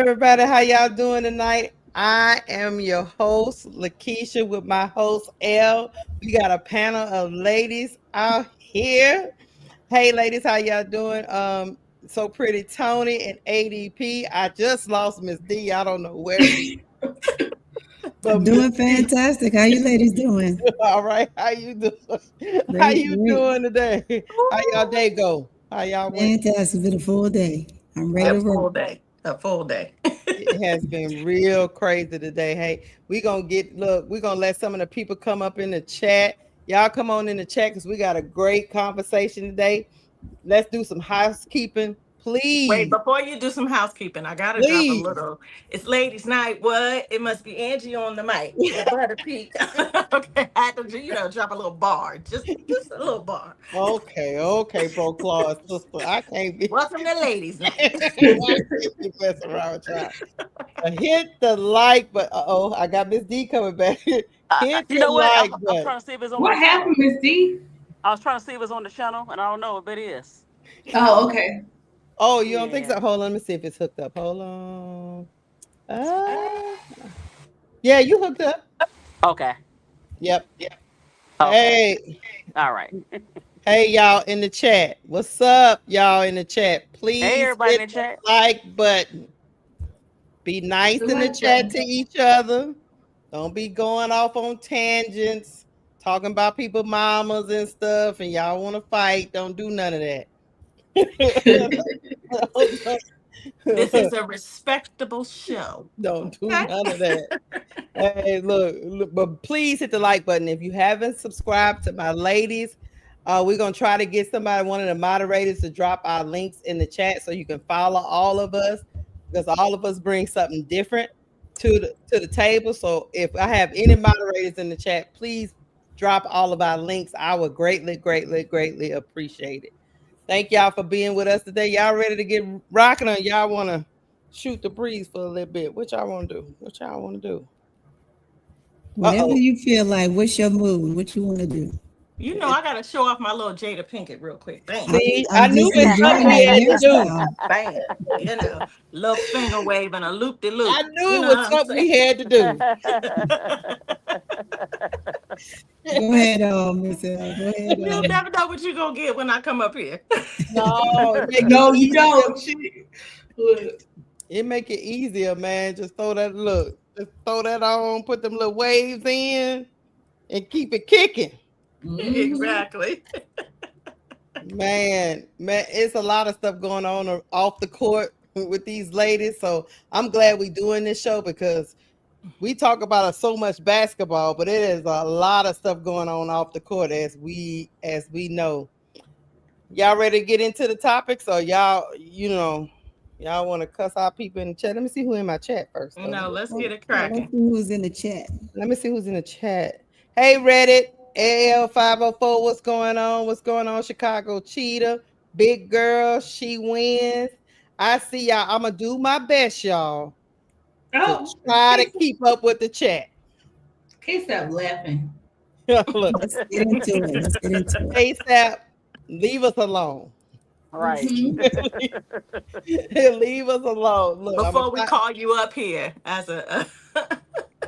everybody. How y'all doing tonight? I am your host, Lakeisha, with my host, L. We got a panel of ladies out here. Hey, ladies, how y'all doing? So pretty Tony and ADP. I just lost Miss D. I don't know where she, but Miss Doing D. fantastic. How you ladies doing? All right, how you doing? How Great, you great. doing today? How y'all day go? How y'all went? Fantastic. Been a full day. I'm ready Uh, A to roll. full day. A full day. It has been real crazy today. Hey, we're gonna let some of the people come up in the chat. Y'all come on in the chat because we got a great conversation today. Let's do some housekeeping, Wait, please. before you do some housekeeping, I gotta drop a Please. little. It's ladies' night. What? It must be Angie on the mic. The butter peak. Okay, I had to, drop a little bar. Just a little bar. Okay, bro, Claude, sister. I can't be Welcome to ladies' night. I can't be messing around with y'all. Hit the like, but I got Miss D coming back. Hit You the know what? like I'm button. trying to see if it's on the What channel. happened, Miss D? I was trying to see if it's on the channel, and I don't know if it is. Oh, okay. Oh, you don't think Yeah. so? Hold on, let me see if it's hooked up. Hold on. Yeah, you hooked up. Okay. Yep. Okay. Hey, All right. hey, y'all in the chat. What's up, y'all in the chat? Hey, Please everybody hit in the the chat. like button. Be Hit nice the in the like chat button. to each other. Don't be going off on tangents, talking about people mamas and stuff, and y'all want to fight. Don't do none of that. This is a respectable show. Don't do Okay. none of that. Hey, look, but please hit the like button if you haven't subscribed to my ladies. We're gonna try to get somebody, one of the moderators, to drop our links in the chat so you can follow all of us because all of us bring something different to the table. So if I have any moderators in the chat, please drop all of our links. I would greatly appreciate it. Thank y'all for being with us today. Y'all ready to get rocking on? Y'all want to shoot the breeze for a little bit? What y'all want to do? What y'all want to do? Whatever Uh-oh. you feel like. What's your mood? What you want to do? I gotta show off my little Jada Pinkett real quick. Bam. I'm, See, I I'm knew just it's something enjoying we that had to do. hairstyle. Bam. Little finger wave and a loop de I loop. knew You it know was what I'm something saying? we had to do. Go ahead, Miss L. Go ahead, You'll never know what you're gonna get when I come up here. No, it make it No, you easier. don't. Shit. Look. It make it easier, man. Just throw that look. Just throw that on. Put them little waves in, and keep it kicking. Mm-hmm. Exactly. Man, it's a lot of stuff going on off the court with these ladies. So I'm glad we doing this show because we talk about so much basketball, but it is a lot of stuff going on off the court as we know. Y'all ready to get into the topics, or y'all want to cuss out people in the chat? Let me see who in my chat first, though. Let's on. get it Yeah, let's cracking. see who's in the chat. Let me see who's in the chat. Hey, Reddit, AL504, what's going on? What's going on, Chicago Cheetah? Big girl, she wins. I see y'all. I'm going to do my best, y'all, to Oh, try to keep up with the chat. can't stop laughing. Look, Let's get into it. Let's get into it. ASAP, leave us alone. Right. Mm-hmm. Leave us alone. Look, I'm going Before we to call you up here as a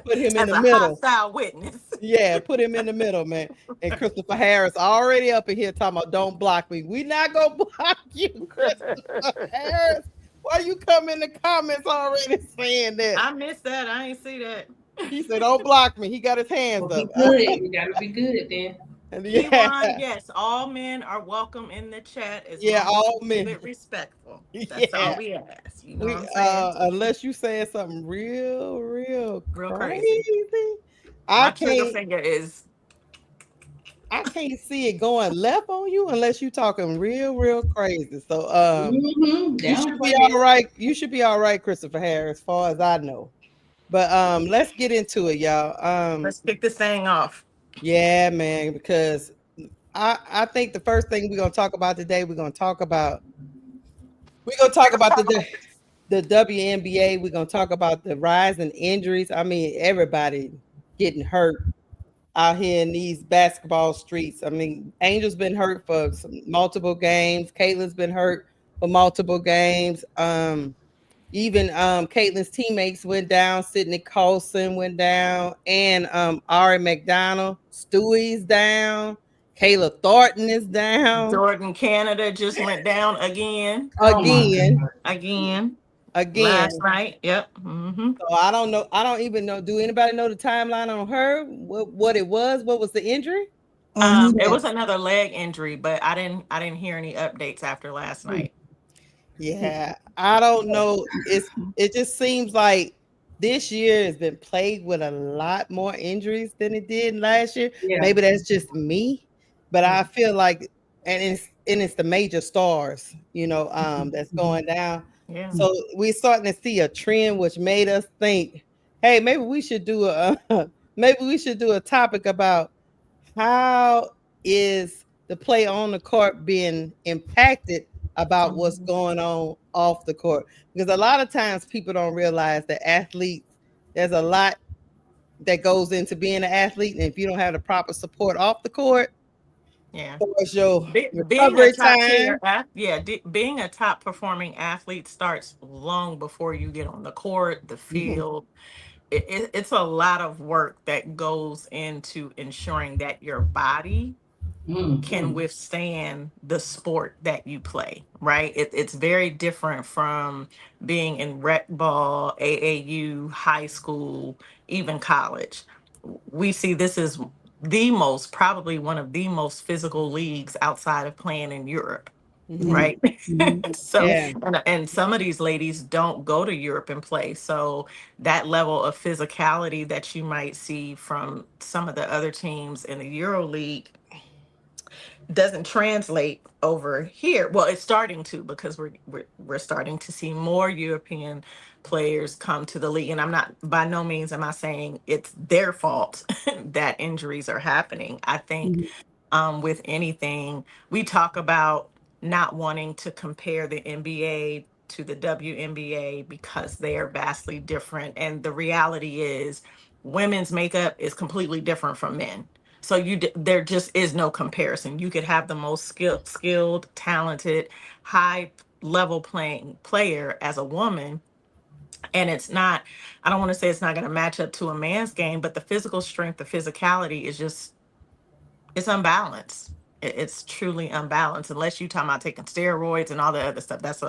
put him in as the a middle. hostile witness. Yeah, put him in the middle, man. And Christopher Harris already up in here talking about don't block me. We not gonna block you, Christopher Harris. Why you come in the comments already saying that? I missed that. I ain't see that. He said don't block me. He got his hands Well, be up. good. We gotta be good then. And yeah, P1, yes, all men are welcome in the chat as yeah, long as all we keep men. it respectful. That's all Yeah, we ask. You know what we I'm saying? unless you saying something real Real crazy. crazy, I My trigger can't. finger is I can't see it going left on you unless you talking real crazy. So Mm-hmm. you Down should be for all it. right. You should be all right, Christopher Harris, as far as I know. But let's get into it, y'all. let's kick this thing off. Yeah, man, because I think the first thing we're gonna talk about today, we're gonna talk about the WNBA. We're gonna talk about the rise in injuries. I mean, everybody getting hurt out here in these basketball streets. I mean, Angel's been hurt for multiple games. Caitlin's been hurt for multiple games. Even Caitlin's teammates went down. Sydney Colson went down, and Ari McDonald, Stewie's down. Kayla Thornton is down Jordan Canada just went down again. Oh my again, God. Again. Last again. night. Yep. Mm-hmm. So I don't know. I don't even know. Do anybody know the timeline on her? What it was? What was the injury? Who It that? was another leg injury, but I didn't hear any updates after last night. Yeah, I don't know. It just seems like this year has been plagued with a lot more injuries than it did last year. Yeah. Maybe that's just me, but Yeah. I feel like, and it's the major stars, that's going down. Yeah. So we're starting to see a trend, which made us think, hey, maybe we should do a maybe we should do a topic about how is the play on the court being impacted about what's Mhm. going on off the court, because a lot of times people don't realize that athletes, there's a lot that goes into being an athlete, and if you don't have the proper support off the court, Yeah. towards your Being a recovery top time. tier, being a top performing athlete starts long before you get on the court, the Mhm, field. It's a lot of work that goes into ensuring that your body can Mm-hmm. withstand the sport that you play, right? It's very different from being in rec ball, AAU, high school, even college. We see this is probably one of the most physical leagues outside of playing in Europe, mhm. right? So, Yeah. and some of these ladies don't go to Europe and play. So, that level of physicality that you might see from some of the other teams in the Euro League doesn't translate over here. Well, it's starting to, because we're starting to see more European players come to the league, and I'm not, by no means am I saying it's their fault that injuries are happening. I think with anything, we talk about not wanting to compare the NBA to the WNBA because they are vastly different. And the reality is, women's makeup is completely different from men. So there just is no comparison. You could have the most skilled, talented, high level playing player as a woman, and it's not. I don't want to say it's not going to match up to a man's game, but the physical strength, the physicality is just, it's unbalanced. It's truly unbalanced, unless you talking about taking steroids and all the other stuff. That's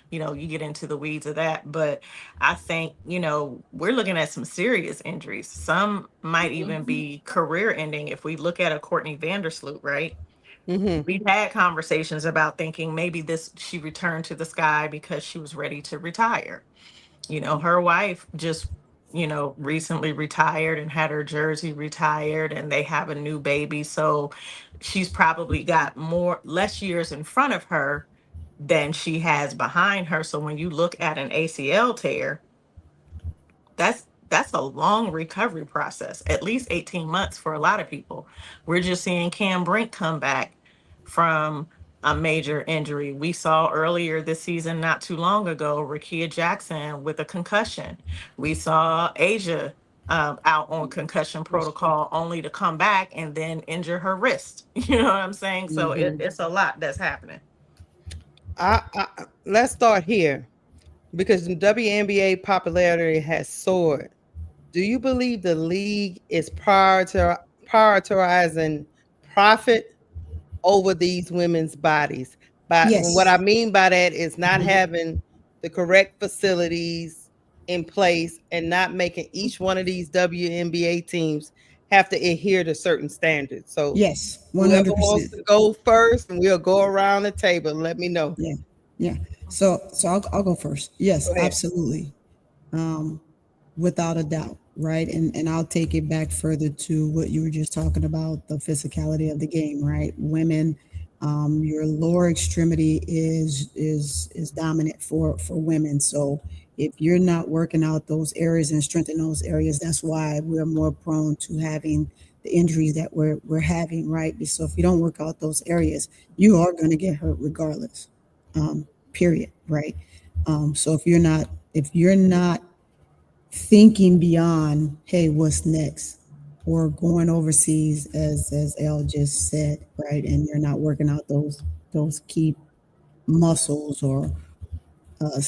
you get into the weeds of that. But I think, we're looking at some serious injuries. Some might even be career ending. If we look at a Courtney Vandersloot, right? Mhm. We've had conversations about thinking maybe she returned to the sky because she was ready to retire. Her wife just, recently retired and had her jersey retired, and they have a new baby. So she's probably got less years in front of her than she has behind her. So when you look at an ACL tear, that's a long recovery process, at least 18 months for a lot of people. We're just seeing Cam Brink come back from a major injury. We saw earlier this season, not too long ago, Rakia Jackson with a concussion. We saw Asia out on concussion protocol, only to come back and then injure her wrist. You know what I'm saying? So Mhm. it's a lot that's happening. Let's start here, because the WNBA popularity has soared. Do you believe the league is prioritizing profit over these women's bodies? But what Yes. I mean by that is not having the correct facilities in place, and not making each one of these WNBA teams have to adhere to certain standards. So Yes. whoever wants 100%. to go first, and we'll go around the table. Let me know. Yeah. Yeah. So I'll go first. Yes, Go ahead. absolutely. Um, without a doubt, right? And I'll take it back further to what you were just talking about, the physicality of the game, right? Women, your lower extremity is dominant for women. So if you're not working out those areas and strengthening those areas, that's why we're more prone to having the injuries that we're having, right? So if you don't work out those areas, you are going to get hurt regardless. Period, right? So if you're not thinking beyond, hey, what's next, or going overseas, as El just said, right, and you're not working out those key muscles or uh,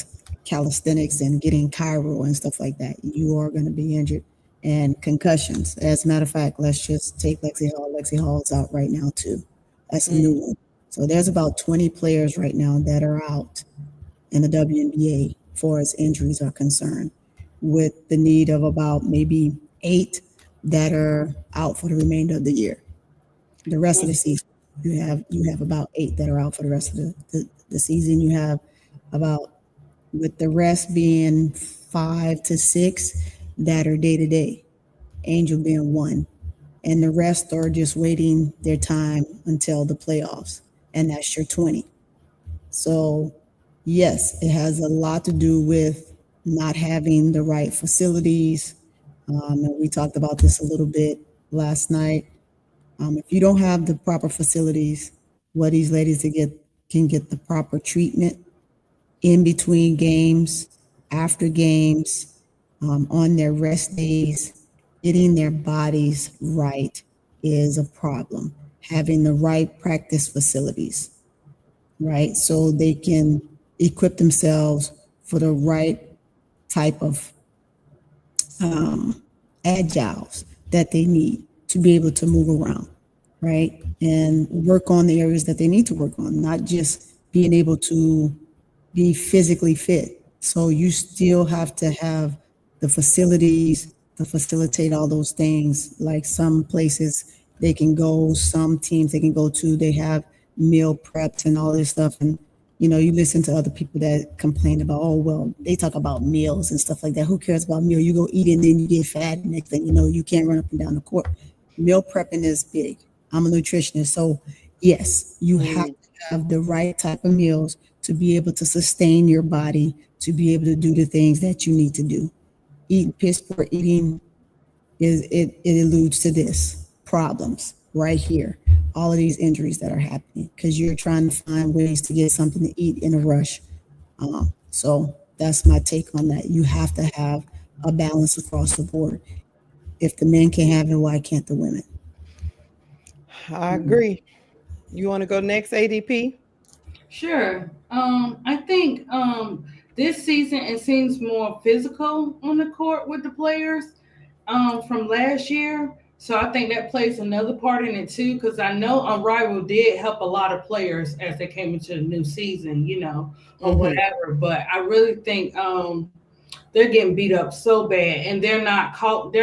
calisthenics and getting chiro and stuff like that, you are going to be injured. And concussions. As a matter of fact, let's just take Lexi Hall. Lexi Hall is out right now too. That's a new one. So there's about 20 players right now that are out in the WNBA for as injuries are concerned, with the need of about maybe 8 that are out for the remainder of the year. The rest of the season, you have about 8 that are out for the rest of the season. You have about, with the rest being 5 to 6 that are day to day, Angel being one, and the rest are just waiting their time until the playoffs, and that's your 20. So, yes, it has a lot to do with not having the right facilities. And we talked about this a little bit last night. If you don't have the proper facilities, where these ladies can get the proper treatment in between games, after games, on their rest days, getting their bodies right is a problem. Having the right practice facilities, right? So they can equip themselves for the right type of agiles that they need to be able to move around, right? And work on the areas that they need to work on, not just being able to be physically fit. So you still have to have the facilities to facilitate all those things. Like some places they can go, some teams they can go to, they have meal preps and all this stuff. And you listen to other people that complain about, oh, well, they talk about meals and stuff like that. Who cares about meal? You go eat and then you get fat. And next thing you know, you can't run up and down the court. Meal prepping is big. I'm a nutritionist. So yes, you have to have the right type of meals to be able to sustain your body, to be able to do the things that you need to do. Piss poor eating it alludes to this problems right here. All of these injuries that are happening because you're trying to find ways to get something to eat in a rush. So that's my take on that. You have to have a balance across the board. If the men can have it, why can't the women? I agree. You want to go next, ADP? Sure. I think this season it seems more physical on the court with the players from last year. So I think that plays another part in it too, because I know Unrivaled did help a lot of players as they came into the new season, or whatever. But I really think they're getting beat up so bad, and they're not calling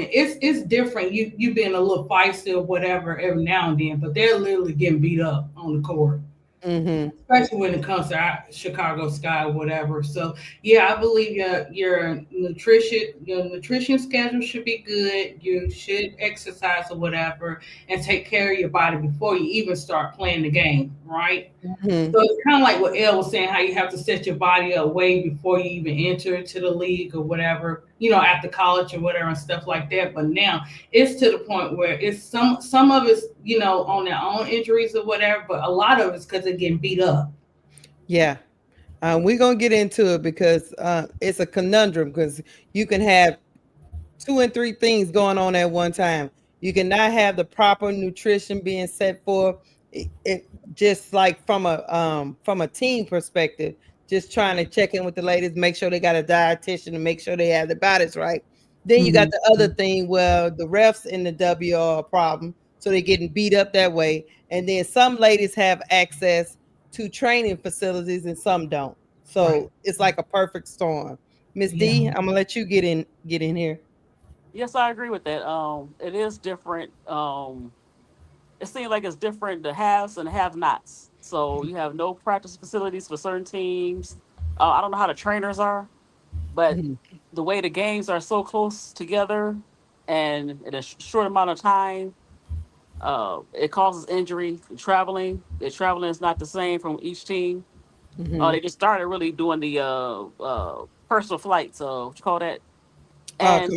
it. It's different. You being a little feisty or whatever every now and then, but they're literally getting beat up on the court. Especially when it comes to Chicago Sky or whatever. So yeah, I believe your nutrition schedule should be good. You should exercise or whatever, and take care of your body before you even start playing the game, right? So it's kind of like what Elle was saying, how you have to set your body up way before you even enter to the league or whatever, after college or whatever and stuff like that. But now it's to the point where it's some of it's, on their own injuries or whatever, but a lot of it's because they're getting beat up. Yeah. We're going to get into it because it's a conundrum because you can have 2 and 3 things going on at one time. You cannot have the proper nutrition being set for it just like from a team perspective, just trying to check in with the ladies, make sure they got a dietitian and make sure they have their bodies right. Then you got the other thing where the refs in the W are a problem, so they're getting beat up that way. And then some ladies have access to training facilities and some don't. So it's like a perfect storm. Miss D, I'm gonna let you get in here. Yes, I agree with that. It is different. It seems like it's different, the haves and have-nots. So you have no practice facilities for certain teams. I don't know how the trainers are, but the way the games are so close together and in a short amount of time, it causes injury. The traveling is not the same from each team. They just started really doing the personal flights. What you call that? And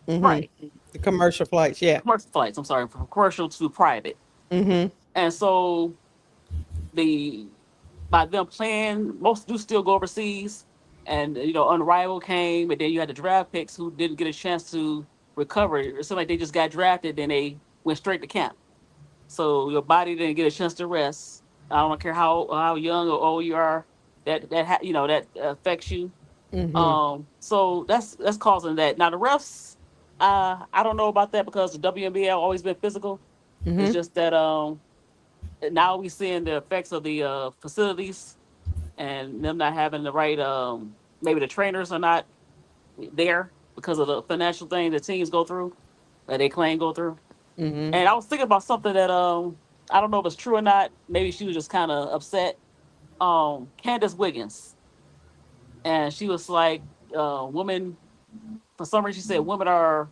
right, the commercial flights, yeah, commercial flights. I'm sorry, from commercial to private. And so the by them playing, most do still go overseas. And Unrivaled came, and then you had the draft picks who didn't get a chance to recover. It seemed like they just got drafted, then they went straight to camp. So your body didn't get a chance to rest. I don't care how young or old you are. that affects you. Mm-hmm. So that's causing that. Now the refs, I don't know about that because the WNBA have always been physical. It's Mm-hmm. just that now we seeing the effects of the facilities and them not having the right maybe the trainers are not there because of the financial thing that teams go through that they claim go through. Mm-hmm. And I was thinking about something that I don't know if it's true or not. Maybe she was just kind of upset. Candace Wiggins, and she was like, women, for some reason, she said women are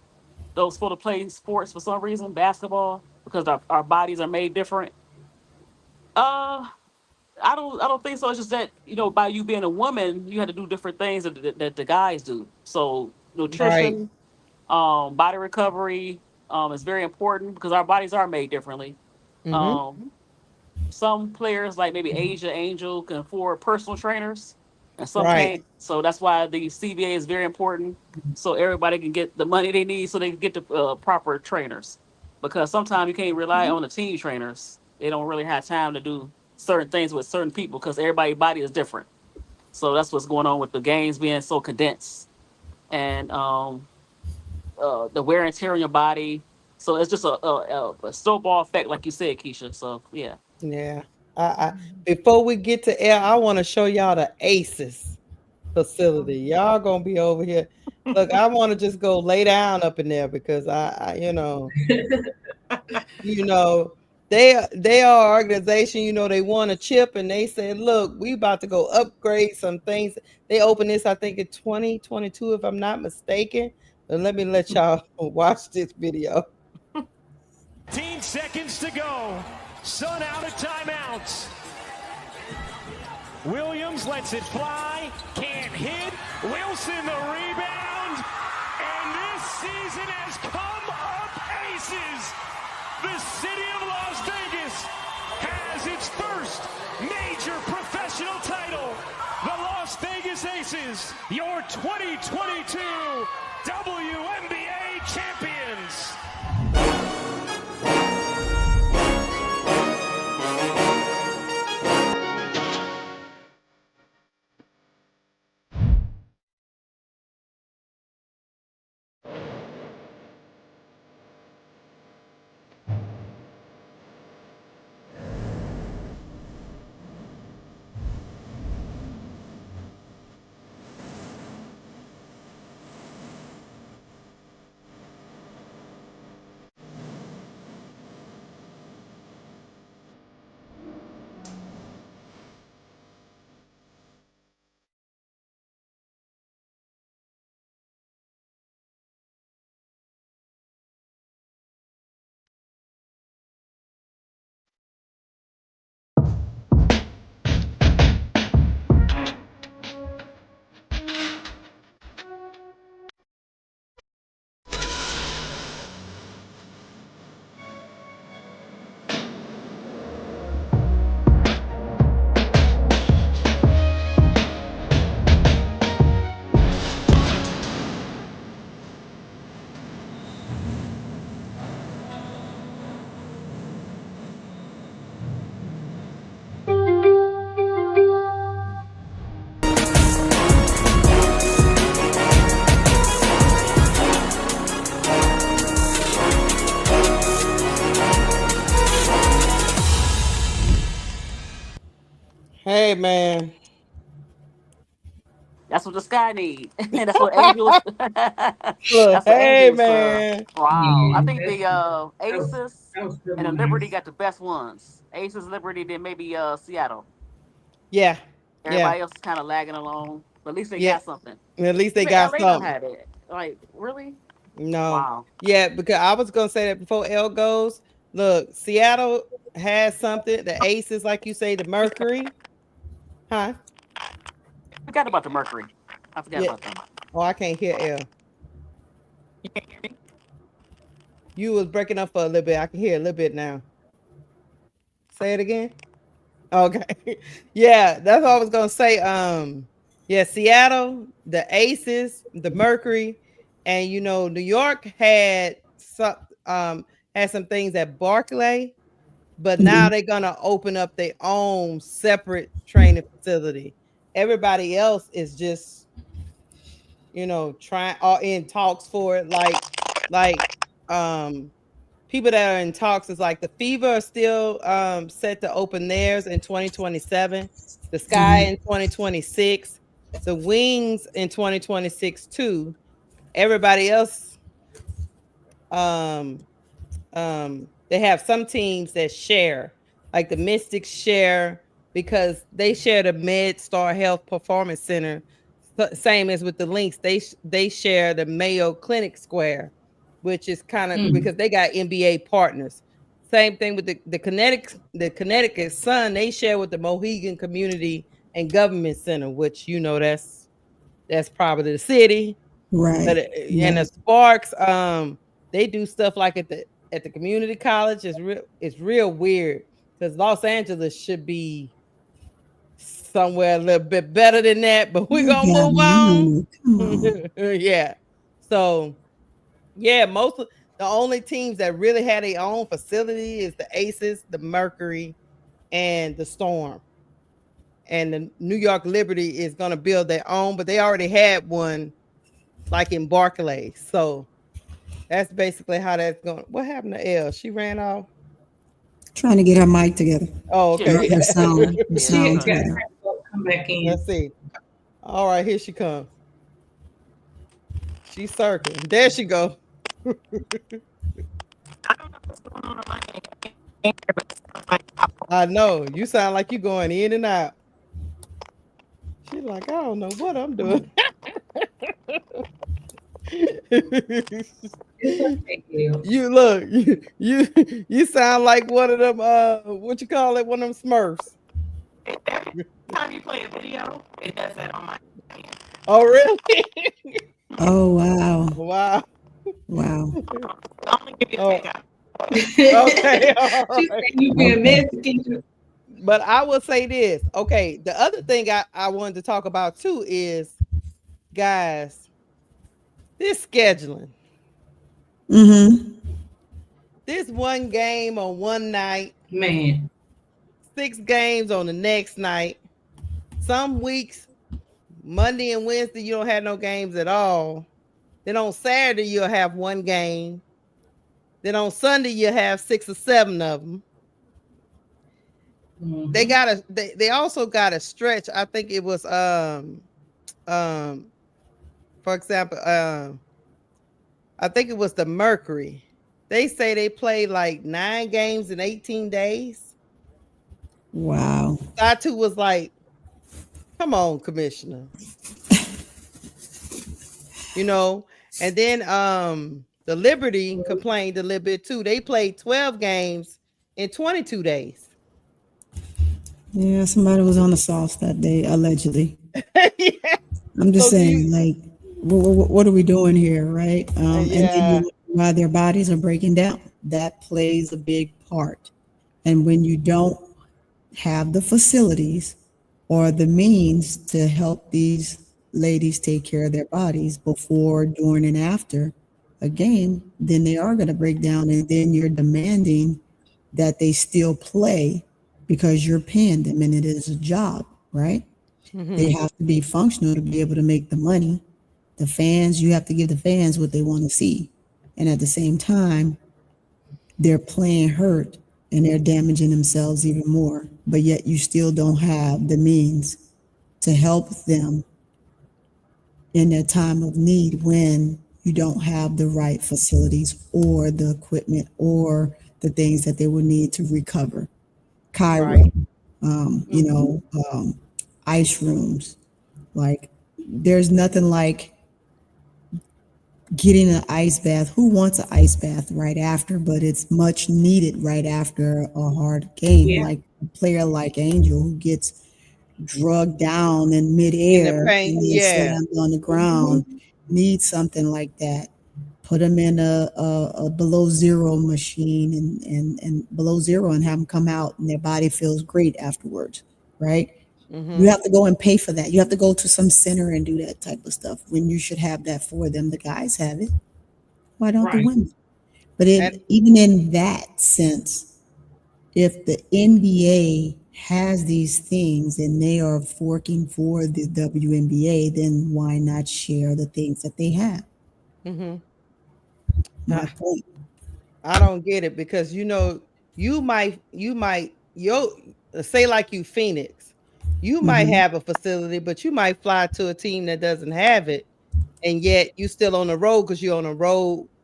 those supposed to play sports for some reason, basketball, because our bodies are made different. Uh, I don't think so. It's just that by you being a woman, you had to do different things that the guys do. So Right. nutrition, body recovery, is very important because our bodies are made differently. Mm-hmm. Um, some players like maybe Asia Angel can afford personal trainers, and some Right. can't. So that's why the CBA is very important. So everybody can get the money they need, so they can get the proper trainers. Because sometimes you can't rely on the team trainers. They don't really have time to do certain things with certain people because everybody's body is different. So that's what's going on with the games being so condensed and the wear and tear on your body. So it's just a snowball effect, like you said, Keisha. So yeah. Yeah. I before we get to air, I want to show y'all the Aces facility. Y'all gonna be over here. Look, I want to just go lay down up in there because you know, they are an organization, they want a chip and they said, look, we about to go upgrade some things. They opened this, I think, in 2022, if I'm not mistaken. But let me let y'all watch this video. 15 seconds to go. Sun out of timeouts. Williams lets it fly. Can't hit. Wilson the rebound. And this season has come up aces. The city of Las Vegas has its first major professional title. The Las Vegas Aces, your 2022 WNBA champions. Hey man. That's what the sky need. That's what angels. Look, That's what hey angels serve. man. Wow. I Yeah, think the that was Aces that was really and the Liberty nice. got the best ones. Aces, Liberty, then maybe Seattle. Yeah, yeah, Everybody else is kind of lagging along, but at least they yeah. got something. At least they Even got LA don't something. have it. Like really? No. Wow. Yeah, because I was gonna say that before L goes. Look, Seattle has something. The Aces, like you say, the Mercury. Huh? Forgot about the Mercury. I forgot Yeah. about them. Oh, I can't hear L. You was breaking up for a little bit. I can hear a little bit now. Say it again. Okay. Yeah, that's what I was gonna say. Yeah, Seattle, the Aces, the Mercury, and New York had some things at Barclay, but now Mhm. they're gonna open up their own separate training facility. everybody else is just, trying or in talks for it. Like people that are in talks is like the Fever are still set to open theirs in 2027, the Sky in 2026, the Wings in 2026 too. Everybody else, um they have some teams that share, like the Mystics share because they share the Med Star Health Performance Center. Same as with the Lynx, they share the Mayo Clinic Square, which is kind of because they got NBA partners. Same thing with the Connecticut Sun, they share with the Mohegan Community and Government Center, which that's probably the city. Right. But and the Sparks, they do stuff like at the community college. It's real weird because Los Angeles should be somewhere a little bit better than that, but we're gonna move on. Come on. Yeah. So yeah, the only teams that really had their own facility is the Aces, the Mercury, and the Storm. And the New York Liberty is gonna build their own, but they already had one like in Barclays. So that's basically how that's going. What happened to Elle? She ran off. Trying to get her mic together. Oh, okay. Her sound Come together. back in. Let's see. All right, here she comes. She's circling. There she go. I know. You sound like you going in and out. She's like, I don't know what I'm doing. You look, you sound like one of them what you call it, one of them Smurfs. Every time you play a video, it does that on my end. Oh really? Oh wow. Wow. Wow. I'm gonna give you a take out. Okay. All She right. said you being Mexican. But I will say this. Okay, the other thing I wanted to talk about too is, guys, this scheduling. This one game on one night, Man. 6 games on the next night. Some weeks, Monday and Wednesday, you don't have no games at all. Then on Saturday, you'll have one game. Then on Sunday, you'll have 6 or 7 of them. They also got a stretch. I think it was for example, I think it was the Mercury. They say they played like 9 games in 18 days. Wow. Satu was like, come on, commissioner. And then the Liberty complained a little bit too. They played 12 games in 22 days. Yeah, somebody was on the sauce that day, allegedly. Yeah. I'm just saying, like, what are we doing here, right? And then why their bodies are breaking down. That plays a big part. And when you don't have the facilities or the means to help these ladies take care of their bodies before, during, and after a game, then they are going to break down, and then you're demanding that they still play because you're paying them and it is a job, right? They have to be functional to be able to make the money. The fans, you have to give the fans what they want to see. And at the same time, they're playing hurt and they're damaging themselves even more. But yet you still don't have the means to help them in their time of need when you don't have the right facilities or the equipment or the things that they would need to recover. Cairo, ice rooms. Like, there's nothing like getting an ice bath. Who wants an ice bath right after? But it's much needed right after a hard game. Yeah. Like a player like Angel, who gets drugged down in midair and then slammed on the ground, needs something like that. Put them in a below zero machine and below zero and have them come out and their body feels great afterwards, right? You have to go and pay for that. You have to go to some center and do that type of stuff when you should have that for them. The guys have it. Why don't the women? But even in that sense, if the NBA has these things and they are working for the WNBA, then why not share the things that they have? Mm-hmm. My point. I don't get it because you might say like you Phoenix, you might Mm-hmm. have a facility, but you might fly to a team that doesn't have it, and yet you still on the road because you're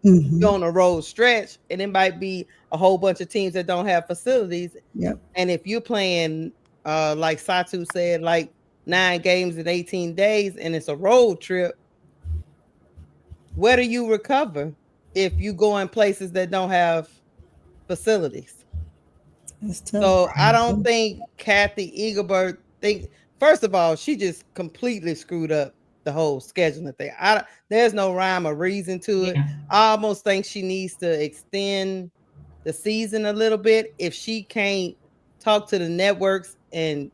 Mm-hmm. on a road stretch, and it might be a whole bunch of teams that don't have facilities. Yep. And if you're playing, like Satu said, like 9 games in 18 days, and it's a road trip, where do you recover if you go in places that don't have facilities? That's tough. So I don't think Kathy Eagleberg think. First of all, she just completely screwed up the whole scheduling thing. There's no rhyme or reason to it. Yeah. I almost think she needs to extend the season a little bit if she can't talk to the networks and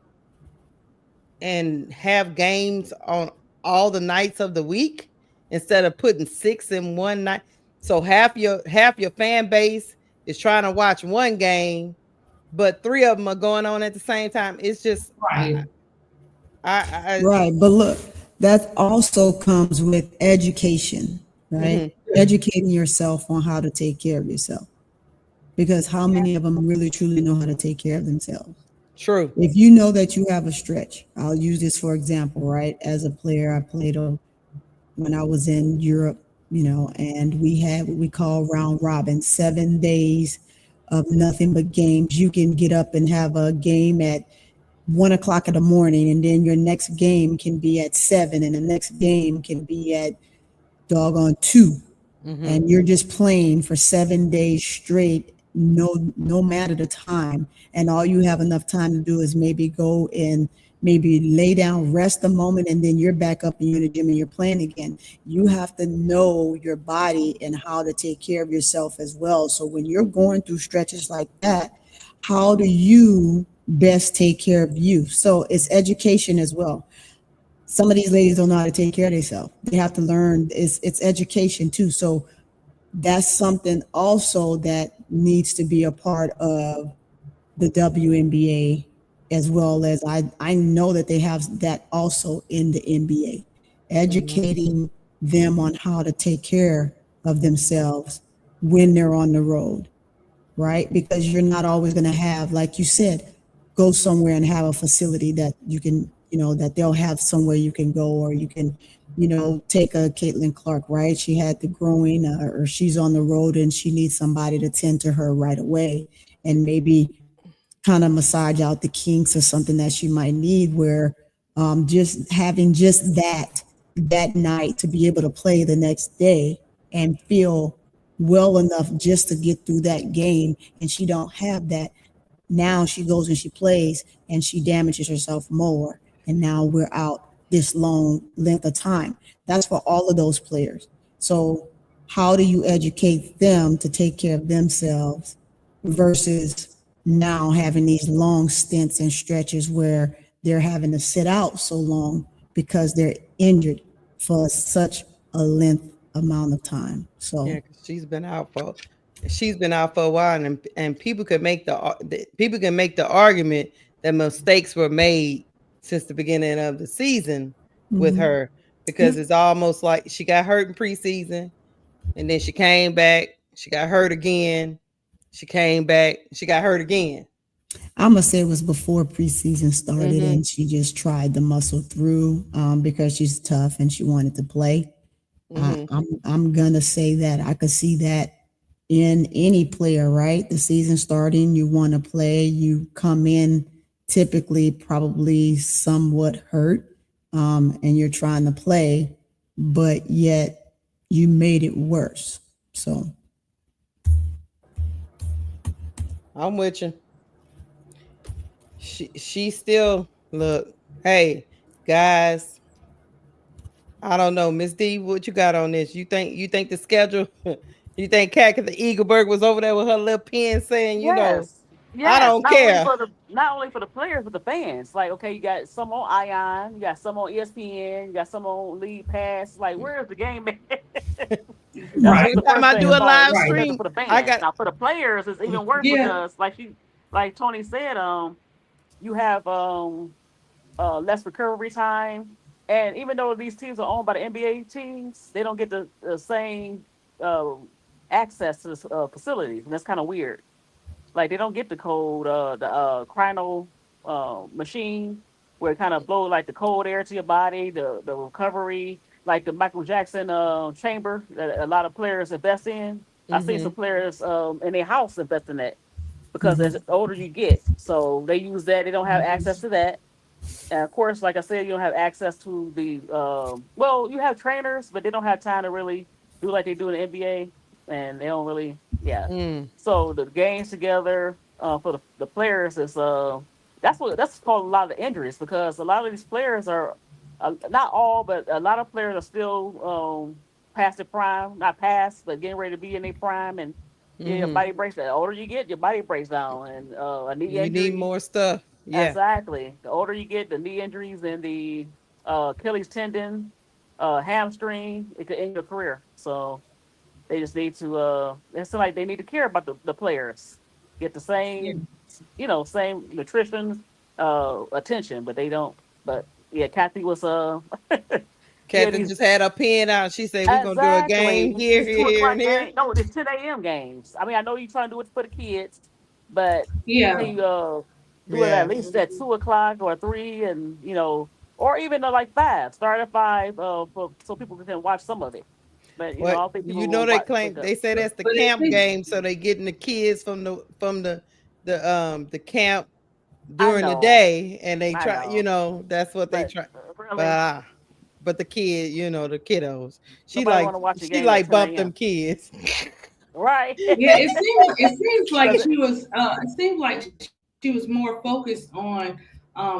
have games on all the nights of the week instead of putting 6 in one night. So half your fan base is trying to watch one game, but 3 of them are going on at the same time. It's just Right. I Right. But look, that also comes with education, right? mhm, Educating yourself on how to take care of yourself. Because how many of them really truly know how to take care of themselves? true. If you know that you have a stretch, I'll use this for example, right? As a player, I played when I was in Europe, and we had what we call round robin, 7 days of nothing but games. You can get up and have a game at 1 o'clock in the morning, and then your next game can be at 7, and the next game can be at doggone 2, Mhm. and you're just playing for 7 days straight, no matter the time, and all you have enough time to do is maybe go and maybe lay down, rest a moment, and then you're back up and you're in the gym and you're playing again. You have to know your body and how to take care of yourself as well. So when you're going through stretches like that, how do you best take care of you? So it's education as well. Some of these ladies don't know how to take care of themselves. They have to learn. It's education too. So that's something also that needs to be a part of the WNBA, as well as I know that they have that also in the NBA, Mhm. educating them on how to take care of themselves when they're on the road, right? Because you're not always going to have, like you said, go somewhere and have a facility that you can, that they'll have somewhere you can go, or you can, take a Caitlin Clark, right? She had the growing, or she's on the road and she needs somebody to tend to her right away, and maybe kind of massage out the kinks or something that she might need, where just having just that night to be able to play the next day and feel well enough just to get through that game, and she don't have that. Now she goes and she plays and she damages herself more, and now we're out this long length of time. That's for all of those players. So how do you educate them to take care of themselves versus now having these long stints and stretches where they're having to sit out so long because they're injured for such a length amount of time? Yeah, So 'cause she's been out for a while, and people can make people can make the argument that mistakes were made since the beginning of the season with mhm. her, Yeah, because it's almost like she got hurt in preseason, and then she came back, she got hurt again, she came back, she got hurt again. I'm gonna say it was before preseason started, Mhm. and she just tried to muscle through because she's tough and she wanted to play. Mhm. I'm gonna say that I could see that in any player, right? The season starting, you want to play, you come in typically probably somewhat hurt, and you're trying to play, but yet you made it worse. So I'm with you. She still look. Hey, guys, I don't know, Miss D, what you got on this? You think the schedule? You think Kat the Eagleberg was over there with her little pen saying, Yes, I yes. don't care. Not only for the players, but the fans. Like, okay, you got some on Ion, you got some on ESPN, you got some on League Pass. Like, where's the game at? That's Right. just the Every time first I thing do as a far as live Right. stream, for the I fans. got Now for the players, it's even worse Yeah. because like Tony said, You have less recovery time, and even though these teams are owned by the NBA teams, they don't get the same uh, access to the facilities, and that's kind of weird. Like they don't get the cryo machine where it kind of blow like the cold air to your body, the recovery, like the Michael Jackson chamber that a lot of players invest in. I see some players in their house invest in that because as older you get, so they use that. They don't have access to that. And of course, like I said, you don't have access to the well, you have trainers, but they don't have time to really do like they do in the NBA, and they don't really, yeah. Mm. So the games together for the players is that's called a lot of injuries because a lot of these players are not all, but a lot of players are still past their prime, not past, but getting ready to be in their prime, and yeah, your body breaks down. The older you get, your body breaks down, and a knee You need injury. more stuff. Yeah. Exactly. The older you get, the knee injuries and the Achilles tendon, hamstring, it could end your career. So they just need to. It's like they need to care about the players, get the Yeah. same, same nutrition, attention, but they don't. But yeah, Kathy was yeah, Kathy these just had a pen out. She said, we're going to do a exactly game here, these two here, and o'clock here. games. No, it's 10 a.m. games. I mean, I know you're trying to do it for the kids, but Yeah. can you do it at Yeah. least at 2 o'clock or three, and or even like five. Start at five, so people can watch some of it. But I What don't think people you know will they watch. claim they say that's the But it camp seems, game, so they getting the kids from the camp I during the know, day, and they I try, know, that's what they but try. But really, but the kid, the kiddos, she nobody like want to watch a she game at like 10 bumped them a.m. kids. Right? yeah, it seems like Because she was it seems like she was more focused on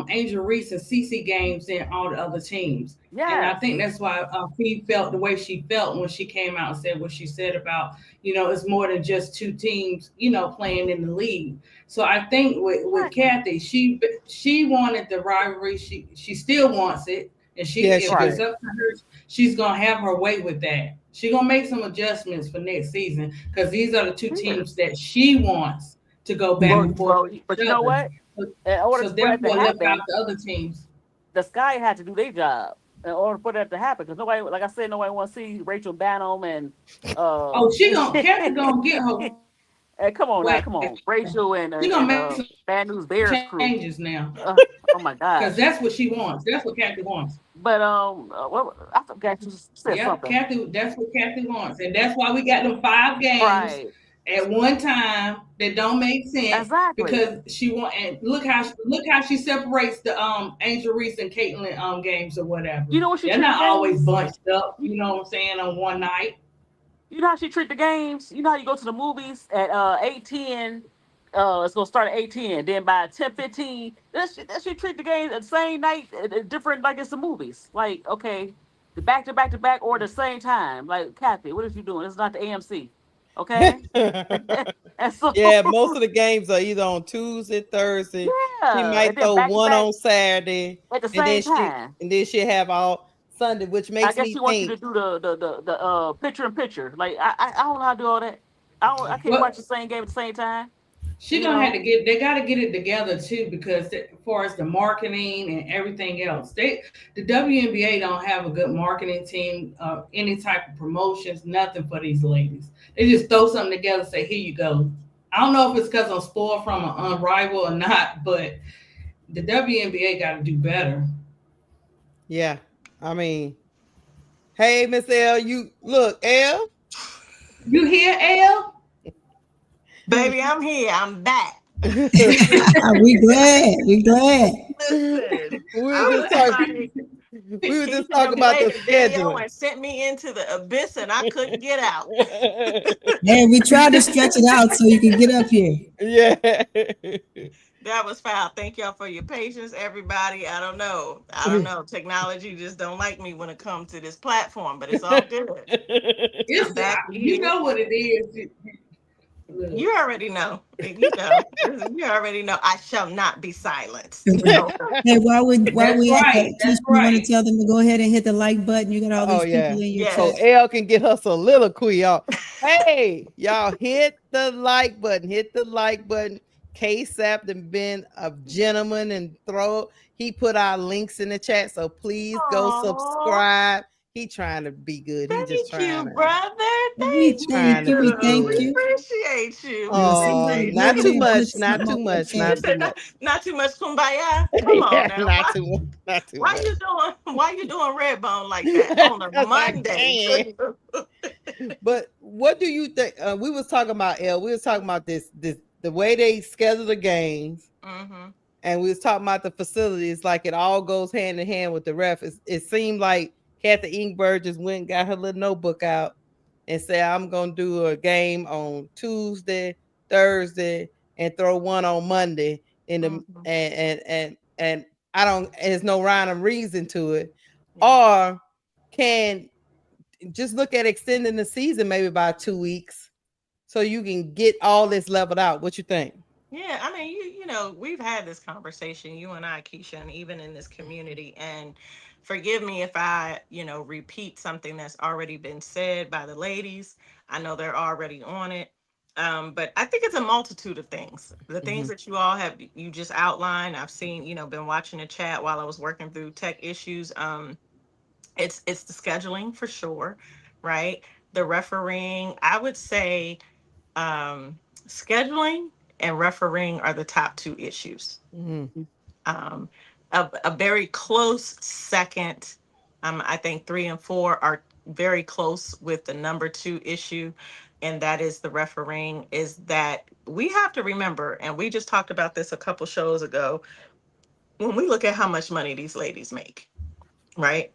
Angel Reese and CC games than all the other teams. And I yes, think that's why Fee felt the way she felt when she came out and said what she said about, it's more than just two teams, playing in the league. So I think with exactly, Kathy, she wanted the rivalry. She still wants it. And Yeah, if she right. it's do. up to her, she's gonna have her way with that. She's gonna make some adjustments for next season because these are the two teams Cheers. that she wants to go back Well, and forth well, with but each you know other. what? So, In order so for that to therefore, left out happen, the other teams. the Sky had to do their job in order for that to happen. Because nobody, like I said, nobody wants to see Rachel Banham and Oh, Kathy gonna get her and come on now, way. come on, Rachel She gonna make some Bad News Bears crew. changes now Uh, oh my because gosh! that's what she wants. That's what Kathy wants. But I forgot you said Yep, something. Kathy. That's what Kathy wants, and that's why we got them 5 games Right? at one time that don't make sense Exactly. because she want. And look how she separates the Angel Reese and Caitlin games or whatever. You know what she They're treat the not always games? bunched up. You know what I'm saying on one night. You know how she treat the games? You know how you go to the movies at 8:10, it's gonna start at 8:10. Then by 10:15, that she treat the games at the same night, different like it's the movies. Like, okay, the back to back to back or the same time. Like, Kathy, what is you doing? It's not the AMC. Okay? And so Yeah, most of the games are either on Tuesday, Thursday. She yeah, might and then throw back to one back on Saturday, at the and same then she time. and then she have all Sunday, which I makes guess me she wants you think. to do the picture in picture. Like I don't know how to do all that. I can't watch Well, the same game at the same time. she You gonna have know? to get. They got to get it together too because as far as the marketing and everything else, the WNBA don't have a good marketing team. Any type of promotions, nothing for these ladies. They just throw something together, say here you go. I don't know if it's because I'm spoiled from an unrival or not, but the WNBA got to do better. Yeah, I mean, hey, Miss L, you look, L. You hear L? Baby, I'm here. I'm back. We glad. We glad. Listen, we were I just was talking. like, We were just Keisha talking done about played the the video scheduling. and sent me into the abyss, and I couldn't get out. Hey, we tried to stretch it out so you can get up here. Yeah. That was foul. Thank y'all for your patience, everybody. I don't know. I don't know. Technology just don't like me when it comes to this platform, but it's all good. I'm It's back you here. know what it is. Look. You already know. You know. You already know. I shall not be silenced. So, Hey, while That's we at right. that, That's Keisha, you want to right. tell them to go ahead and hit the like button? You got all Oh these people yeah. in your So yes. chat. L can get her soliloquy, y'all. Hey, y'all hit the like button. Hit the like button. K-Sap and been a gentleman and throw. He put our links in the chat, so please go Aw, subscribe. He trying to be good. He just thank trying you, to. brother. We Thank He thank trying to you. We be you. thank We good. you. appreciate you. We Yeah, Oh, somebody appreciate not go too ahead you. and put much. Not something too on the much. You Not chat. too said much. not too much kumbaya. Come on Yeah, now. not too much. Not too Why much. you doing red bone like that on a Because I Monday? can. But what do you think? We was talking about L. We was talking about this the way they schedule the games, Mm-hmm. and we was talking about the facilities. Like it all goes hand in hand with the ref. It seemed like Kathy Ingberg just went and got her little notebook out and said, "I'm gonna do a game on Tuesday, Thursday, and throw one on Monday." In the Mm-hmm. and I don't. There's no rhyme or reason to it. Yeah. Or can just look at extending the season maybe by 2 weeks so you can get all this leveled out. What you think? Yeah, I mean, you know, we've had this conversation, you and I, Keisha, and even in this community. And forgive me if I, repeat something that's already been said by the ladies. I know they're already on it. But I think it's a multitude of things. The things Mm-hmm. that you all have you just outlined. I've seen, been watching the chat while I was working through tech issues. It's the scheduling for sure, right? The refereeing. I would say scheduling and refereeing are the top two issues. Mm-hmm. Um, a very close second. I think three and four are very close with the number two issue, and that is the refereeing. Is that we have to remember, and we just talked about this a couple shows ago. When we look at how much money these ladies make, right?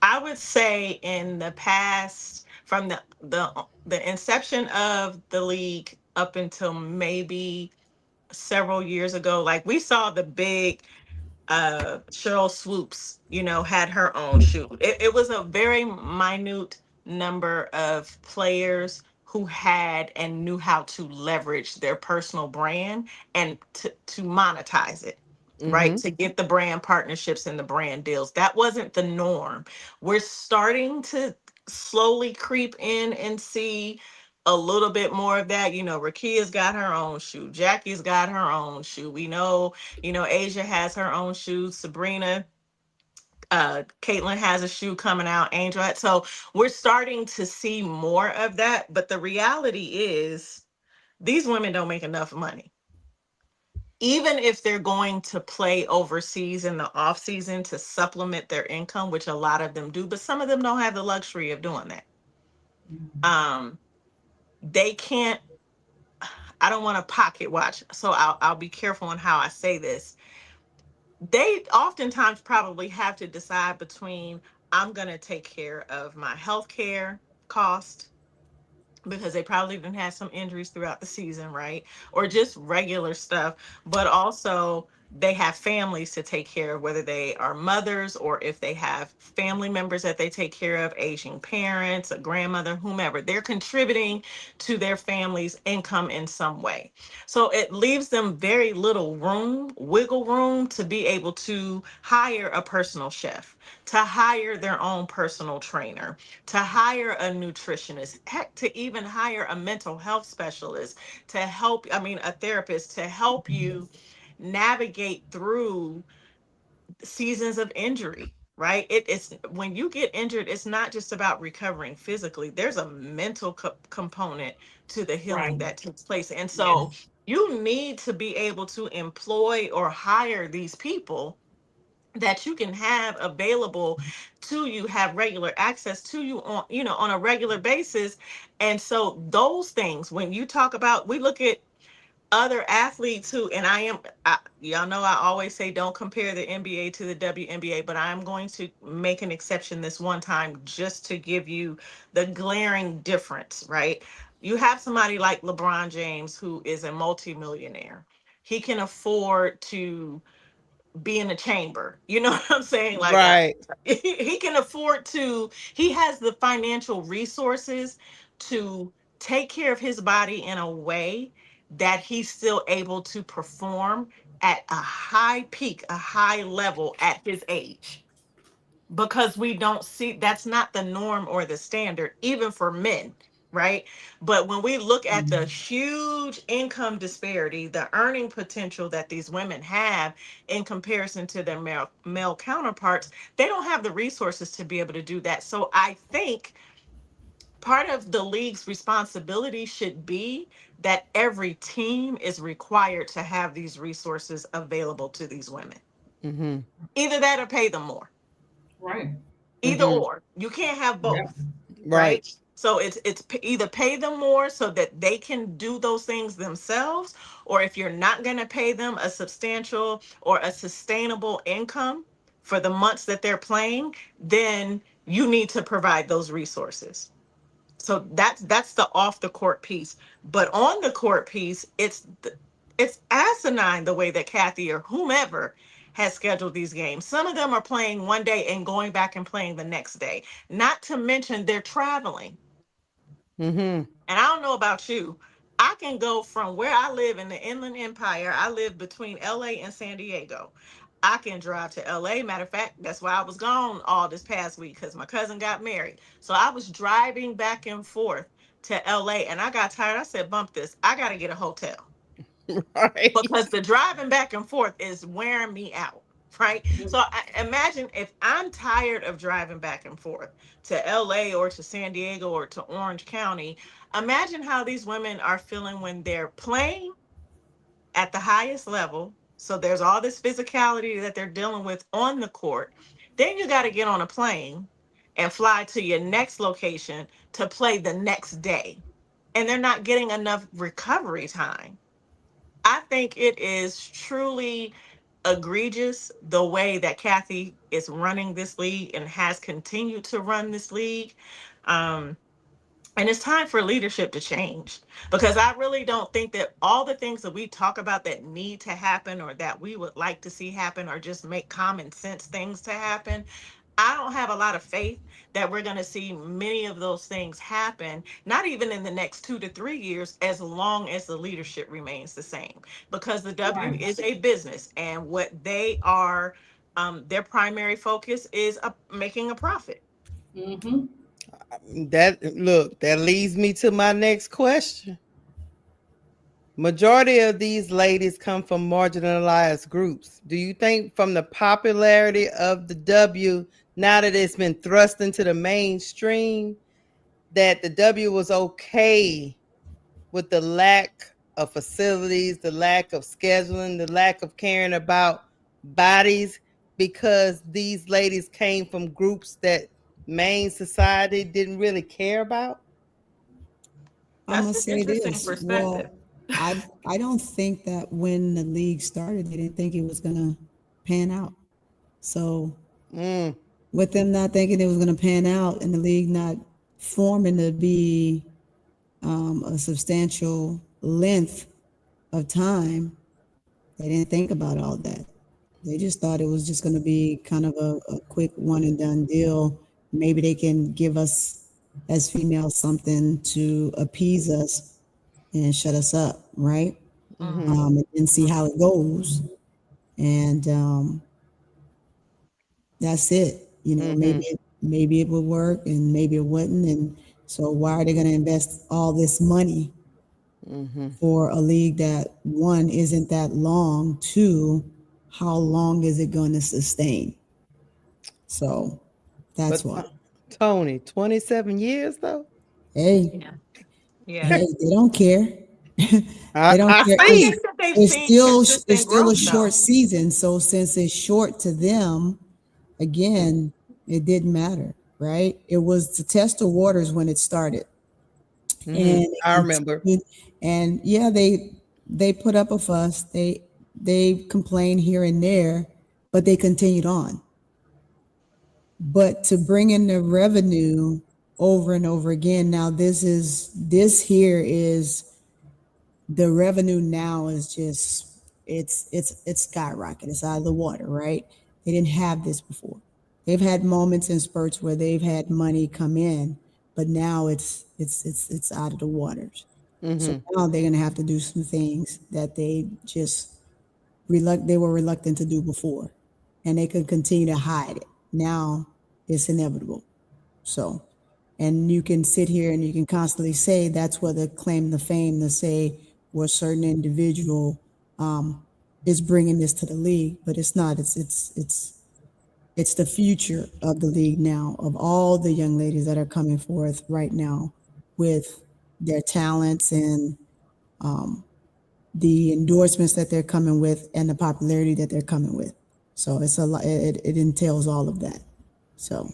I would say in the past, from the inception of the league up until maybe several years ago, like we saw the big Cheryl Swoops, had her own shoe. It was a very minute number of players who had and knew how to leverage their personal brand and to monetize it, right? Mm-hmm. To get the brand partnerships and the brand deals. That wasn't the norm. We're starting to slowly creep in and see a little bit more of that. Rakia's got her own shoe. Jackie's got her own shoe. We know, Asia has her own shoes. Sabrina, Caitlin has a shoe coming out. Angel. So we're starting to see more of that. But the reality is, these women don't make enough money. Even if they're going to play overseas in the off season to supplement their income, which a lot of them do, but some of them don't have the luxury of doing that. Um, they can't. I don't want to pocket watch, so I'll be careful on how I say this. They oftentimes probably have to decide between I'm going to take care of my health care cost because they probably even had some injuries throughout the season, right? Or just regular stuff, but also they have families to take care of, whether they are mothers or if they have family members that they take care of, aging parents, a grandmother, whomever. They're contributing to their family's income in some way. So it leaves them very little room, wiggle room to be able to hire a personal chef, to hire their own personal trainer, to hire a nutritionist, heck, to even hire a mental health specialist to help, I mean, a therapist to help you navigate through seasons of injury. Right? It's when you get injured, it's not just about recovering physically. There's a mental component to the healing Right. that takes place. And so Yes. you need to be able to employ or hire these people that you can have available to you, have regular access to you on, on a regular basis. And so those things, when you talk about, we look at other athletes who, and y'all know I always say don't compare the NBA to the WNBA, but I'm going to make an exception this one time just to give you the glaring difference, right? You have somebody like LeBron James who is a multimillionaire. He can afford to be in a chamber. You know what I'm saying? Like Right. he can afford to, he has the financial resources to take care of his body in a way that he's still able to perform at a high peak, a high level at his age. Because we don't see, that's not the norm or the standard, even for men. right? But when we look at the huge income disparity, the earning potential that these women have in comparison to their male counterparts, they don't have the resources to be able to do that. So I think part of the league's responsibility should be that every team is required to have these resources available to these women. Mm-hmm. Either that or pay them more. Right. Either Mm-hmm. or. You can't have Yep. both, Right. right? So either pay them more so that they can do those things themselves, or if you're not going to pay them a substantial or a sustainable income for the months that they're playing, then you need to provide those resources. So that's the off the court piece. But on the court piece, it's asinine the way that Kathy or whomever has scheduled these games. Some of them are playing one day and going back and playing the next day. Not to mention they're traveling. Mm-hmm. And I don't know about you. I can go from where I live in the Inland Empire. I live between LA and San Diego. I can drive to LA. Matter of fact, that's why I was gone all this past week because my cousin got married. So I was driving back and forth to LA and I got tired. I said, bump this. I got to get a hotel Right. because the driving back and forth is wearing me out. Right. So I imagine if I'm tired of driving back and forth to LA or to San Diego or to Orange County, imagine how these women are feeling when they're playing at the highest level. So there's all this physicality that they're dealing with on the court. Then you got to get on a plane and fly to your next location to play the next day. And they're not getting enough recovery time. I think it is truly egregious the way that Kathy is running this league and has continued to run this league. Um, and it's time for leadership to change because I really don't think that all the things that we talk about that need to happen or that we would like to see happen or just make common sense things to happen. I don't have a lot of faith that we're going to see many of those things happen, not even in the next 2 to 3 years, as long as the leadership remains the same. Because the W Right. is a business, and what they are, their primary focus is making a profit. Mm-hmm. That leads me to my next question. Majority of these ladies come from marginalized groups. Do you think from the popularity of the W, now that it's been thrust into the mainstream, that the W was okay with the lack of facilities, the lack of scheduling, the lack of caring about bodies, because these ladies came from groups that main society didn't really care about? I'm That's gonna an say interesting this. perspective. Well, I don't think that when the league started, they didn't think it was gonna pan out. So Mm, with them not thinking it was gonna pan out and the league not forming to be a substantial length of time, they didn't think about all that. They just thought it was just going to be kind of a quick one and done deal. Maybe they can give us as females something to appease us and shut us up, right? mm-hmm, And see how it goes. And that's it. You know, mm-hmm, maybe it would work and maybe it wouldn't. And so why are they going to invest all this money mm-hmm. for a league that one isn't that long, two, how long is it going to sustain? So that's But why. Tony, 27 years though? Hey, Yeah. Yeah. hey, they don't care. I, They don't I care. I see. think that they've seen It's consistent still a growth, short though. season. So since it's short to them, again, it didn't matter, right? It was to test the waters when it started, Mm-hmm. and it I remember. continued. And yeah, they put up a fuss. They complained here and there, but they continued on. But to bring in the revenue over and over again, now this here is the revenue now is just it's skyrocketed. It's out of the water, right? They didn't have this before. They've had moments and spurts where they've had money come in, but now it's out of the waters. So Mm-hmm. now they're gonna have to do some things that they just they were reluctant to do before, and they could continue to hide it. Now it's inevitable. So And you can sit here and you can constantly say that's where the claim the fame to say where a certain individual is bringing this to the league, but it's not. It's the future of the league now, of all the young ladies that are coming forth right now with their talents and the endorsements that they're coming with and the popularity that they're coming with. So it's a lot. It entails all of that. So.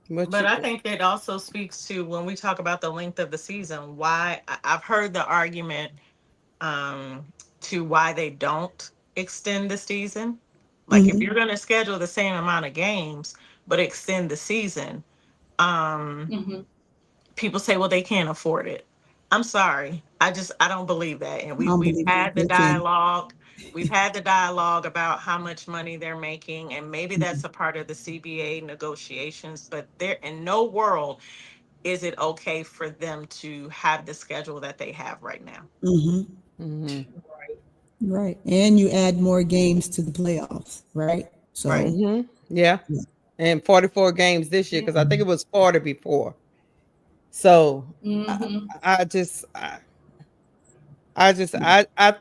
But I think it also speaks to when we talk about the length of the season, why I've heard the argument to why they don't extend the season. Like if you're going to schedule the same amount of games but extend the season, people say, well, they can't afford it. I'm sorry. I don't believe that. And we've had the dialogue. We've had the dialogue about how much money they're making, and maybe that's a part of the CBA negotiations, but there in no world is it okay for them to have the schedule that they have right now. Right. And you add more games to the playoffs, right? So right. Yeah. And 44 games this year, because I think it was 40 before. So I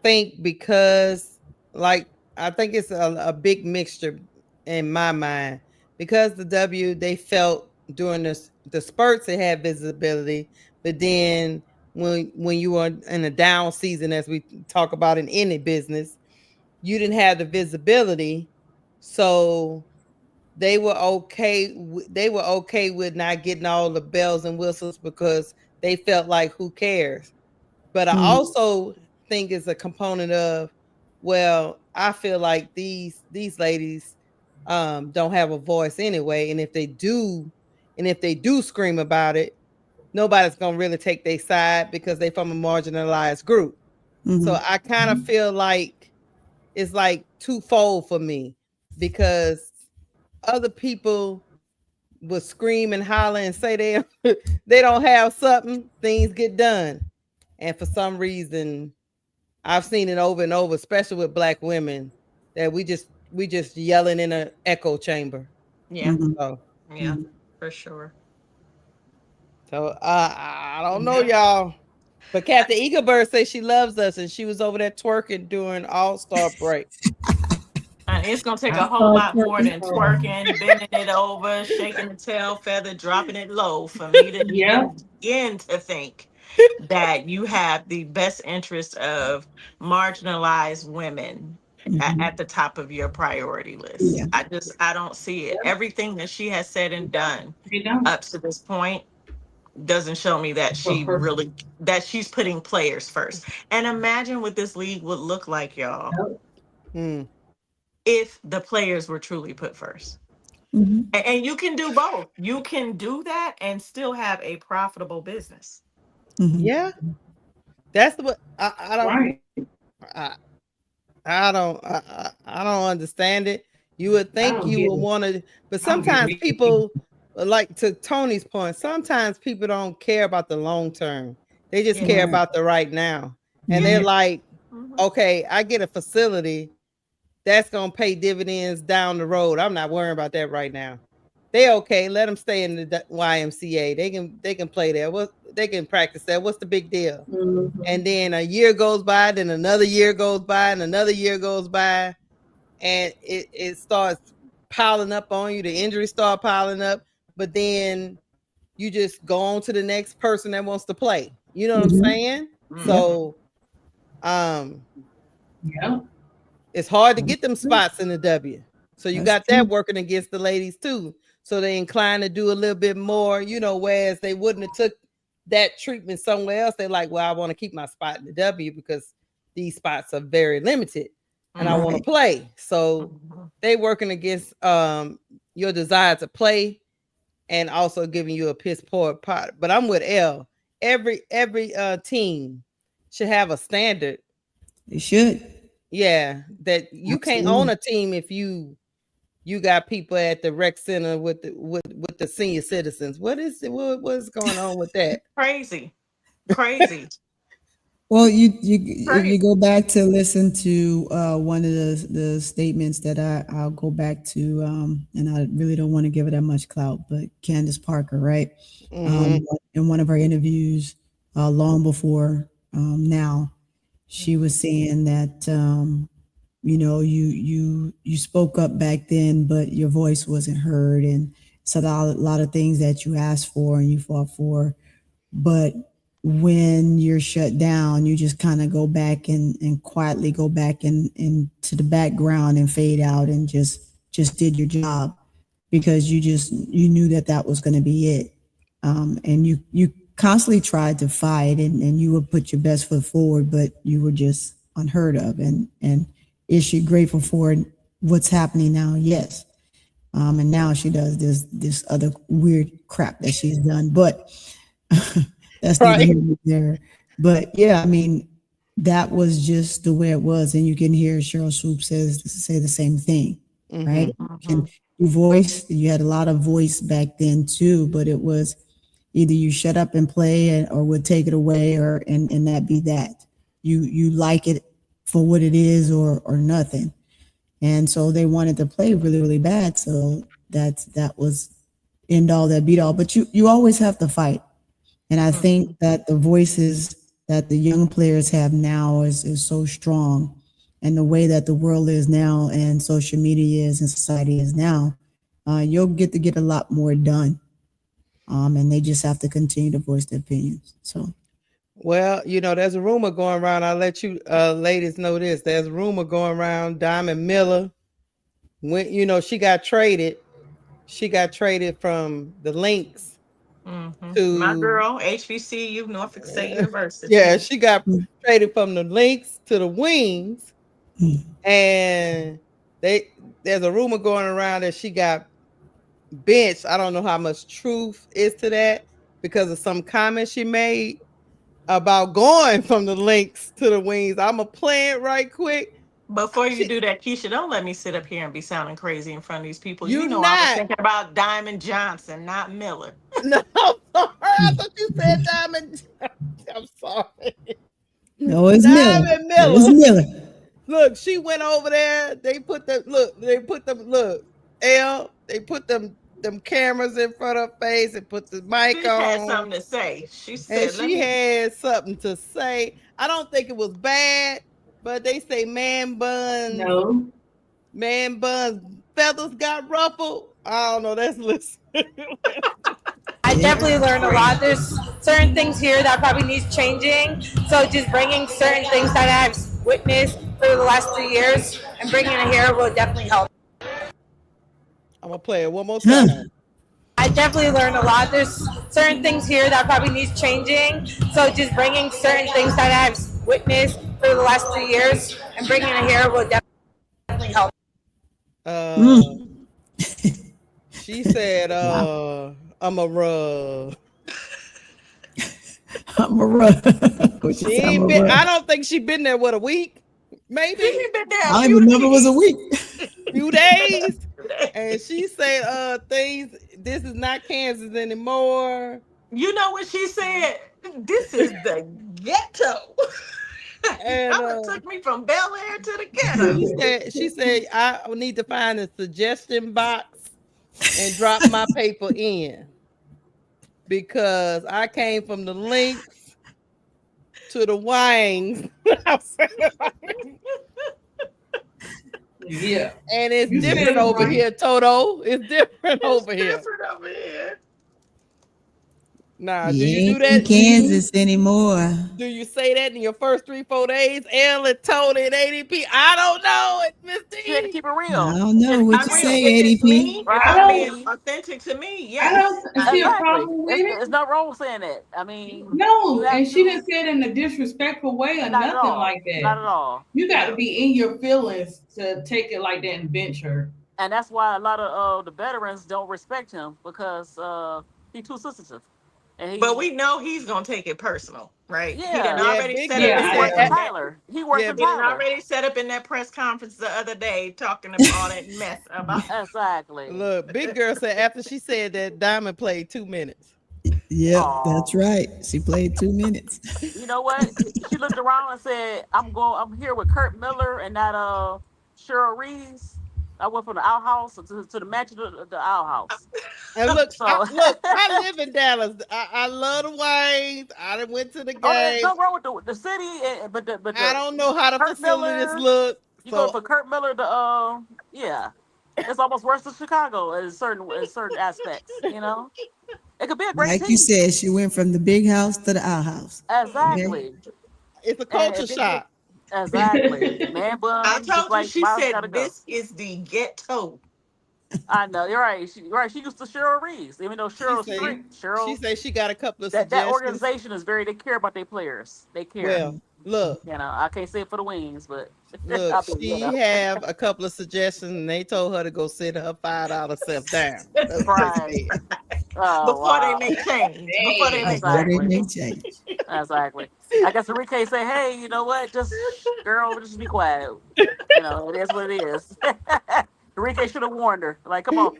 think because like I think it's a big mixture in my mind, because they felt during the spurts they had visibility, but then when you are in a down season, as we talk about in any business, you didn't have the visibility, so they were okay. They were okay with not getting all the bells and whistles because they felt like, who cares? But I also think it's a component of, well, I feel like these ladies don't have a voice anyway, and if they do scream about it, nobody's gonna really take their side because they from a marginalized group. So I kind of feel like it's like twofold for me, because other people will scream and holler and say they don't have something, things get done. And for some reason, I've seen it over and over, especially with Black women, that we just yelling in an echo chamber. Yeah. So, Yeah, for sure. So I don't know, y'all. But Captain Eaglebird says she loves us, and she was over there twerking during All-Star break. And it's gonna take a whole lot more than twerking, bending it over, shaking the tail feather, dropping it low for me to even begin to think that you have the best interest of marginalized women at the top of your priority list. Yeah. I don't see it. Everything that she has said and done up to this point doesn't show me that she's putting players first. And imagine what this league would look like, y'all, if the players were truly put first. And you can do both. You can do that and still have a profitable business. Yeah, that's what I don't. I don't understand it. You would think you would want to, but sometimes people, like to Tony's point, sometimes people don't care about the long term. They just care about the right now. And they're like, okay, I get a facility that's going to pay dividends down the road. I'm not worrying about that right now. They okay, let them stay in the YMCA. They can play there. They can practice there. What's the big deal? And then a year goes by, then another year goes by, and another year goes by, and it starts piling up on you. The injuries start piling up, but then you just go on to the next person that wants to play. You know what I'm saying? So, it's hard to get them spots in the W. So you got that working against the ladies too. So they inclined to do a little bit more, whereas they wouldn't have took that treatment somewhere else. They're like, well, I want to keep my spot in the W because these spots are very limited and I want to play. So they working against your desire to play and also giving you a piss poor pot. But I'm with L. Every team should have a standard. They should. Yeah, that you can't own a team if you got people at the rec center with the senior citizens. What is it? What's going on with that? Crazy. Well, if you go back to listen to one of the statements that I'll go back to, and I really don't want to give it that much clout, but Candace Parker, right? In one of her interviews, long before now, she was saying that you spoke up back then, but your voice wasn't heard, and so a lot of things that you asked for and you fought for, but when you're shut down, you just kind of go back and quietly go back and to the background and fade out and just did your job because you knew that was going to be it. And you constantly tried to fight and you would put your best foot forward, but you were just unheard of. And is she grateful for what's happening now? Yes. And now she does this other weird crap that she's done, but that's right there. But yeah, I mean, that was just the way it was. And you can hear Cheryl Swoop say the same thing, right? And you had a lot of voice back then too, but it was either you shut up and play or would take it away and that be that. You like it for what it is or nothing. And so they wanted to play really, really bad. So that was end all that beat all. But you always have to fight. And I think that the voices that the young players have now is so strong. And the way that the world is now and social media is and society is now, you'll get a lot more done. And they just have to continue to voice their opinions. So, well, there's a rumor going around. I'll let you ladies know this. There's a rumor going around. Diamond Miller, when she got traded from the Lynx to my girl, HBCU, Norfolk State University. Yeah, she got traded from the Lynx to the Wings, and there's a rumor going around that she got benched. I don't know how much truth is to that because of some comments she made about going from the Lynx to the Wings. I'm gonna play it right quick. Before you do that, Keisha, don't let me sit up here and be sounding crazy in front of these people. I was thinking about Diamond Johnson, not Miller. No, I'm sorry. I thought you said Diamond. I'm sorry. No, it's Miller. It's Miller. Look, she went over there. They put them cameras in front of her face and put the mic She on. had something to say. She said, had something to say. I don't think it was bad, but they say man buns feathers got ruffled. I don't know. That's listen. I definitely learned a lot. There's certain things here that probably needs changing. So just bringing certain things that I've witnessed for the last 3 years and bringing it here will definitely help. I'm going to play it one more time. I definitely learned a lot. There's certain things here that probably needs changing. So just bringing certain things that I've witnessed for the last 3 years and bringing it here will definitely help. She said, I'm a rub. I'm a rub. I don't think she's been there, a week? Maybe. She been there I even remember it was a week. Few days. And she said, this is not Kansas anymore. You know what she said? This is the ghetto. And took me from Bel Air to the ghetto. She said, I need to find a suggestion box and drop my paper in because I came from the Lynx to the Wings. Yeah. And it's different over here, Toto. It's different over here. Nah, do you do that in Kansas anymore? Do you say that in your first 3-4 days? L and Tony and ADP. I don't know. Miss D. You had to keep it real. I don't know what you say, ADP. Being authentic to me. Yes. I don't see a problem with it. There's no wrong with saying that. I mean, no, and she didn't say it in a disrespectful way or nothing like that. Not at all. You got to be in your feelings to take it like that and bench her. And that's why a lot of the veterans don't respect him because he's too sensitive. But we know he's gonna take it personal, right? Yeah. He done already set up. Tyler. He worked with Tyler. Already set up in that press conference the other day, talking about all that mess about. Exactly. Look, big girl said after she said that Diamond played 2 minutes. Yep, Oh, that's right. She played 2 minutes. you know what? She looked around and said, I'm here with Kurt Miller and that Cheryl Reeves. I went from the outhouse to the match of the outhouse. And look, So I live in Dallas. I love the Waynes. I done went to the oh, there's games. no wrong with the city, but I the don't know how the Kurt facilities Miller. look. You go So for Kurt Miller to yeah, it's almost worse than Chicago in certain aspects. You know, it could be a great Like you team. said, she went from the big house to the outhouse. Okay. Exactly, it's a and culture if it get shock. exactly man I bun, just told you, like she Miles gotta said go. this is the ghetto. I know you're right. You're right. She used to Cheryl Reeves, even though She Cheryl's say street. she Cheryl, say she got a couple of that suggestions. organization is very. They care about their players. They care. Well, look, You know, I can't say it for the wings, but look, I mean, you she know, have a couple of suggestions, and they told her to go sit her $5 self down. That's what they right. said. Oh Before they wow. make change. Before they Dang. make Before they change. Exactly. make change. Exactly. I guess Enrique say, "Hey, you know what? Just girl, just be quiet. You know, it is what it is." Enrique should have warned her. Like, come on,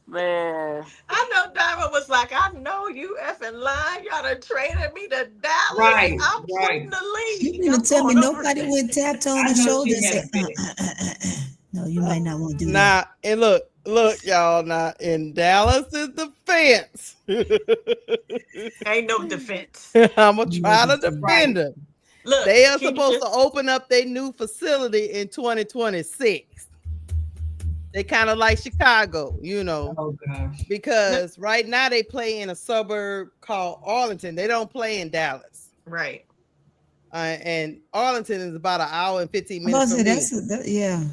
man. I know Diamond was like, I know you effing lying. Y'all done traded me to Dallas. Right, I'm right. quitting the You league. mean to I'm tell me going over nobody there. went tapped her on I the know shoulder she and had a said, fit. no, you might not want to do that. Now, and look, y'all. Now in Dallas is defense. Ain't no defense. I'm gonna No try to defense. defend Right. them. Look, They are supposed Keisha. to open up their new facility in 2026. They kind of like Chicago, Oh gosh. because right now they play in a suburb called Arlington. They don't play in Dallas. Right. And Arlington is about an hour and 15 I'm about minutes to from say me. yeah,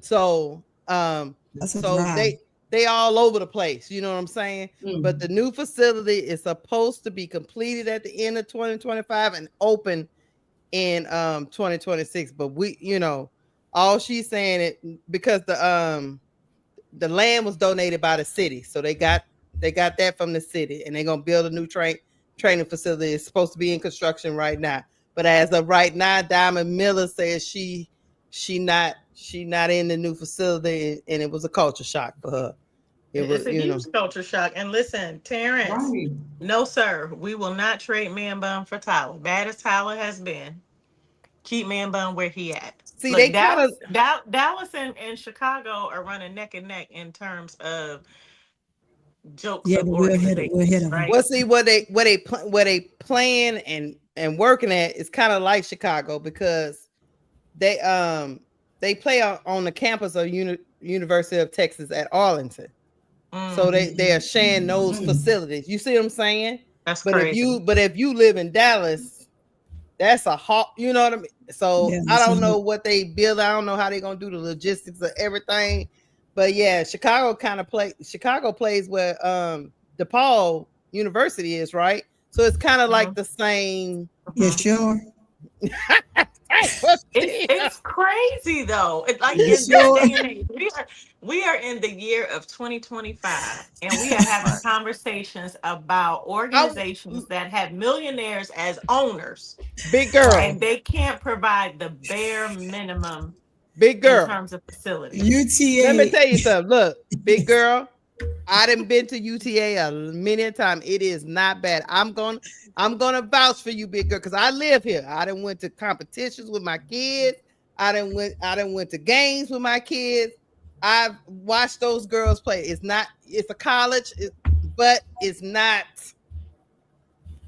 So that's a so drive. they all over the place, you know what I'm saying? But the new facility is supposed to be completed at the end of 2025 and open in 2026. But all she's saying it because the land was donated by the city, so they got that from the city, and they're gonna build a new training facility. It's supposed to be in construction right now, but as of right now, Diamond Miller says she not in the new facility, and it was a culture shock for her. It It's was, a huge culture shock. And listen, Terrence, Right. no, sir, we will not trade Man Bun for Tyler. Bad as Tyler has been, keep Man Bun where he at. see, they Look, kind of Dallas and Chicago are running neck and neck in terms of jokes Yeah, of but we're ahead organizations, of them. right? well, see what they plan and working at is kind of like Chicago, because they play on the campus of University of Texas at Arlington. So they are sharing those facilities. You see what I'm saying? That's But crazy. if you live in Dallas, that's a hot, you know what I mean? So Yeah, I that's don't a know what they build. I don't know how they're gonna do the logistics of everything. But yeah, Chicago plays where DePaul University is, right? So it's kind of like the same. You sure? It's crazy though. It's like You in this sure? day and age, we are in the year of 2025, and we are having conversations about I, organizations that have millionaires as owners, big girl, and they can't provide the bare minimum big in girl. terms of facilities. Let me UTA. tell you something. Look, big girl, I done been to UTA a many times. It is not bad. I'm gonna vouch for you, big girl, because I live here. I done went to competitions with my kids. I done went to games with my kids. I've watched those girls play. It's a college, but it's not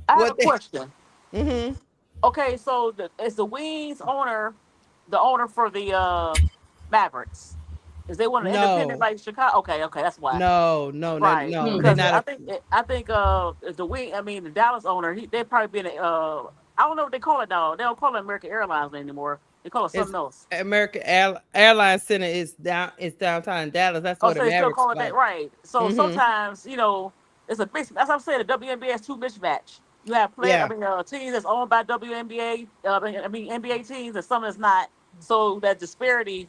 I have a what they. question. Mm-hmm. Okay, so is the Wings owner the owner for the Mavericks? Is they want an independent No, like Chicago? Okay, that's why. no, Right, no. They're because not I think the Wing. I mean, the Dallas owner. They probably been. I don't know what they call it now. They don't call it American Airlines anymore. They call it It's something else. American Airlines Center is downtown in Dallas. That's Oh, where the so they still Mavericks call it that, play. right? So Mm-hmm. sometimes it's a mix. That's what I'm saying. The WNBA is too mismatched. You have Yeah. teams that's owned by WNBA. NBA teams, and some that's not. So that disparity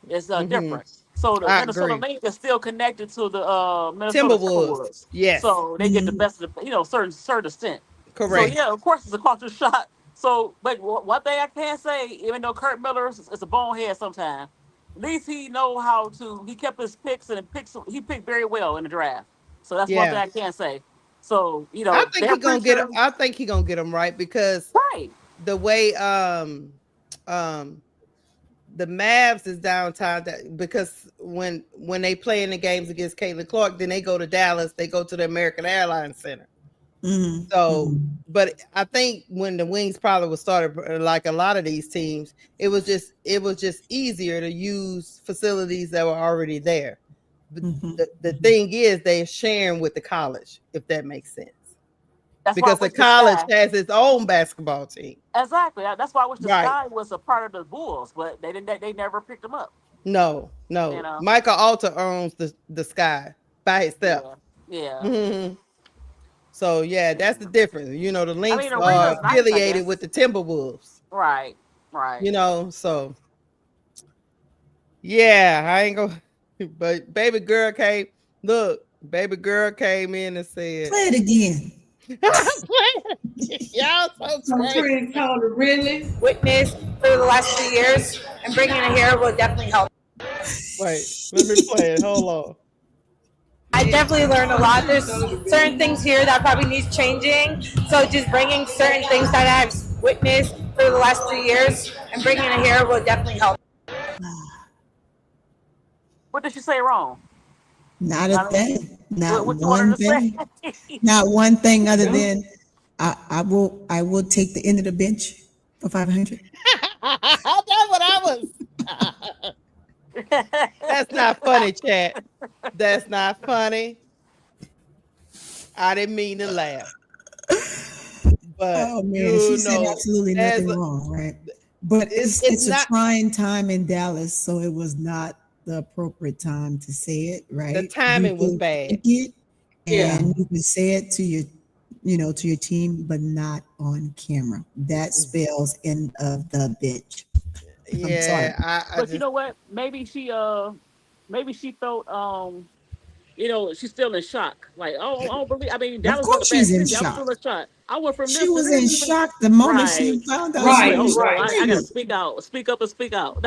is Mm-hmm. different. So the I Minnesota agree. Lynx is still connected to the Minnesota Timberwolves. Timberwolves. Yes. So they get the best of certain extent. So Correct. yeah, of course it's a culture shot. So, but one thing I can say, even though Kurt Miller is a bonehead sometimes, at least he know how to. He kept his picks and he picked very well in the draft. So that's one thing Yeah. I can say. So I think their he gonna get. picture, I think he gonna get them right because right? the way the Mavs is downtown because when they play in the games against Caitlin Clark, then they go to Dallas. They go to the American Airlines Center. Mm-hmm. So, but I think when the Wings probably was started, like a lot of these teams, it was just easier to use facilities that were already there. But the thing is, they're sharing with the college, if that makes sense. That's Because why the college has its own basketball team. Exactly. That's why I wish the Right. Sky was a part of the Bulls, but they didn't. They never picked them up. No. Michael Alter owns the Sky by himself. Yeah. Mm-hmm. So yeah, that's the difference. The Lynx the are arena's nice, I affiliated guess. with the Timberwolves. Right. So yeah, I ain't gonna. But baby girl came. Look, baby girl came in and said, "Play it again." Y'all so crazy. Told her, really? Witness for the last 2 years, and bringing it here will definitely help. Wait, let me play it. Hold on. I definitely learned a lot. There's certain things here that probably needs changing. So just bringing certain things that I've witnessed for the last 2 years and bringing it here will definitely help. What did she say wrong? Not a thing. Not what one thing. Not one thing other than I will take the end of the bench for 500. That's what I was. That's not funny, chat. That's not funny. I didn't mean to laugh. But oh man, she said absolutely nothing wrong, right? But it's a trying time in Dallas, so it was not the appropriate time to say it, right? The timing was bad. You can say it to your team, but not on camera. That spells end of the bitch. Yeah, but you know what? Maybe she felt she's still in shock. Like, I don't believe. I mean, that of was course she's in shock. I'm still in shock. I went from she was in shock the moment she found out. Right. I gotta speak out, speak up, and speak out.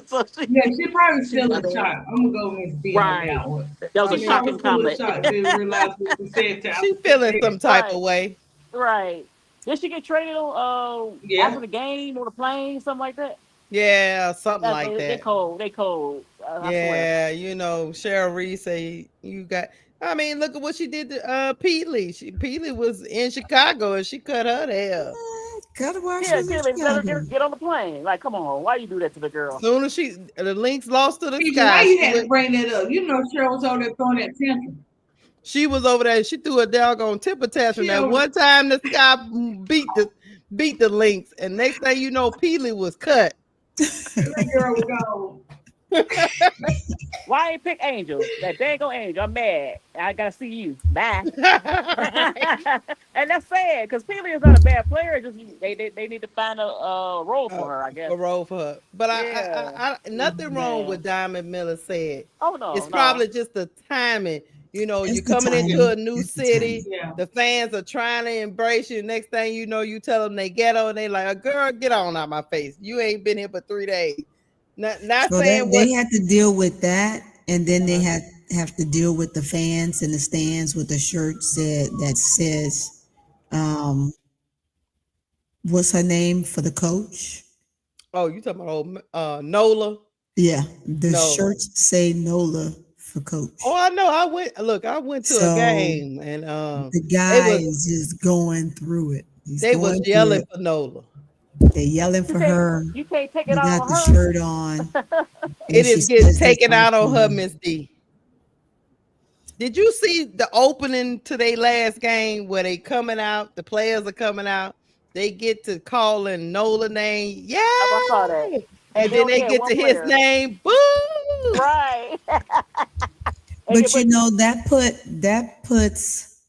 So she probably still in shock. I'm gonna go and be on that one. That was a shocking comment. Didn't realize what she said to she feeling some type of way. Right. Did she get traded after the game on the plane, something like that? Yeah, something like that. They cold. Yeah, Cheryl Reed say you got. I mean, look at what she did to Peely. Peely was in Chicago and she cut her hair. Gotta watch let her get on the plane. Like, come on, why you do that to the girl? Soon as the Lynx lost to the Sky. Why you had to bring that up? Cheryl was over there throwing that tantrum. She was over there. She threw a doggone temper tantrum. That one time the Sky beat the Lynx, and next thing you know, Peely was cut. That girl was gone. Why ain't pick Angel? That daggone Angel. I'm mad. I gotta see you. Bye. And that's sad because Peely is not a bad player. Just they need to find a role for her. I guess a role for her. But I nothing wrong with Diamond Miller said. Oh no, it's probably just the timing. You're coming into a new city. The fans are trying to embrace you. Next thing you know, you tell them they ghetto, and they like, girl, get on out my face. You ain't been here for 3 days. Not so saying they had to deal with that, and then they have to deal with the fans in the stands with the shirt that says, what's her name for the coach? Oh, you talking about Nola? Yeah, the shirts say Nola for coach. Oh, I know. I went to a game, and the guy is just going through it. They was yelling for Nola. They're yelling for her. You can't take it you out got on the her. shirt on. It is getting taken out on her, Miss D. Did you see the opening to their last game where they coming out? The players are coming out. They get to calling Nola name. Yeah. I saw that. And then they get to his name. Boo. Right. But that puts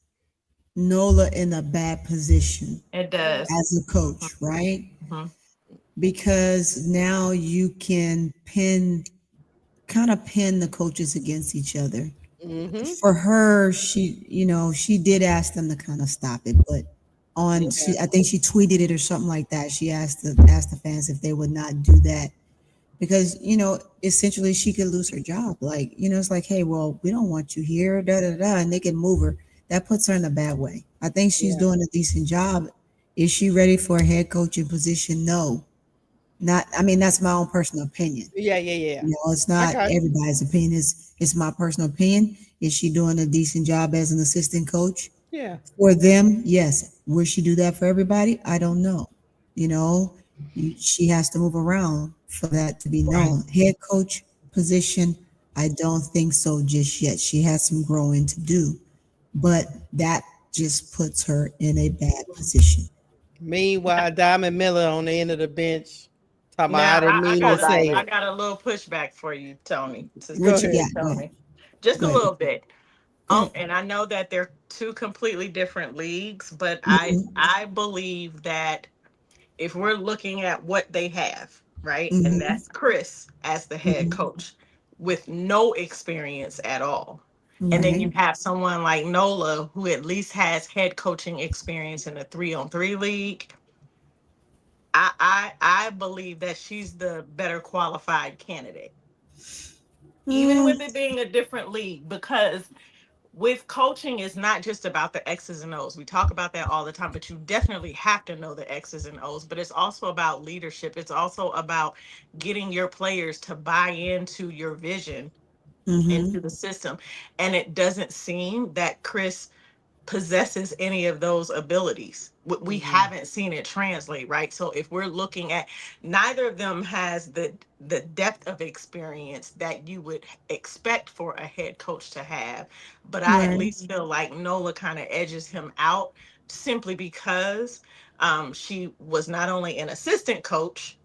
Nola in a bad position. It does. As a coach, right? Mm-hmm. Because now you can pin the coaches against each other. Mm-hmm. For her, she did ask them to kind of stop it, but I think she tweeted it or something like that. She asked the fans if they would not do that because essentially she could lose her job. Like it's like, hey, well, we don't want you here, and they can move her. that puts her in a bad way. I think she's Yeah. doing a decent job. Is she ready for a head coaching position? No. Not, I mean, that's my own personal opinion. Yeah, yeah, yeah. You know, it's not Okay. everybody's opinion. It's my personal opinion. Is she doing a decent job as an assistant coach? Yeah. For them, yes. Will she do that for everybody? I don't know. You know, she has to move around for that to be Right. known. Head coach position, I don't think so just yet. She has some growing to do, but that just puts her in a bad position. Meanwhile, Diamond Miller on the end of the bench talking about I Now didn't I mean Go to got say I Diamond. it. got a little pushback for you, Tony, Go What you ahead. got? Go ahead. Tony. Just a Go ahead. little bit. Go ahead. And I know that they're two completely different leagues, but Mm-hmm. I believe that if we're looking at what they have, right, and Mm-hmm. that's Chris as the head Mm-hmm. coach with no experience at all, and then you Right. have someone like Nola who at least has head coaching experience in the 3-on-3 league. I believe that she's the better qualified candidate, even Mm, with it being a different league, because with coaching it's not just about the X's and O's. We talk about that all the time, but you definitely have to know the X's and O's. But it's also about leadership. It's also about getting your players to buy into your vision, mm-hmm. into the system. And it doesn't seem that Chris possesses any of those abilities. We Hmm. haven't seen it translate, right? So if we're looking at, neither of them has the depth of experience that you would expect for a head coach to have, but I at Right. least feel like Nola kind of edges him out simply because she was not only an assistant coach,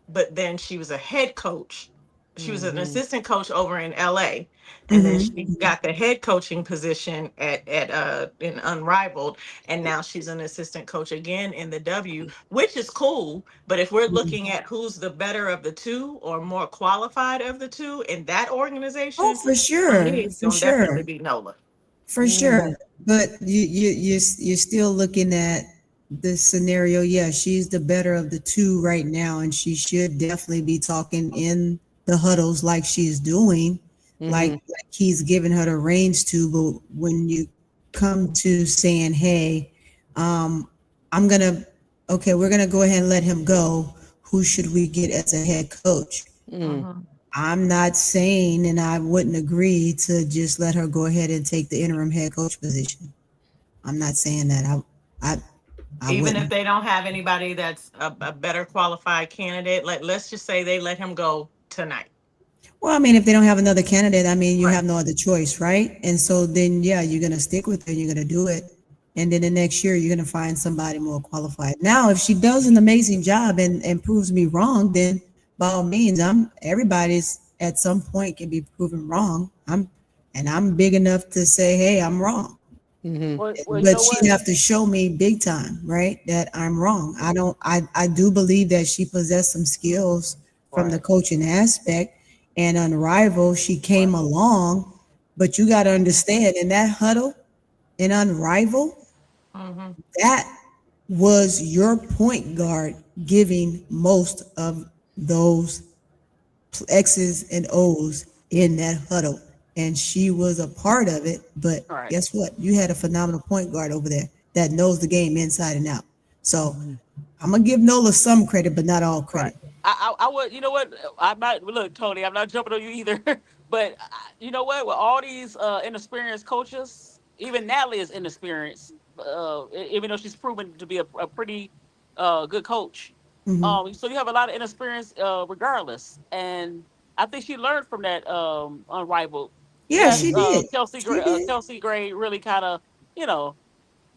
but then she was a head coach. She was an Hmm. assistant coach over in LA, and then she Mm-hmm. got the head coaching position at in Unrivaled, and now she's an assistant coach again in the W, which is cool. But if we're looking at who's the better of the two or more qualified of the two in that Oh, organization, for for me sure, it's for gonna definitely sure, be Nola. for sure. Hmm. But you're still looking at the scenario. Yeah, she's the better of the two right now, and she should definitely be talking in the huddles like she's doing, Hmm. like he's giving her the reins to. But when you come to saying, "Hey, um, I'm gonna, okay, we're gonna go ahead and let him go. Who should we get as a head coach?" Hmm. Mhm. I'm not saying, and I wouldn't agree to just let her go ahead and take the interim head coach position. I'm not saying that. I, I Even if wouldn't. they don't have anybody that's a better qualified candidate, let's just say they let him go tonight. Well, I mean, if they don't have another candidate, I mean, you Right. have no other choice, right? And so then, yeah, you're gonna stick with it. You're gonna do it, and then the next year you're gonna find somebody more qualified. Now, if she does an amazing job and proves me wrong, then by all means, I'm everybody's at some point can be proven wrong. I'm big enough to say, hey, I'm wrong. Hmm. Well, you But know she'd what? have to show me big time, right? That I'm wrong. I do believe that she possessed some skills from the Right. coaching aspect and Unrivaled, she Right. came along, but you got to understand in that huddle in Unrivaled, Hmm. that was your point guard giving most of those X's and O's in that huddle. And she was a part of it. But All right. guess what? You had a phenomenal point guard over there that knows the game inside and out. So Hmm. I'm going to give Nola some credit, but not all Right. credit. I would, you know what? I'm not, look, Tony, I'm not jumping on you either. But you know what? With all these inexperienced coaches, even Natalie is inexperienced, even though she's proven to be a pretty good coach. Hmm. So you have a lot of inexperience regardless. And I think she learned from that Unrivaled. Yeah, Yes, she Hmm. did. She did. Kelsey Gray really kind of, you know,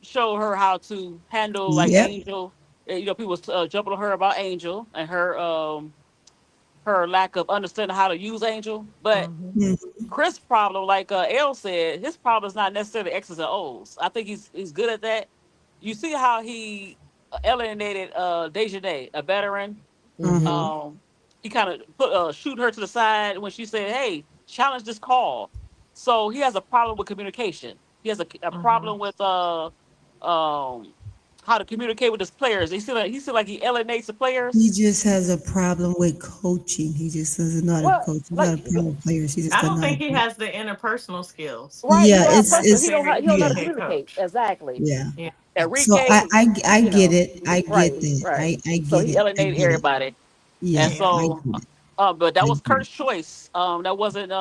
show her how to handle like Yep. Angel. People was jumping on her about Angel and her lack of understanding how to use Angel. But Hmm. Mhm. Chris' problem, like Elle said, his problem is not necessarily X's and O's. I think he's good at that. You see how he alienated Dejanay, a veteran. Hmm. Uh-huh. Um, he kind of put shoot her to the side when she said, "Hey, challenge this call." So he has a problem with communication. He has a Hmm. problem with um how to communicate with his players. He seem like he alienates the He players. just has a problem with coaching. He just doesn't know how to What coach. He's not like a problem with players. He just I doesn't don't know how to think he coach. has the interpersonal skills right? Yeah, He's not a to person. it's He don't know how be to a yeah, head communicate. coach. Exactly. yeah. Yeah. So I Enrique, I I you get know, it. I get right, that. right. I So get he it. I alienated get it. everybody. And Yeah, Yeah. I so, get it. but that I was get it. Kurt's choice. That wasn't,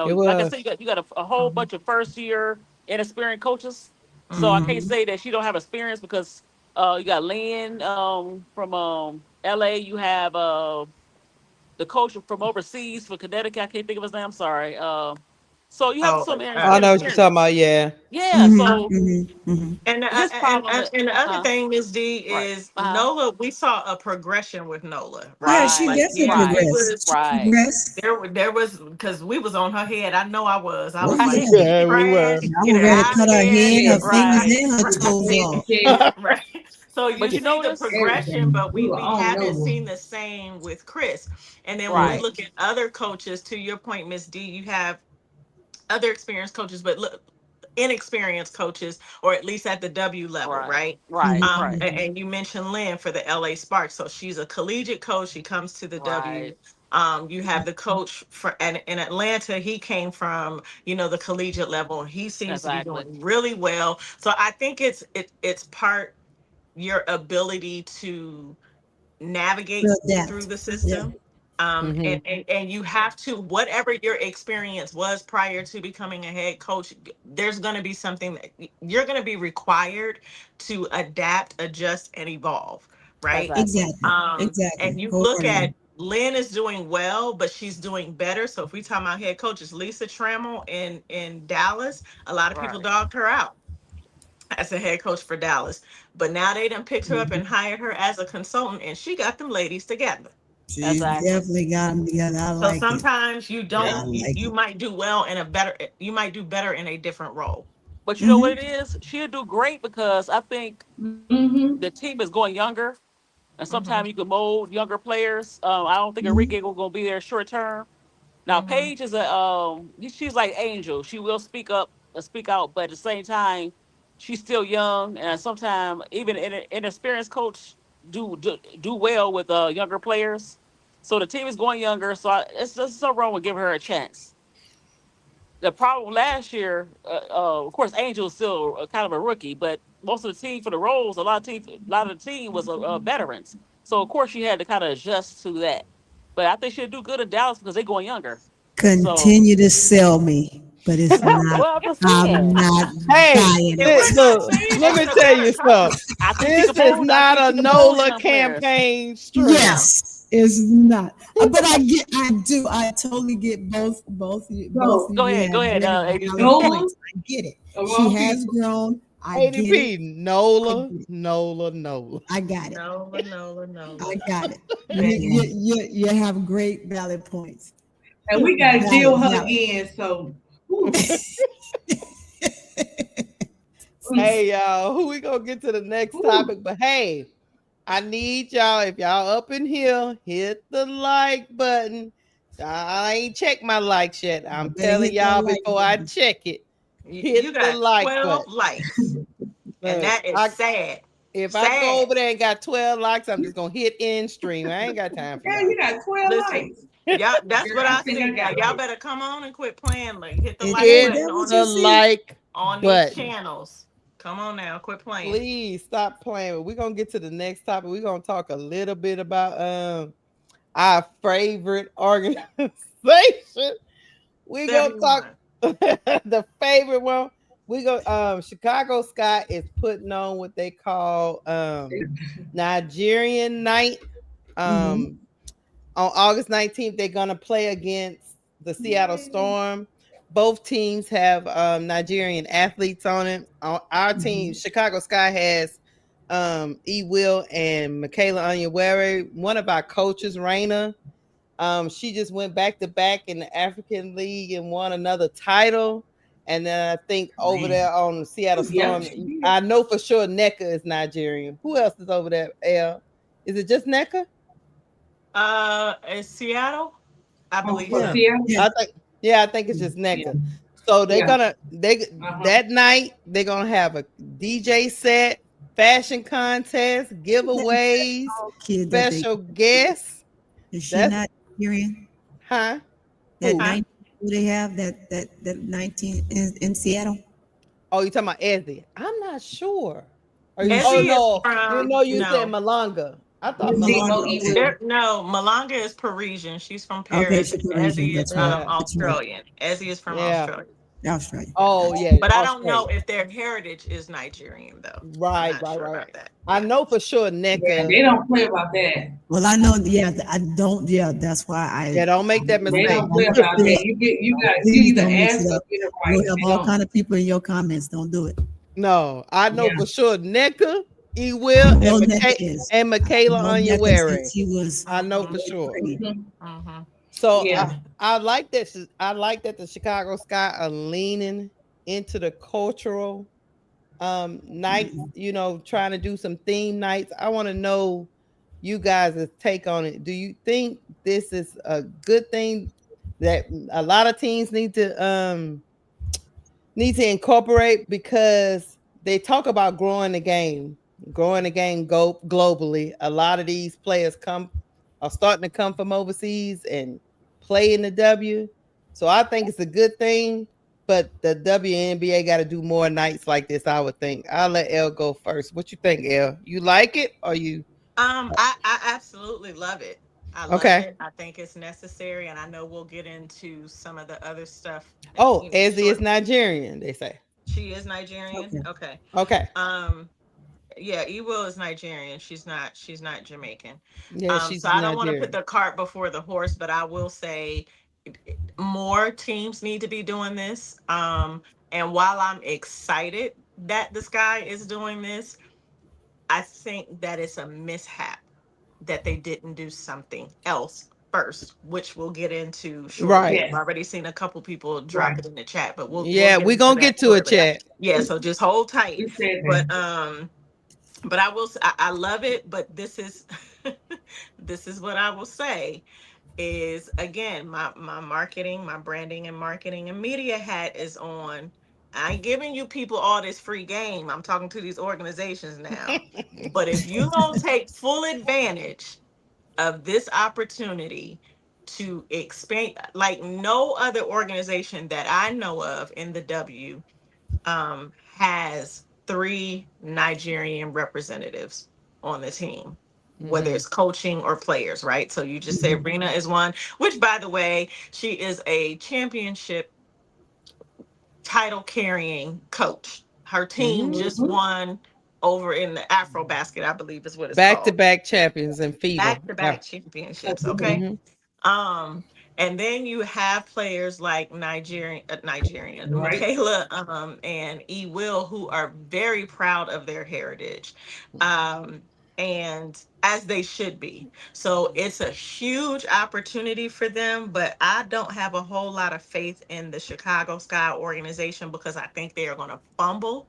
It like I was. said, you got a whole bunch of first year inexperienced coaches. So I Mm-hmm. can't Mm-hmm. say that she don't have experience because you got Lynn from LA. You have the coach from overseas for Connecticut. I can't think of his name. I'm sorry. So you have Oh, some I know what you're talking inexperience. about. Yeah. Yeah. Mm-hmm. So Mm-hmm. Mm-hmm. and his problem, and the other huh? thing, Miss D, Right. is Uh-huh. Nola. We saw a progression with Nola, Yeah, right? she Right. Like, definitely yeah, she Right. progressed. was She Right. progressed. there was because we was on her head. I know I was. I Oh was like, yeah. Right. she Yeah, we were. trash. I Get was her ready to out of cut her there. head, her Yes, fingers, Right. and her toes off. yes, Right. So But you you see the notice, progression, everything. but We were we on haven't Nova. seen the same with Chris. And then when we right, look at other coaches, to your point, Miss D, you have other experienced coaches, but look, inexperienced coaches, or at least at the W level, right, right? right, Mm-hmm. right, And you mentioned Lynn for the LA Sparks, so she's a collegiate coach. She comes to the W. right. You have the coach for and in Atlanta. He came from the collegiate level, and he seems to be Exactly. doing really well. So I think it's part your ability to navigate To through adapt. the Yeah. system. Mm-hmm. And you have to, whatever your experience was prior to becoming a head coach, there's going to be something that you're going to be required to adapt, adjust, and evolve, right? Exactly. Exactly. And Exactly. you look Wholeheartedly. at Lynn is doing well, but she's doing better. So if we talk about head coaches, Lisa Trammell in Dallas, a lot of people Right. dogged her out as a head coach for Dallas. But now they done picked her up and Mhm. hired her as a consultant, and she got them ladies together. She Exactly. definitely got them together. I So like it. sometimes I you like it. might do well in a better, you might do better in a different role. But you know what Mm-hmm. it is? She'll do great because I think Mm-hmm. the team is going younger, and Hmm. sometimes you can mold younger players. I don't think Mm-hmm. Enrique will be there short term. Now Hmm. Paige is she's like Angel. She will speak up and speak out, but at the same time, she's still young, and sometimes even an experienced coach do well with younger players. So the team is going younger. So it's just so wrong with giving her a chance. The problem last year, of course, Angel is still kind of a rookie, but most of the team for the roles, a lot of the team was veterans. So of course she had to kind of adjust to that. But I think she'll do good in Dallas because they're going younger. So, Continue to sell me, but it's not. well, I'm just I'm saying. not Hey, buying And it. we're not look, saying let she's me a tell you better something. coach. I think she This can is mold. I not think a she can mold NOLA young players. campaign stream. Yes, it's not. But I get, I do, I totally get both So, of Go you ahead. have Go ahead, very valid ADP. Nola, points. I get it. of She all has people, grown. I get it. ADP, I NOLA, get it. NOLA, NOLA. I got it. Nola, Nola, Nola. I got it. Man. You have great valid points. and we got to deal Valid, with her valid. again. So, whew, Hey y'all, who we gonna get to the next whew. topic? But hey, I need y'all, if y'all up in here, hit the like button. I ain't checked my likes yet. You I'm better telling hit that y'all like before I button. check it. Hit You the got like 12 button. likes, and Look, that is sad. if I go Sad. over there and got 12 likes, I'm just gonna hit end stream. I ain't got time for Yeah, y'all. you got 12 Listen, likes. y'all, that's Girl, what I I think I see. Now, got y'all likes. better come on and quit playing. Like, hit the It like ain't Hit that button what on you the these see? like on these button. channels. Come on now, quit playing. Please stop playing. We're gonna get to the next topic. We're gonna talk a little bit about our favorite organization. We gonna talk 71. the favorite one. We go Chicago Sky is putting on what they call Nigerian night. Mm-hmm. Um on August 19th, they're gonna play against the Seattle Storm. Both teams have Nigerian athletes on it. On our team, Mm-hmm. Chicago Sky has E. Will and Michaela Onyewere. One of our coaches, Rena, she just went back to back in the African League and won another title. And then I think over Man. there on Seattle Yep, Storm, she did. I know for sure NECA is Nigerian. Who else is over there? L? Is it just NECA? In Seattle, I Oh, believe for Yeah, so. Seattle? Yeah. I think it's just Yeah, NECA. So they're yeah. gonna they Uh-huh. that night they're gonna have a DJ set. fashion contests, giveaways, That kid that they special guests. is she That's not Nigerian? huh? That Who? Huh? 19 who they have that 19 in Seattle. Oh, you talking about Ezzy? I'm not sure. Are you? Who is Oh she? Ezzy is no, you from know you said no. Malanga. I thought Malonga. Zemo Malanga. E Okay. will. There, no, Malanga is Parisian. She's from Okay, Paris. she's Parisian. Ezzy is That's right. Yeah, That's right. Australian. Ezzy is from yeah. Australia. Australia. Oh Gotcha. yeah, But I don't know Australia. if their heritage is Nigerian, though. I'm Right, not right, sure right, right. about that. I Yeah. know for sure Yeah, NECA. they don't play about that. Well, I know. Yeah, I don't. Yeah, that's why Yeah, don't make that They mistake. don't play about that. please, You got you please either don't mix ask it or up. get it You'll right. have They all don't. kind of people in your comments. Don't do it. No, I know Yeah. for sure NECA, E I Will, know Neca is. And I Michaela know Neca since Onyewery. he was I know Mm-hmm. for sure. pretty. Mhm. Mm-hmm. So Yeah. I like that. I like that the Chicago Sky are leaning into the cultural nights. Mhm. You know, trying to do some theme nights. I want to know you guys' take on it. Do you think this is a good thing that a lot of teams need to incorporate because they talk about growing the game go globally. A lot of these players are starting to come from overseas and play in the W. So I think it's a good thing, but the WNBA got to do more nights like this. I would think. I'll let Elle go first. What you think, Elle? You like it or you? I absolutely love it. I love Okay. it. I think it's necessary, and I know we'll get into some of the other stuff. Oh, You know, Ezzy is short. Nigerian. They say. She is Nigerian. Okay. Okay. Okay. Um, yeah, Ewo is Nigerian. She's not Jamaican. Yeah, So she's I don't want to put Nigerian. the cart before the horse, but I will say more teams need to be doing this. And while I'm excited that the Sky is doing this, I think that it's a mishap that they didn't do something else first, which we'll get into shortly. Right. I've Yes. already seen a couple people Right. drop it in the chat, but we'll Yeah, get we into gonna that get to it, shortly. chat. Yeah, so just hold tight. You said that. But I will I love it, but this is this is what I will say is again my marketing, my branding and marketing and media hat is on. I ain't giving you people all this free game. I'm talking to these organizations now. But if you don't take full advantage of this opportunity to expand, like no other organization that I know of in the W has three Nigerian representatives on the team, whether Mhm. it's coaching or players, right? So you just said Mhm. Rena is one, which by the way, she is a championship title carrying coach. Her team Mhm. just Mm-hmm. won over in the Afro basket, I believe is what it's Back to called. back champions in FIBA. Back to Yeah. back championships. Okay. Mhm. Um, and then you have players like Nigerian, Right. Michaela, and E. Will, who are very proud of their heritage, um, and as they should be. So it's a huge opportunity for them, but I don't have a whole lot of faith in the Chicago Sky organization because I think they are going to fumble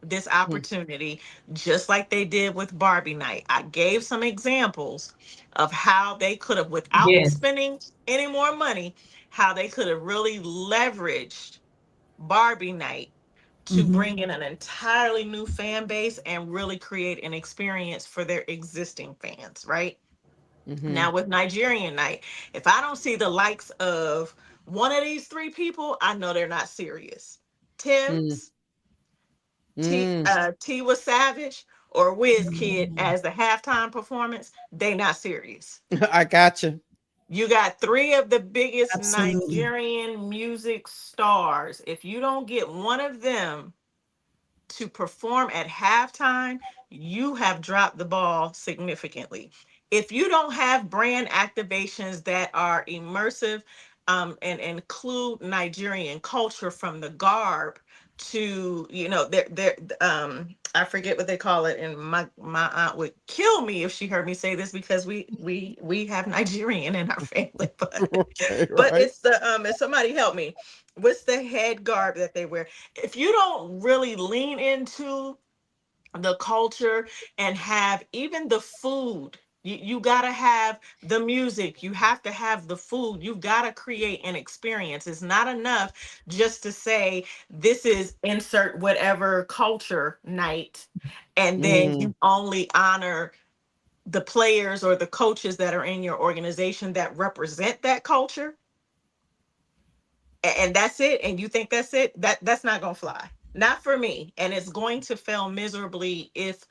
this opportunity just like they did with Barbie Night. I gave some examples of how they could have, without Yes. spending any more money, how they could have really leveraged Barbie Night to Mhm. bring in an entirely new fan base and really create an experience for their existing fans, right? Mhm. Now, with Nigerian Night, if I don't see the likes of one of these three people, I know they're not serious. Mm. Tim's, Mm. T was Savage, or Wiz Kid Mhm. as the halftime performance, they not serious. I got you. You got three of the biggest Absolutely. Nigerian music stars. If you don't get one of them to perform at halftime, you have dropped the ball significantly. If you don't have brand activations that are immersive and include Nigerian culture from the garb to, they're I forget what they call it, and my aunt would kill me if she heard me say this because we have Nigerian in our family, Right, but right. it's the and somebody help me. What's the head garb that they wear? If you don't really lean into the culture and have even the food, you got to have the music, you have to have the food, you've got to create an experience. It's not enough just to say this is insert whatever culture night and then you only honor the players or the coaches that are in your organization that represent that culture, and that's it, and you think that's it, that's not gonna fly. Not for me. And it's going to fail miserably if,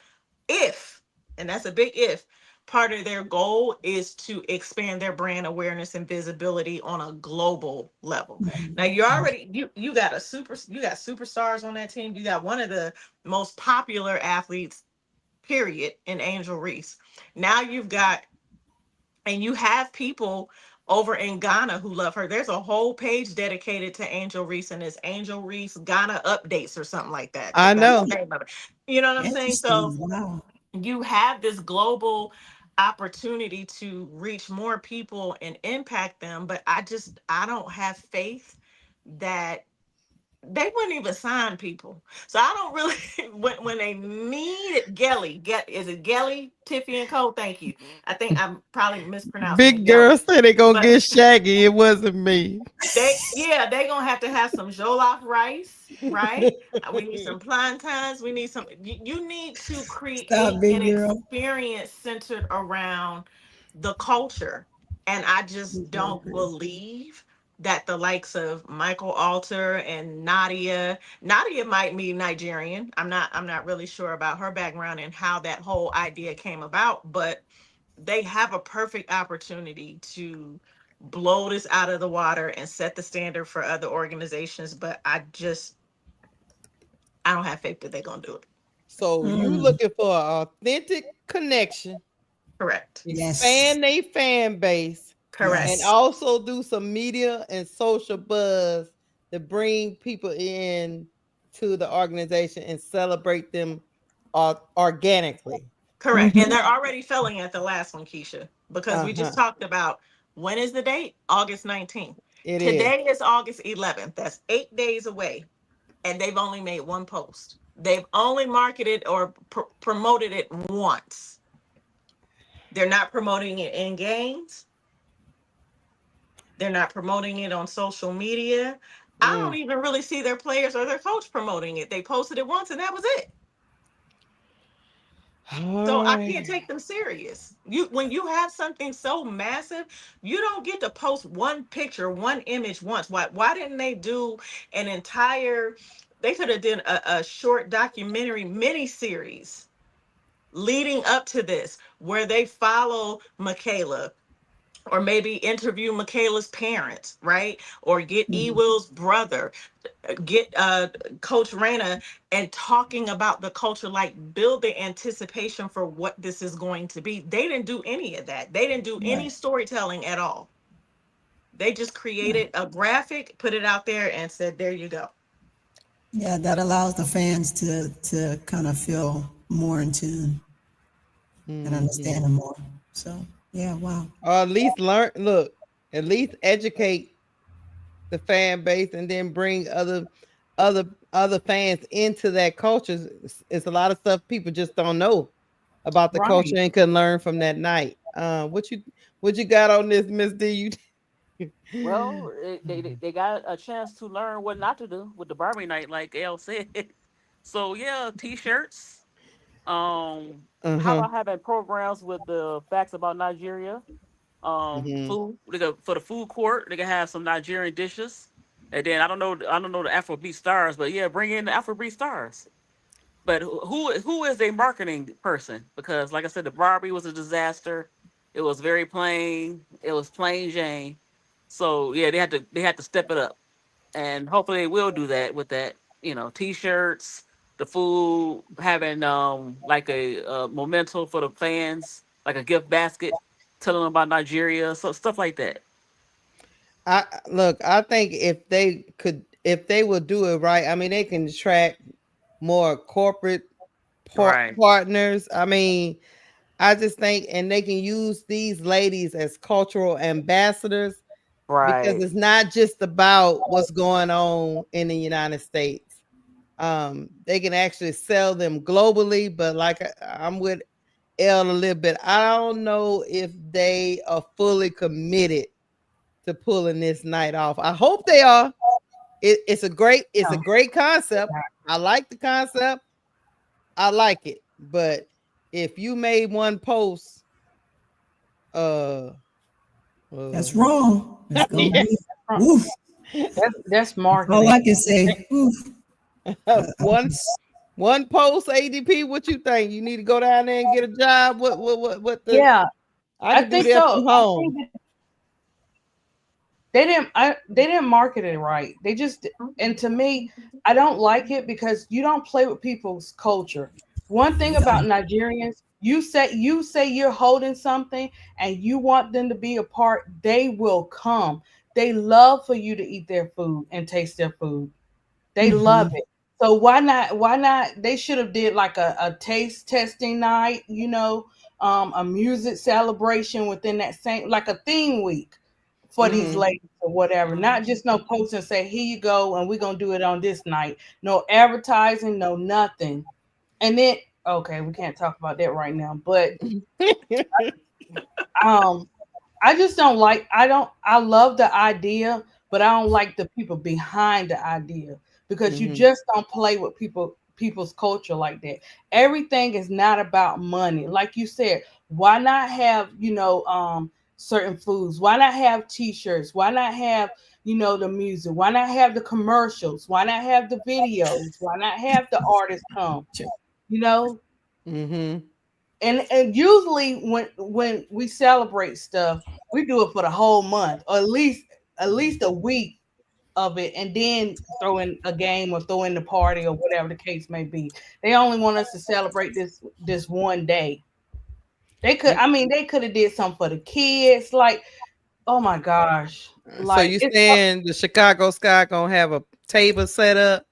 and that's a big if, part of their goal is to expand their brand awareness and visibility on a global level. Now you already you got superstars on that team. You got one of the most popular athletes, period, in Angel Reese. Now you've got, and you have people over in Ghana who love her. There's a whole page dedicated to Angel Reese, and it's Angel Reese Ghana updates or something like that. I That's know. the name of it. You know what I'm saying? So Interesting. Wow. you have this global opportunity to reach more people and impact them, but I don't have faith that they wouldn't even sign people. So I don't really when they need is it Gelly, Tiffy and Co? Thank you. I think I'm probably mispronouncing it, Big Gelly. girl say they gonna But get Shaggy. It wasn't me. they gonna have some jollof rice, right? We need some plantains. We need some. You need to Stop, create an big girl. experience centered around the culture, and I just don't Exactly. believe that the likes of Michael Alter and Nadia might be Nigerian. I'm not really sure about her background and how that whole idea came about, but they have a perfect opportunity to blow this out of the water and set the standard for other organizations. But I don't have faith that they're gonna do it. So you Mm, looking for an authentic connection, Correct. yes. expand their fan base, and Correct. Yes. also do some media and social buzz to bring people in to the organization and celebrate them organically. Correct. And they're already failing at the last one, Keisha, because we just Uh-huh. talked about when is the date? August 19th. It is. Today is August 11th. That's 8 days away. And they've only made one post. They've only marketed or promoted it once. They're not promoting it in games. They're not promoting it on social media. I don't Mm. even really see their players or their coach promoting it. They posted it once and that was it. So All I can't right. take them serious. When you have something so massive, you don't get to post one picture, one image once. Why didn't they do an entire, they could have done a short documentary mini series leading up to this where they follow Michaela, or maybe interview Michaela's parents, right? Or get Mhm. Will's brother, get Coach Rena, and talking about the culture, like build the anticipation for what this is going to be. They didn't do any of that. They didn't do any Right. storytelling at all. They just Yeah. created a graphic, put it out there, and said, "There you go." Yeah, that allows the fans to kind of feel more in tune and understand Mhm. them more. So yeah, wow. Or at least learn. Look, at least educate the fan base, and then bring other fans into that culture. It's a lot of stuff people just don't know about the culture Right. and can learn from that night. What you got on this, Miss D? Well, they got a chance to learn what not to do with the Barbie night, like Elle said. So yeah, t-shirts. How Uh-huh. about having programs with the facts about Nigeria? Hmm. Food. For the food court, they can have some Nigerian dishes. And then I don't know the Afrobeat stars, but yeah, bring in the Afrobeat stars. But who is a marketing person? Because like I said, the Barbie was a disaster. It was very plain. It was plain Jane. So yeah, they had to step it up, and hopefully they will do that with that. T-shirts, the food, having like a memento for the fans, like a gift basket, telling them about Nigeria, so stuff like that. I think if they would do it right, I mean, they can attract more corporate Right, partners. I mean, I just think, and they can use these ladies as cultural ambassadors, because right, it's not just about what's going on in the United States. They can actually sell them globally, but like I'm with Elle a little bit. I don't know if they are fully committed to pulling this night off. I hope they are. It's a great No. concept. I like the concept. I like it. but if you made one post, That's wrong. It's gonna yeah, be oof. That's That's marketing. all I can say. Oof. one post, ADP. What you think? You need to go down there and get a job? What the? Yeah, I I can do think that so. from I home. think they didn't market it right. They just, and to me, I don't like it because you don't play with people's culture. One thing about No. Nigerians, you say you're holding something and you want them to be a part, they will come. They love for you to eat their food and taste their food. They love Mhm. it. So why not they should have did like a taste testing night, a music celebration within that same, like a theme week for these Mm-hmm. ladies or whatever. Not just no post and say, here you go, and we're gonna do it on this night. No advertising, no nothing. And then, okay, we can't talk about that right now. But um I just don't like, I love the idea, but I don't like the people behind the idea, because you Mm-hmm. just don't play with people's culture like that. Everything is not about money. Like you said, why not have, certain foods? Why not have t-shirts? Why not have, the music? Why not have the commercials? Why not have the videos? Why not have the artists come? You know, Mm-hmm. and usually when we celebrate stuff, we do it for the whole month, or at least a week of it, and then throw in a game or throw in the party or whatever the case may be. They only want us to celebrate this one day. They could have did something for the kids, like, oh my gosh, So like you it's saying the Chicago Sky gonna have a table set up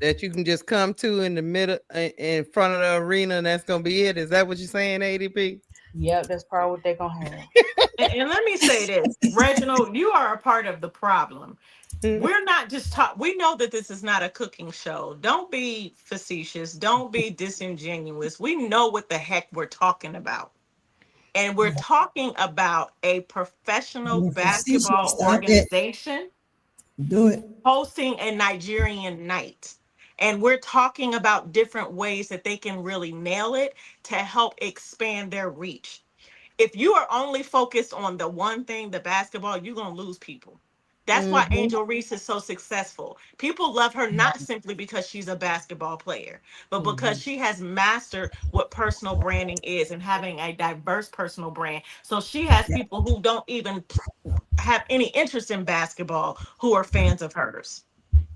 that you can just come to in the middle in front of the arena, and that's gonna be it? Is that what you're saying, ADP? yeah, that's probably what they're gonna have. And let me say this, Reginald, you are a part of the problem. We're not just talk. We know that this is not a cooking show. Don't be facetious. Don't be disingenuous. We know what the heck we're talking about. And we're talking about a professional You're facetious. basketball Stop it. organization Do it. hosting a Nigerian night. And we're talking about different ways that they can really nail it to help expand their reach. If you are only focused on the one thing, the basketball, you're going to lose people. That's why Mm-hmm. Angel Reese is so successful. People love her not simply because she's a basketball player, but Mm-hmm. because she has mastered what personal branding is and having a diverse personal brand. So she has Yeah, people who don't even have any interest in basketball who are fans of hers,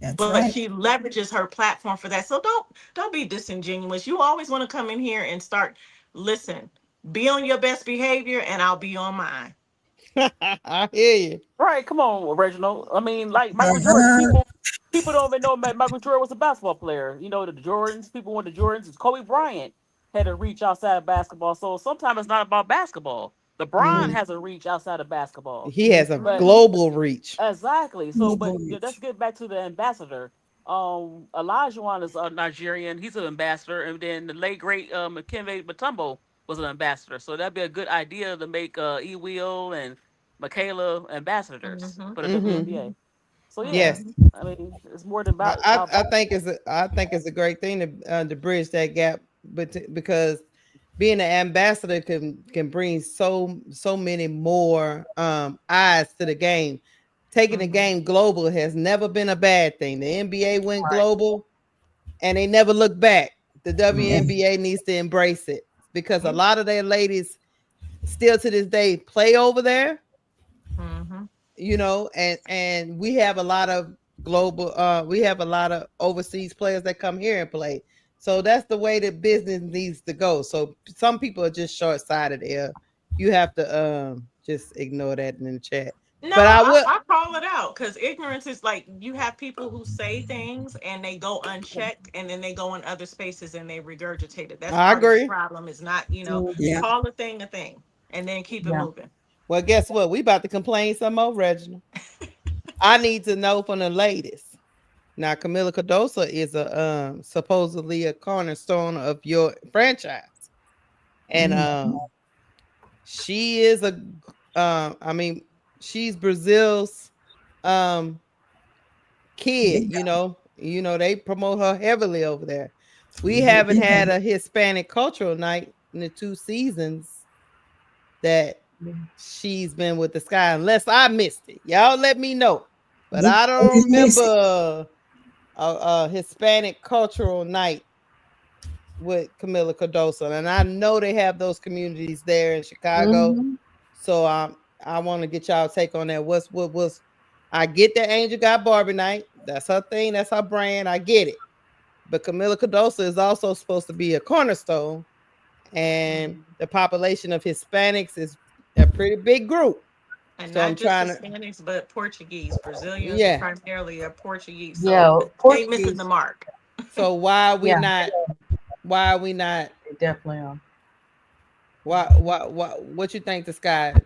that's but right. she leverages her platform for that. So don't be disingenuous. You always want to come in here and start, listen, be on your best behavior and I'll be on mine. I hear you. Right, come on, Reginald. I mean, like Michael Jordan. Uh-huh. People don't even know Michael Jordan was a basketball player. You know, the Jordans, people want the Jordans. Kobe Bryant had a reach outside of basketball. So sometimes it's not about basketball. LeBron Mm-hmm. has a reach outside of basketball. He has a But global reach. exactly. So, but Global let's reach. get back to the ambassador. Elijah is a Nigerian. He's an ambassador, and then the late great McKinley Mutombo was an ambassador. So that'd be a good idea to make E. Will and Michaela ambassadors Mm-hmm. for the Mm-hmm. WNBA. So yeah, Yes. Mm-hmm. I mean, it's more than I, about I about I think it's a great thing to bridge that gap, but because being an ambassador can bring so many more eyes to the game. Taking the Mm-hmm. game global has never been a bad thing. The NBA went global and they never looked back. The Yeah. WNBA needs to embrace it because a Yeah. lot of their ladies still to this day play over there, Mm-hmm. and we have a lot of global we have a lot of overseas players that come here and play. So that's the way that business needs to go. So some people are just short-sighted there. You have to just ignore that in the chat. No, But I will I call it out because ignorance is like you have people who say things and they go unchecked and then they go in other spaces and they regurgitate it. That's I part of the agree. problem, is not, Yeah. call a thing and then keep it Yeah. moving. Well, guess what? We about to complain some more, Reginald. I need to know from the ladies. Now, Camila Cardoso is a supposedly a cornerstone of your franchise, and Mm. she is a I mean, she's Brazil's kid. Big They promote her heavily over there. We haven't had a Hispanic cultural night in the 2 seasons that she's been with the Sky, unless I missed it. Y'all let me know. But I don't remember a Hispanic cultural night with Camila Cardoso, and I know they have those communities there in Chicago. So I want to get y'all take on that. What was? I get that Angel got Barbie night. That's her thing. That's her brand. I get it. But Camila Cardoso is also supposed to be a cornerstone, and the population of Hispanics is a pretty big group. And So not I'm just trying to, Hispanics, but Portuguese. Brazilians yeah. primarily are Portuguese. Yeah, So they missing Portuguese. the mark. So why are we Yeah. not? Why are we not? They definitely are. What you think the Sky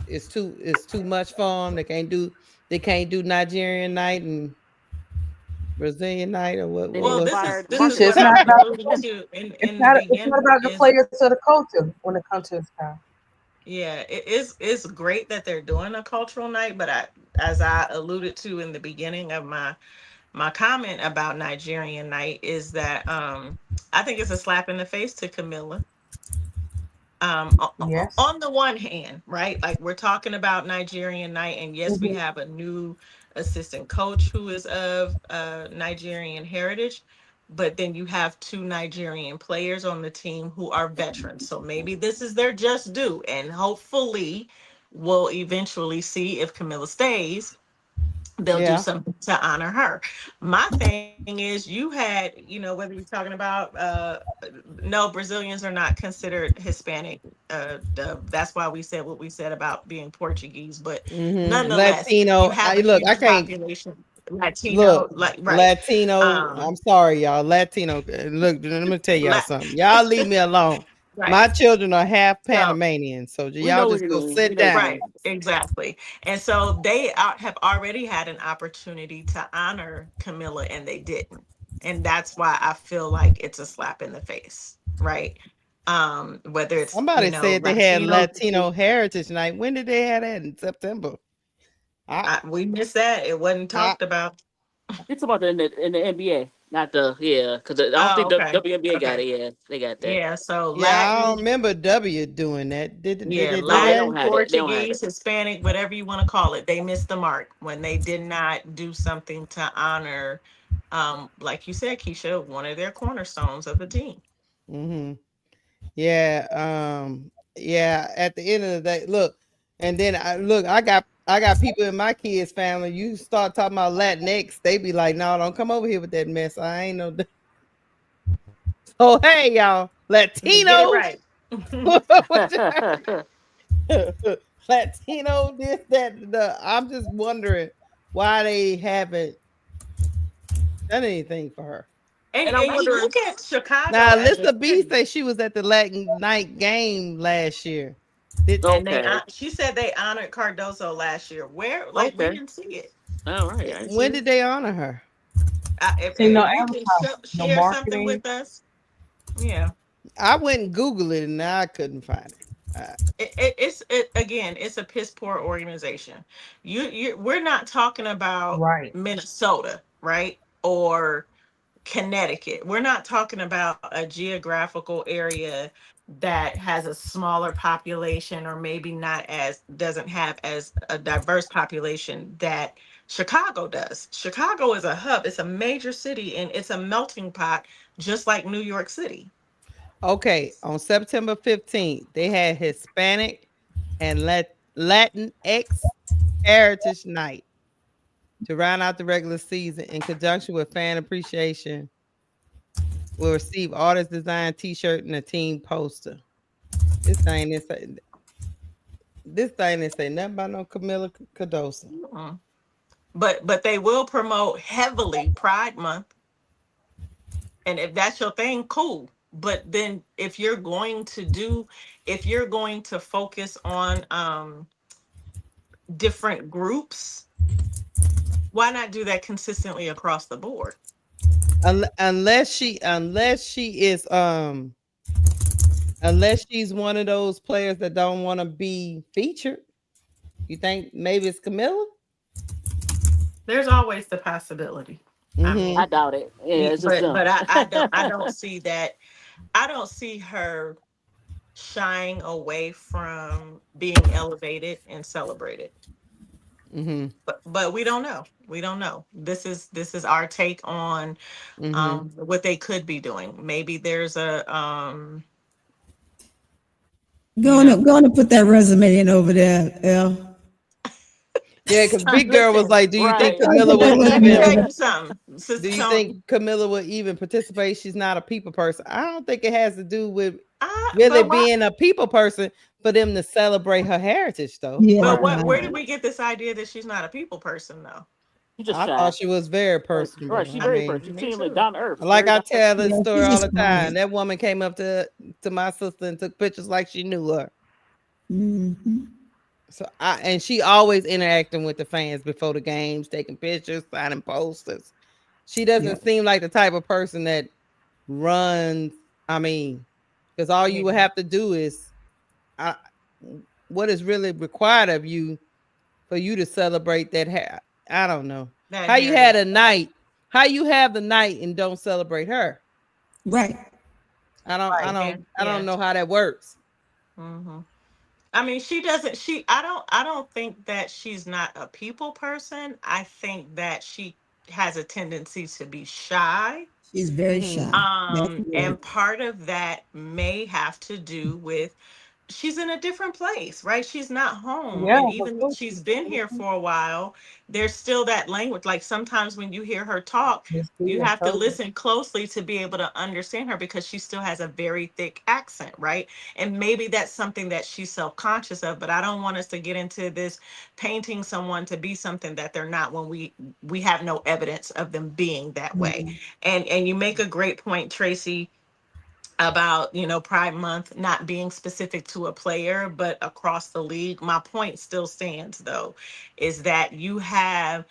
is too much for them? They can't do Nigerian night and Brazilian night, or They Well, need what? this is fired this is Keisha, what it's I not was about alluding to it's in the not it's not beginning. about the Is players or the culture when it comes to the Sky. Yeah, it's great that they're doing a cultural night, but as I alluded to in the beginning of my comment about Nigerian night, is that I think it's a slap in the face to Camilla. Yes. On the one hand, right, like we're talking about Nigerian night, and yes, we Mhm. have a new assistant coach who is of Nigerian heritage, but then you have two Nigerian players on the team who are veterans, so maybe this is their just due, and hopefully we'll eventually see if Camilla stays, they'll do Yeah. something to honor her. My thing is, you had, whether you're talking about no, Brazilians are not considered Hispanic. That's why we said what we said about being Portuguese, but nonetheless, you Latino. have I a look. I huge can't population. Latino, look. like, right. Latino. Um I'm sorry, y'all. Latino. Look, let me tell y'all la- something. Y'all leave me alone. right. My children are half So Panamanian, so We y'all know what just you go mean. We sit know what you down. right, mean. exactly. And so they have already had an opportunity to honor Camilla, and they didn't. And that's why I feel like it's a slap in the face, right? Whether it's, Somebody said they had Latino, Latino Heritage Night. When did they have that? In September. I, we missed that. It wasn't I talked about. It's about the NBA, not the because I don't Oh, think the okay. WNBA got Okay. it. Yeah, they got that. Yeah. So yeah, I don't Latin, remember W doing that. Did yeah, they do No, they that? don't Latin, have that. They don't have Portuguese, that. Hispanic, whatever you want to call it, they missed the mark when they did not do something to honor, like you said, Keisha, one of their cornerstones of the team. Mm-hmm. Yeah. Yeah. At the end of the day, look, and then I got people in my kids' family. You start talking about Latinx, they be like, "No, don't come over here with that mess. I ain't no." So hey, y'all, Get it Latino, right. Latino, this, that, the. I'm just wondering why they haven't done anything for her. and, And I'm and you wondering. look at Chicago Now, as a Alyssa B city, said she was at the Latin night game last year. Did and Okay. she said they honored Cardoso last year. Where, like, we Okay. didn't see it. All right. I see when it. did they honor her? See, no If you can advertising, no share something marketing. with us, yeah. I went and Googled it and I couldn't find it. It's again, it's a piss poor organization. We're not talking about Right. Minnesota, right? Or Connecticut. We're not talking about a geographical area that has a smaller population, or maybe not as doesn't have as a diverse population that Chicago does. Chicago is a hub, it's a major city, and it's a melting pot just like New York City. Okay, on September 15th, they had Hispanic and Latin X Heritage Night to round out the regular season in conjunction with fan appreciation. Will receive artist design T-shirt and a team poster. This thing is this thing didn't say nothing about no Camila Cardoso. Mhm. But they will promote heavily Pride Month, and if that's your thing, cool. But then if you're going to focus on different groups, why not do that consistently across the board? Unless she's one of those players that don't want to be featured. You think maybe it's Camilla? There's always the possibility. I mean, I doubt it. Yeah, it's just them. but I don't see that. I don't see her shying away from being elevated and celebrated. Mm-hmm. But we don't know. We don't know. This is our take on Mm-hmm. what they could be doing. Maybe there's a you know Going to put that resume in over there, Elle. Yeah, because Big Girl was listen. like, "Do you think Right. Camilla would Let me tell even? you something, Do Sister you Tony. think Camilla would even participate? She's not a people person. I don't think it has to do with really But why? being a people person for them to celebrate her heritage, though. Yeah, But Right. what? Where right. did we get this idea that she's not a people person, though? You just I shy. thought she was very Right. personable. She's I very mean, first. She Me seems like too. down to earth. like Very I down to earth. tell this Yeah, story she's all just the time. quiet. That woman came up to my sister and took pictures like she knew her. Mm-hmm. So and she always interacting with the fans before the games, taking pictures, signing posters. She Yep. doesn't seem like the type of person that runs. I mean, because all you Yeah. would have to do is, I, what is really required of you for you to celebrate that. I don't know That how you had heritage. a night. How you have the night and don't celebrate her. Right. I don't. I Right. Yeah. don't. I don't Yeah. know how that works. hmm I mean, she doesn't. I don't think that she's not a people person. I think that she has a tendency to be shy. She's very Mm-hmm. shy. That's the And word. part of that may have to do with she's in a different place, right? She's not home. Yeah, And her even though culture. she's been here for a while, there's still that language. Like sometimes when you hear her talk, Miss you B, I have to told you. listen closely to be able to understand her because she still has a very thick accent, right? And maybe that's something that she's self-conscious of, but I don't want us to get into this painting someone to be something that they're not when we have no evidence of them being that way. Mhm. And you make a great point, Tracy, about Pride Month not being specific to a player but across the league. My point still stands, though, is that you have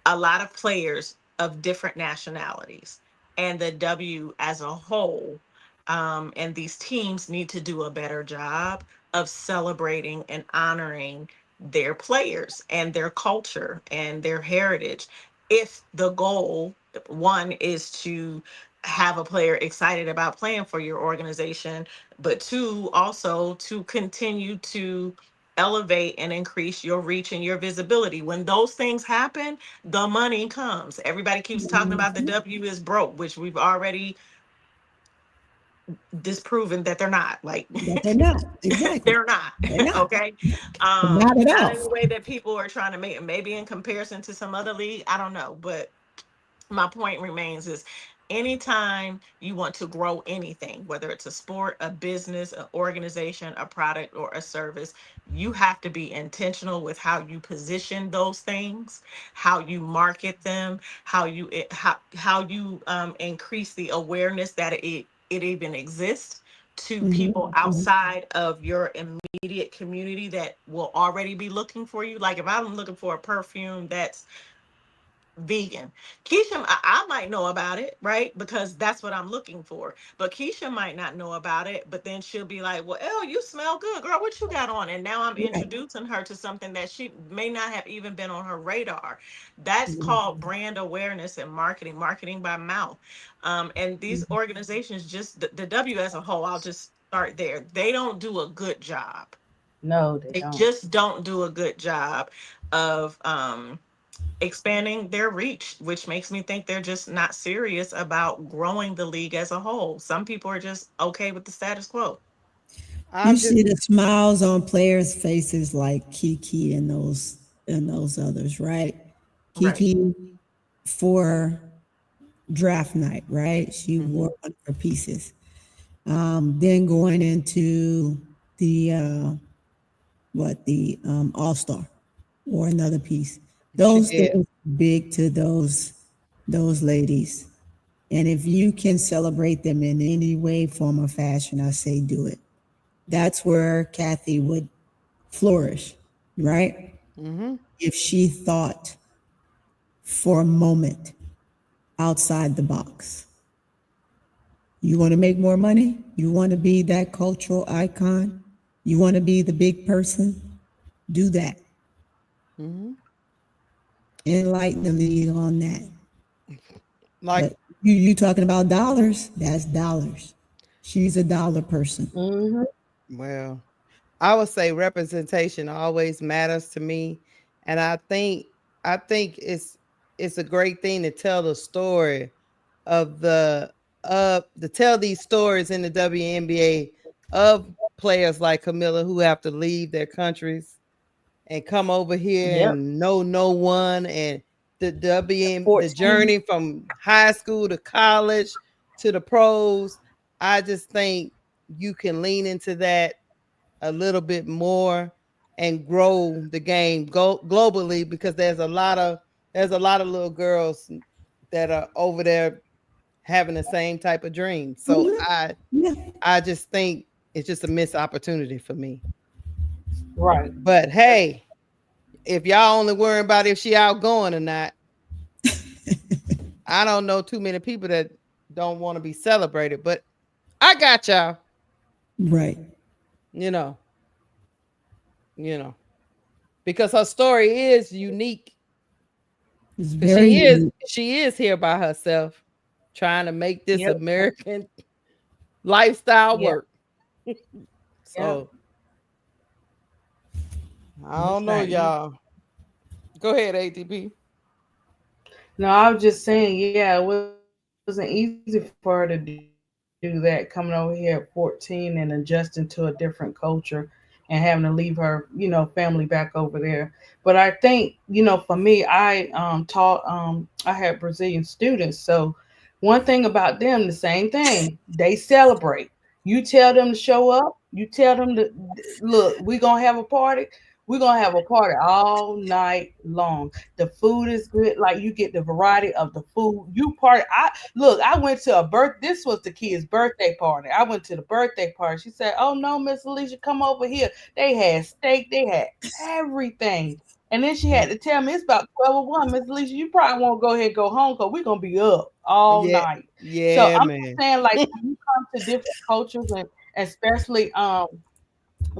a lot of players of different nationalities, and the W as a whole, and these teams need to do a better job of celebrating and honoring their players and their culture and their heritage. If the goal, one, is to have a player excited about playing for your organization, but two, also to continue to elevate and increase your reach and your visibility. When those things happen, the money comes. Everybody keeps talking about the Mhm. W is broke, which we've already disproven that they're not. Like That they're not. Exactly. they're not. They're not. Okay. Not at Not all. in the way that people are trying to make it. Maybe in comparison to some other league, I don't know. But my point remains is anytime you want to grow anything, whether it's a sport, a business, an organization, a product, or a service, you have to be intentional with how you position those things, how you market them, how you increase the awareness that it even exists to people Mm-hmm. outside of your immediate community that will already be looking for you. Like if I'm looking for a perfume that's vegan. Keisha, I might know about it, right? Because that's what I'm looking for. But Keisha might not know about it, but then she'll be like, well, Elle, you smell good, girl. What you got on? And now I'm Right. introducing her to something that she may not have even been on her radar. That's Mhm. called brand awareness and marketing by mouth. And these organizations, just the W as a whole, I'll just start there. They don't do a good job. No, they They don't. just don't do a good job of expanding their reach, which makes me think they're just not serious about growing the league as a whole. Some people are just okay with the status quo. You I'm just see the smiles on players' faces like Kiki and those others, right? Right. Kiki for draft night, right? She mhm. wore one of her pieces. Then going into the All Star or another piece. She Those did. things big to those ladies. And if you can celebrate them in any way, form, or fashion, I say do it. That's where Kathy would flourish, right? Mm-hmm. If she thought for a moment outside the box. You want to make more money? You want to be that cultural icon? You want to be the big person? Do that. Mm-hmm. Enlighten the league on that. Like, But you talking about dollars? That's dollars. She's a dollar person. Mm-hmm. well, I would say representation always matters to me, and I think it's a great thing to tell the story of to tell these stories in the WNBA of players like Camilla who have to leave their countries and come over here Yep. and know no one, and the 14. journey from high school to college to the pros. I just think you can lean into that a little bit more and grow the game globally, because there's a lot of little girls that are over there having the same type of dream. So Mhm. I Yeah. I just think it's just a missed opportunity for me. Right. But hey, if y'all only worry about if she outgoing or not, I don't know too many people that don't want to be celebrated. But I got y'all. Right. You know, you know, because her story is unique. It's Because very she is unique. she is here by herself, trying to make this Yep. American lifestyle Yep. work. Yep. So I That's don't know, right. y'all. Go ahead, ATP. No, I was just saying, yeah, it wasn't easy for her to do that coming over here at 14 and adjusting to a different culture and having to leave her, family back over there. But I think, for me, I had Brazilian students. So one thing about them, the same thing, they celebrate. You tell them to show up, you tell them to look, we're gonna have a party. We're gonna have a party all night long. The food is good. Like you get the variety of the food. You party. I went to a this was the kid's birthday party. I went to the birthday party. She said, "Oh no, Miss Alicia, come over here." They had steak. They had everything. And then she had to tell me it's about 12:01. Miss Alicia, you probably won't go ahead and go home because we're gonna be up all Yeah, night. So yeah, I'm just man. saying, like when you come to different cultures and especially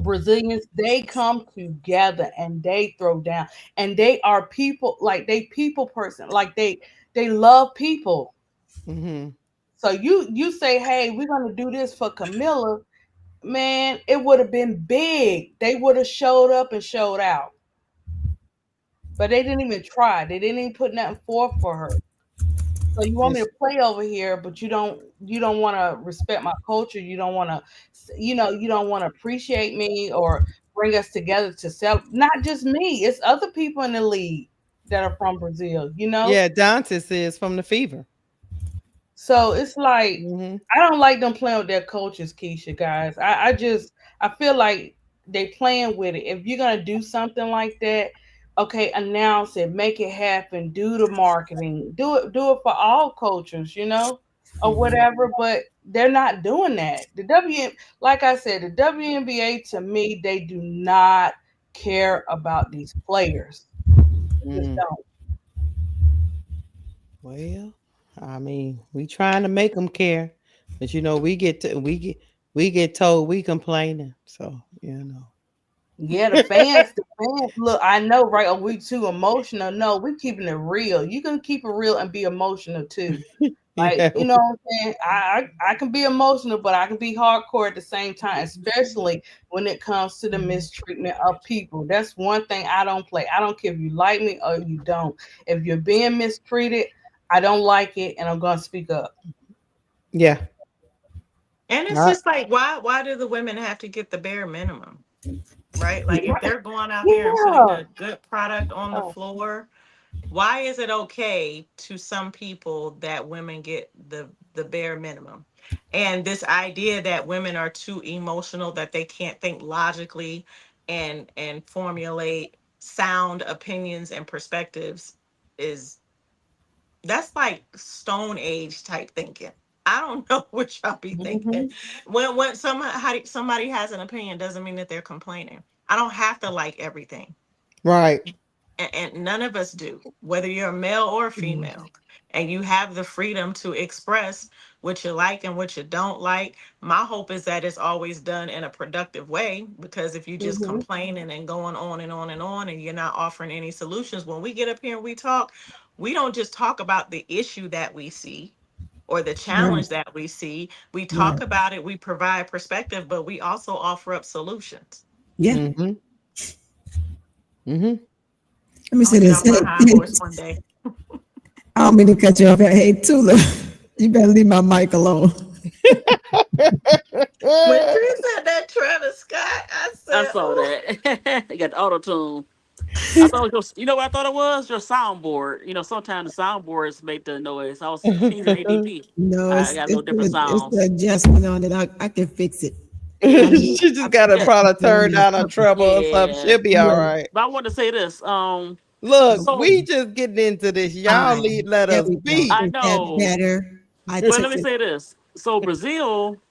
Brazilians, they come together and they throw down. And they are people, like they people person, like they love people. Hmm. So you say, hey, we're gonna do this for Camilla, man, it would have been big. They would have showed up and showed out. But they didn't even try. They didn't even put nothing forth for her. So you want me It's to play over here, but you don't want to respect my culture. You don't want to, you don't want to appreciate me or bring us together to sell. Not just me, it's other people in the league that are from Brazil. yeah, Dantes is from the Fever. So it's like Hmm. I don't like them playing with their cultures, Keisha, guys. I feel like they playing with it. If you're gonna do something like that, okay, announce it, make it happen, do the marketing, do it for all cultures, or Hmm. whatever. But they're not doing that. Like I said, the WNBA to me, they do not care about these players. They just Mm. don't. Well, I mean, we trying to make them care, but we get told we complaining. So Yeah, the fans, look, I know, right? Are we too emotional? No, we keeping it real. You can keep it real and be emotional too. Like, yeah, you know what I'm saying? I can be emotional, but I can be hardcore at the same time, especially when it comes to the mistreatment of people. That's one thing I don't play. I don't care if you like me or you don't. If you're being mistreated, I don't like it, and I'm gonna speak up. yeah. And it's I, just like, why do the women have to get the bare minimum? Right? Like if they're going out there and putting Yeah. a good product on the Oh. floor, why is it okay to some people that women get the bare minimum? And this idea that women are too emotional, that they can't think logically and formulate sound opinions and perspectives, is that's like stone age type thinking. I don't know what y'all be thinking. Hmm. When somebody has an opinion doesn't mean that they're complaining. I don't have to like everything, right. and none of us do, whether you're a male or female. And you have the freedom to express what you like and what you don't like. My hope is that it's always done in a productive way, because if you just Hmm. complaining and going on and on and on and you're not offering any solutions, when we get up here and we talk, we don't just talk about the issue that we see or the Right. challenge that we see. We Right. talk about it, we provide perspective, but we also offer up solutions. Yeah. Mm-hmm. Mm-hmm. Let me I'm say gonna get this. off my high horse one day. I don't mean to cut you off. Hey, Tula, you better leave my mic alone. When she said that Travis Scott, I I said, saw "Oh, that. You got the auto tune. I thought it was your, you know what I thought it was? Your soundboard. Sometimes the soundboards make the noise. I was using ADP. No, I got a little different it's sounds. the adjustment on it. I can fix it. I yeah, need she just got to Yeah, probably it on turn there down her purpose. trouble or something. yeah. She'll be all Yeah. right. But I want to say this. Look, So we just getting into this. Y'all let There us we go. be. I Is that know. better? I But took let me it. say this. So Brazil,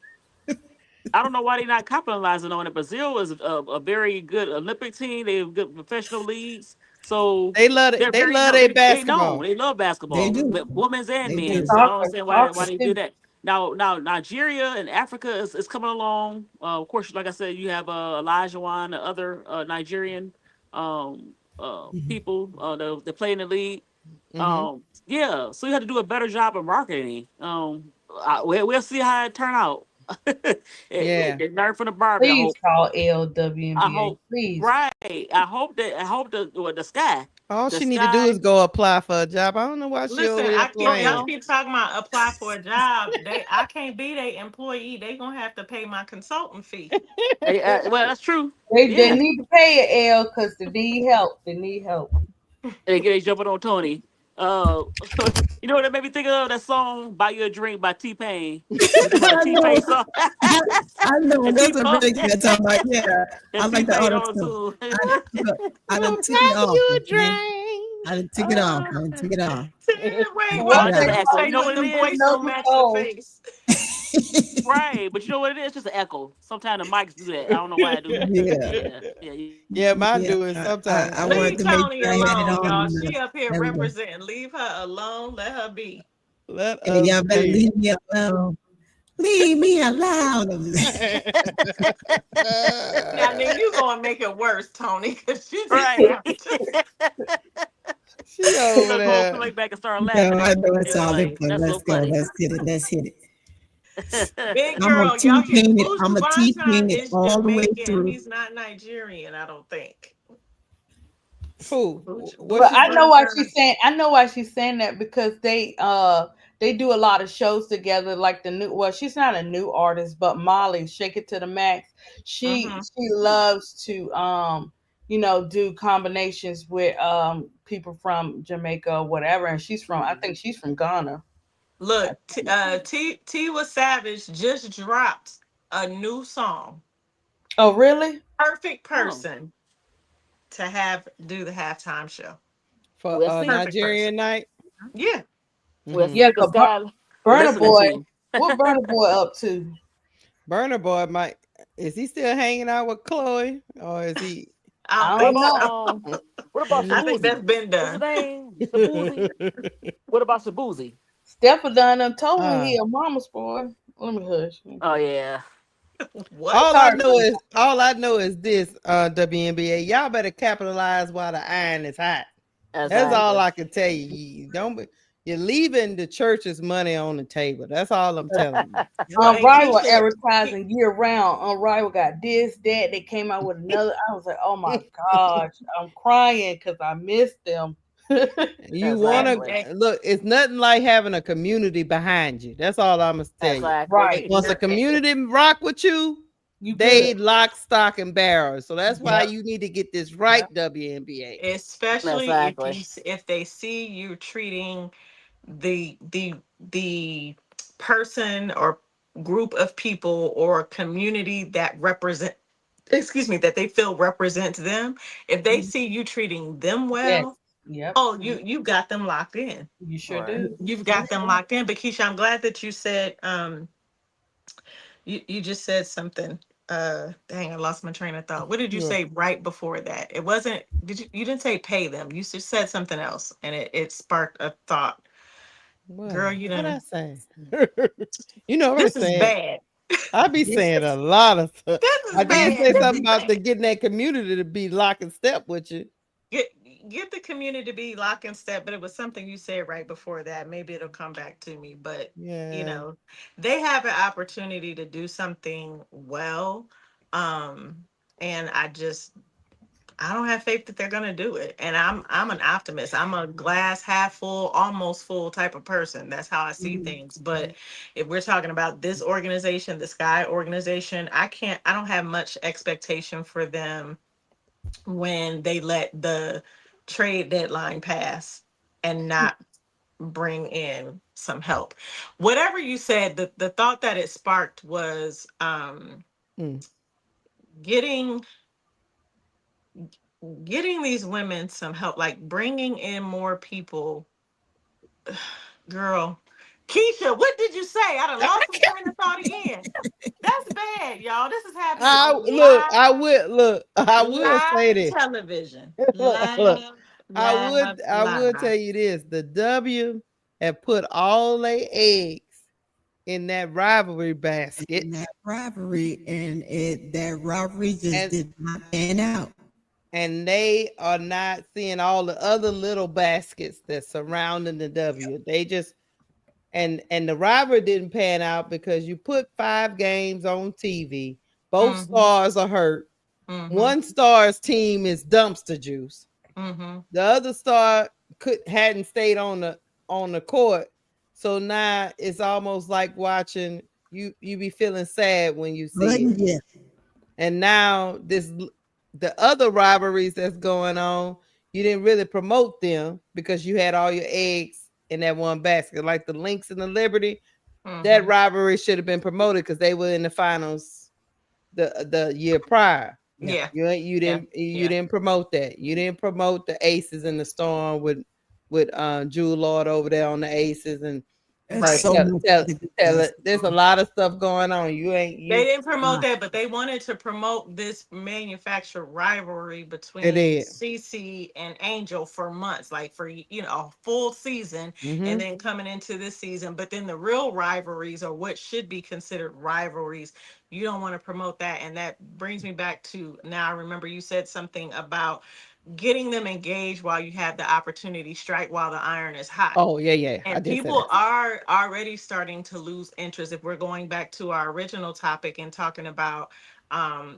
I don't know why they're not capitalizing on it. Brazil is a very good Olympic team. They have good professional leagues. So They love it. they're They very love know their they know basketball. they love They basketball, do. women's and They men's. do. So I don't Soccer, understand why soccer they do too. that. Now Nigeria and Africa is coming along. Of course, like I said, you have Elijah Wan, the other Nigerian Mhm. people that play in the league. Mm-hmm. Yeah, so you have to do a better job of marketing. We'll see how it turn out. Yeah. Learn from the Barbie. I Please hope. call I LWNBA. hope. Please. Right. I hope the sky. All The she need to do sky. is go apply for a job. I don't know why she listen, over there I keep y'all playing. Well, keep talking about apply for a job. I can't be their employee. They gonna have to pay my consultant fee." well, that's true. They Yeah. need to pay it, L, because they need help. They need help. They jumping on Tony. Uh, you know what that made me think of? That song "Buy You a Drink" by T Pain. You talking about the I T know. Pain song? I know. and That's T a very good time. Like, yeah, I and T like the Pain auto on tune. too. I, look, I done Well, took it buy off. you a Okay, drink. I done took it off. I done took it off. Wait, Took why Oh, it would just an you echo. say You know put what it the is? voice No, don't match the Nicole. face? Right, but you know what it is? Just an echo. Sometimes the mics do that. I don't know why I do that. Yeah, Yeah. Yeah, mine yeah. do it sometimes. I wanted Leave to make Tony sure I had it alone, on. y'all. She up here There we go. representing. Leave her alone. Let her be. Let Yeah, us y'all better be. leave me alone. Leave me alone. Now then you gonna make it worse, Tony, because you just Right. sound just She We're over gonna go there. play back and start No, laughing I at know it's all in anyway. fun. That's Let's so go. funny. Let's hit it. Let's hit it. big I'm gonna girl. Y'all hear T-pain it. I'm Buju gonna Banton T-pain it is all the way Jamaican. through. He's not Nigerian, I don't think. Who? What But she Buju I say? know why Banton. she's saying. I know why she's saying that because they do a lot of shows together. Like the new. Well, she's not a new artist, but Molly, Shake It to the Max. Mm-hmm. She loves to do combinations with people from Jamaica or whatever, and she's from. I think she's from Ghana. Look, Tiwa Savage just dropped a new song. Oh, really? Perfect Oh, person to have do the halftime show. For we'll see. Perfect person. Nigerian night? Yeah. We'll Hmm. see Yeah, what the sky Burner listening Boy. to. What Burner Boy up to? Burner Boy might, is he still hanging out with Chloe? Or is he I don't I What don't think about know. so. what about I think that's Shabuzi? been What's his done. name? Shabuzi? What about Shabuzi? Stephen done told me uh, he a mama's boy. Let me hush. Oh yeah. What? all I Sorry. know is this WNBA. Y'all better capitalize while the iron is hot. That's all Exactly. I can tell you. You're leaving the church's money on the table. That's all I'm telling you. Well, and Rival Keisha, advertising year round. Rival got this, that. They came out with another. I was like, oh my gosh, I'm crying because I missed them. You want and, Exactly. and to look, it's nothing like having a community behind you. That's all I'm going to tell you. Right. Exactly. Once a community rock with you, You good. they lock, stock, and barrel. So that's why Yep. you need to get this right, Yep. WNBA. especially Exactly. if they see you treating the person or group of people or community that represent that they feel represents them, if they Mhm. see you treating them Yes. well, Yep. oh, you got them locked in. You sure Right. do. You've got them locked in. But Keisha, I'm glad that you said you just said something. Dang, I lost my train of thought. What did you Yeah. say right before that? It wasn't, you didn't say pay them. You just said something else and it sparked a thought. Girl, you What I didn't. say? You know what I This is said. bad. I be Yes. saying a lot of stuff. This is I did bad. say This something is about bad. getting that community to be lock and step with you. Get, get the community to be lock and step, but it was something you said right before that. Maybe it'll come back to me. But you Yeah. know, they have an opportunity to do something well. Um, and I don't have faith that they're gonna do it. And I'm an optimist. I'm a glass half full, almost full type of person. That's how I see Mhm. things. But if we're talking about this organization, the Sky organization, I don't have much expectation for them when they let the trade deadline pass and not bring in some help. Whatever you said, the thought that it sparked was Mm. getting getting these women some help, like bringing in more people. Girl, Keisha, what did you say? I done lost my train of thought again. That's bad, y'all. This is happening I on look. I will look. I will say live this. television. Look, Live, live, I would live. tell you this: the W have put all their eggs in that rivalry basket, In that rivalry, and that rivalry just and did not pan out. they are not seeing all the other little baskets that surrounding the W. They just and the rivalry didn't pan out because you put 5 games on TV. Both Mm-hmm. stars are hurt. Mm-hmm. One star's team is dumpster juice. Mm-hmm. The other star hadn't stayed on the court. So now it's almost like watching you be feeling sad when you see it. Yeah. And now the other rivalries that's going on, you didn't really promote them because you had all your eggs in that one basket. Like the Lynx and the Liberty, that Mm-hmm. rivalry should have been promoted because they were in the finals the year prior. Yeah. You Yeah. Yeah. didn't promote that. You didn't promote the Aces and the Storm with Jewel Lord over there on the Aces and There's Right. so much other good tell it. There's a basketball. lot of stuff going on. You ain't They you. didn't promote that, but they wanted to promote this manufactured rivalry It between is. CC and Angel for months, like for a full season, and Mm-hmm. then coming into this season. But then the real rivalries, or what should be considered rivalries, you don't want to promote that. And that brings me back to now. I remember you said something about getting them engaged while you have the opportunity, strike while the iron is hot. Oh yeah, yeah. I And did say people that. are already starting to lose interest if we're going back to our original topic and talking about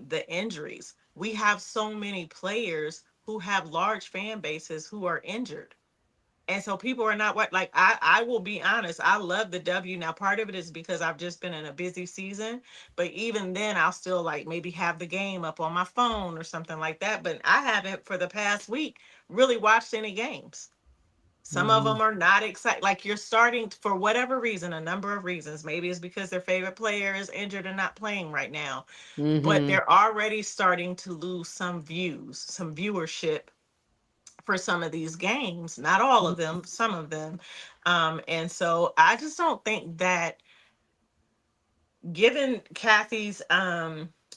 the injuries. We have so many players who have large fan bases who are injured. And so people are not what like I will be honest, I love the W. Now part of it is because I've just been in a busy season, but even then I'll still like maybe have the game up on my phone or something like that, but I haven't for the past week really watched any games. Some of Mm-hmm. them are not excited. Like you're starting for whatever reason, a number of reasons. Maybe it's because their favorite player is injured and not playing right now, but Mm-hmm. they're already starting to lose some views, some viewership for some of these games. Not all of them, some of them. And so I just don't think that given Kathy's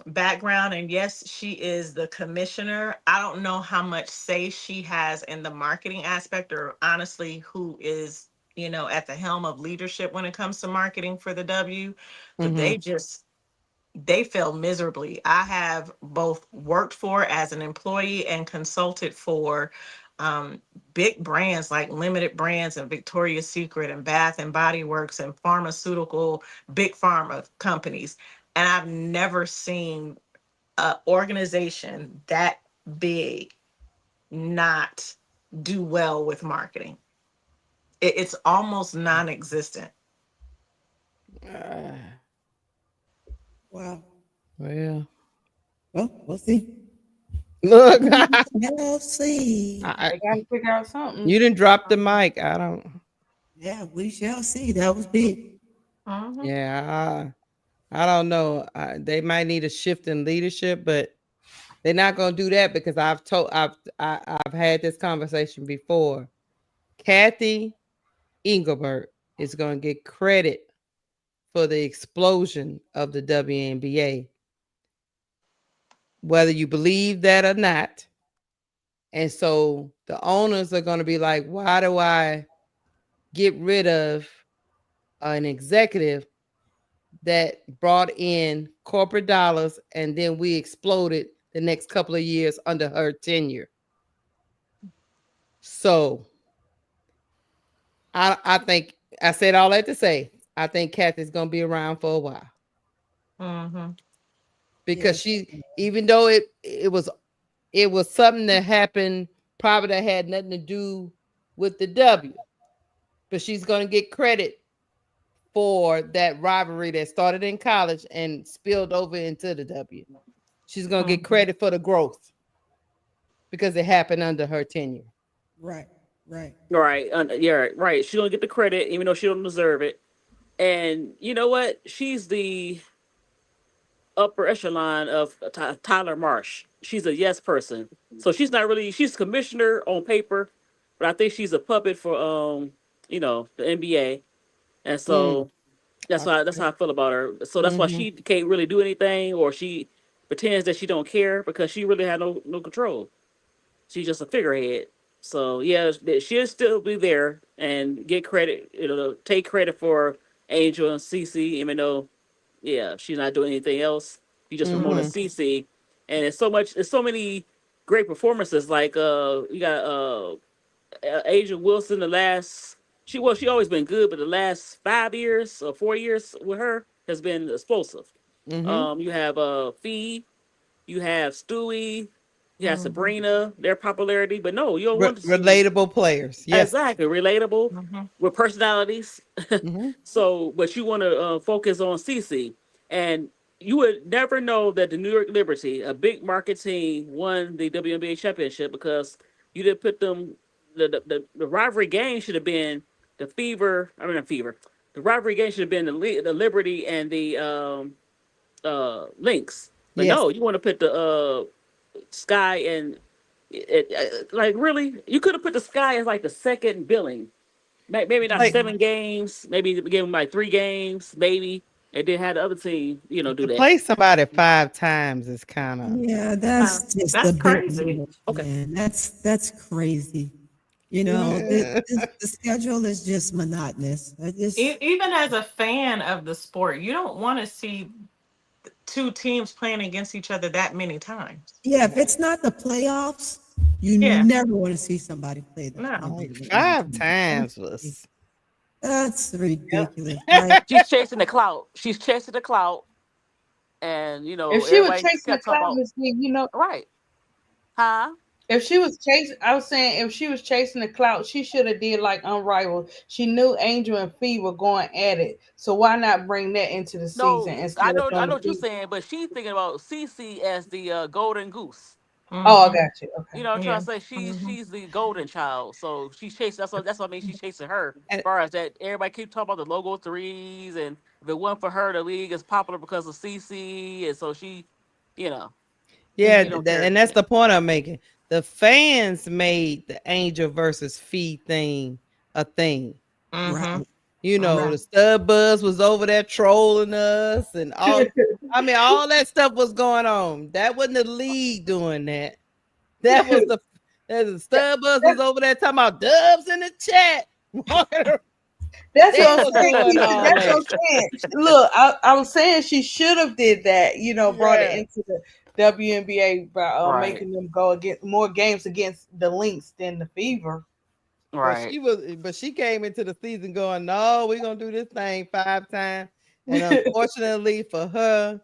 background, and yes, she is the commissioner, I don't know how much say she has in the marketing aspect, or honestly who is at the helm of leadership when it comes to marketing for the W. But Mm-hmm. they fail miserably. I have both worked for as an employee and consulted for um, big brands like Limited Brands and Victoria's Secret and Bath and Body Works and pharmaceutical big pharma companies. And I've never seen an organization that big not do well with marketing. It's almost non-existent. Wow. Well, Well, we'll see. look, We'll see. They got to figure out something. you didn't drop the mic. I don't. Yeah, we shall see. That was big. Mhm. Yeah, I don't know. They might need a shift in leadership, but they're not going to do that because I've had this conversation before. Kathy Engelbert is going to get credit for the explosion of the WNBA, whether you believe that or not. And so the owners are going to be like, why do I get rid of an executive that brought in corporate dollars and then we exploded the next couple of years under her tenure? So I think I said all that to say I think Kathy's gonna be around for a while Mm-hmm. because Yes. she, even though it was something that happened probably that had nothing to do with the W, but she's gonna get credit for that rivalry that started in college and spilled over into the W. She's gonna get Mm-hmm. credit for the growth because it happened under her tenure. Right. Right. Right. Yeah. Right. She don't get the credit, even though she don't deserve it. And you know what? She's the upper echelon of Tyler Marsh. She's a yes person. So she's not really. She's commissioner on paper, but I think she's a puppet for the NBA. And Mm, so that's how I feel about her. So that's why mm-hmm. she can't really do anything, or she pretends that she don't care because she really had no control. She's just a figurehead. So yeah, she'll still be there and get credit. Take credit for Angel and Cece, even though she's not doing anything else. You just promoting Mm-hmm. Cece, and it's so many great performances. Like you got Asia Wilson. She always been good, but the last 5 years or 4 years with her has been explosive. Mm-hmm. You have Fee, you have Stewie, you have Mm-hmm. Sabrina, their popularity, but no, you don't want to see Relatable players. Yes. exactly relatable Mm-hmm. with personalities. Mm-hmm. So, but you want to focus on CC, and you would never know that the New York Liberty, a big market team, won the WNBA championship because you didn't put them. The rivalry game should have been the Fever. I mean, not Fever. The rivalry game should have been the Liberty and the Lynx. But Yes. no, you want to put the Sky and like really, you could have put the Sky as like the second billing. Maybe not Like 7 games. Maybe give them like 3 games, maybe, and then have the other team, do to that. play somebody 5 times is kind of Yeah, that's just a That's bit crazy. much, Okay. man. That's crazy. The schedule is just monotonous. I just Even as a fan of the sport, you don't want to see two teams playing against each other that many times. Yeah, if it's not the playoffs, you Yeah. never want to see somebody play the No. like that many 5 times times. was. That's ridiculous, right? She's chasing the clout. She's chasing the clout, and If she was everybody chasing the kept talking cloud, about Miss Lee, right, huh? if she was chasing, I was saying if she was chasing the clout, she should have did like Unrivaled. She knew Angel and Fee were going at it, so why not bring that into the season No, instead of I doing know the what you're Fee? saying, but she's thinking about CC as the golden goose. Oh, I Mm-hmm. got you. You Okay. know what I'm trying Yeah. to say? She's Mm-hmm. she's the golden child. So she's chasing. That's what I mean. She's chasing her. As And far as that, everybody keep talking about the logo threes, and if it wasn't for her, the league is popular because of CC, and so you know, yeah, she don't care. and that's Yeah. the point I'm making. The fans made the Angel versus Fee thing a thing. Mm-hmm. Right, The right. stud buzz was over there trolling us and all. I mean, all that stuff was going on. That wasn't the league doing that. That was the stud buzz was over there talking about Dubs in the chat. That's They what I'm was saying. doing all That's what that. I'm saying. Look, I was saying she should have did that. Brought it Yeah. into the WNBA by Right. making them go against more games against the Lynx than the Fever. Right. But she came into the season going, no, we're gonna do this thing 5 times. And unfortunately for her,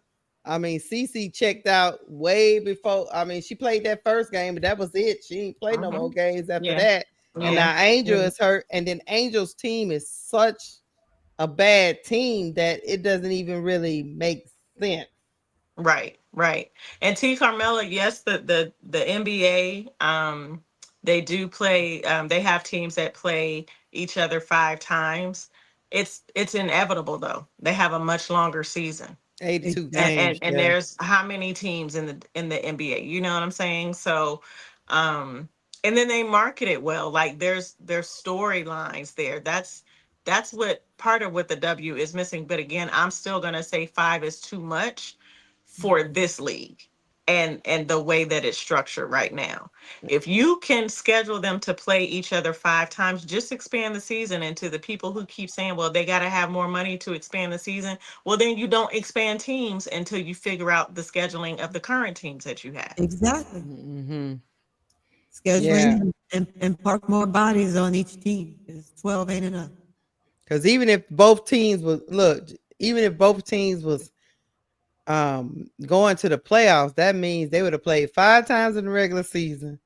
I mean, Cece checked out way before. I mean, she played that first game, but that was it. She didn't play no more Mm-hmm. games after Yeah. that. And Yeah. now Angel Yeah. is hurt, and then Angel's team is such a bad team that it doesn't even really make sense. Right, right. And T Carmela, yes, the NBA, they do play. They have teams that play each other 5 times. It's inevitable though. They have a much longer season. 82 and Exactly. games, and yeah. there's how many teams in the NBA? You know what I'm saying? So, um, and then they market it well. Like there's storylines there. That's what part of what the W is missing. But again, I'm still gonna say 5 is too much for this league and the way that it's structured right now. If you can schedule them to play each other 5 times, just expand the season. And to the people who keep saying, well, they got to have more money to expand the season, well, then you don't expand teams until you figure out the scheduling of the current teams that you have. Exactly. Mm-hmm. Scheduling Yeah. and park more bodies on each team. It's 12 ain't enough. Because even if both teams was going to the playoffs, that means they would have played 5 times in the regular season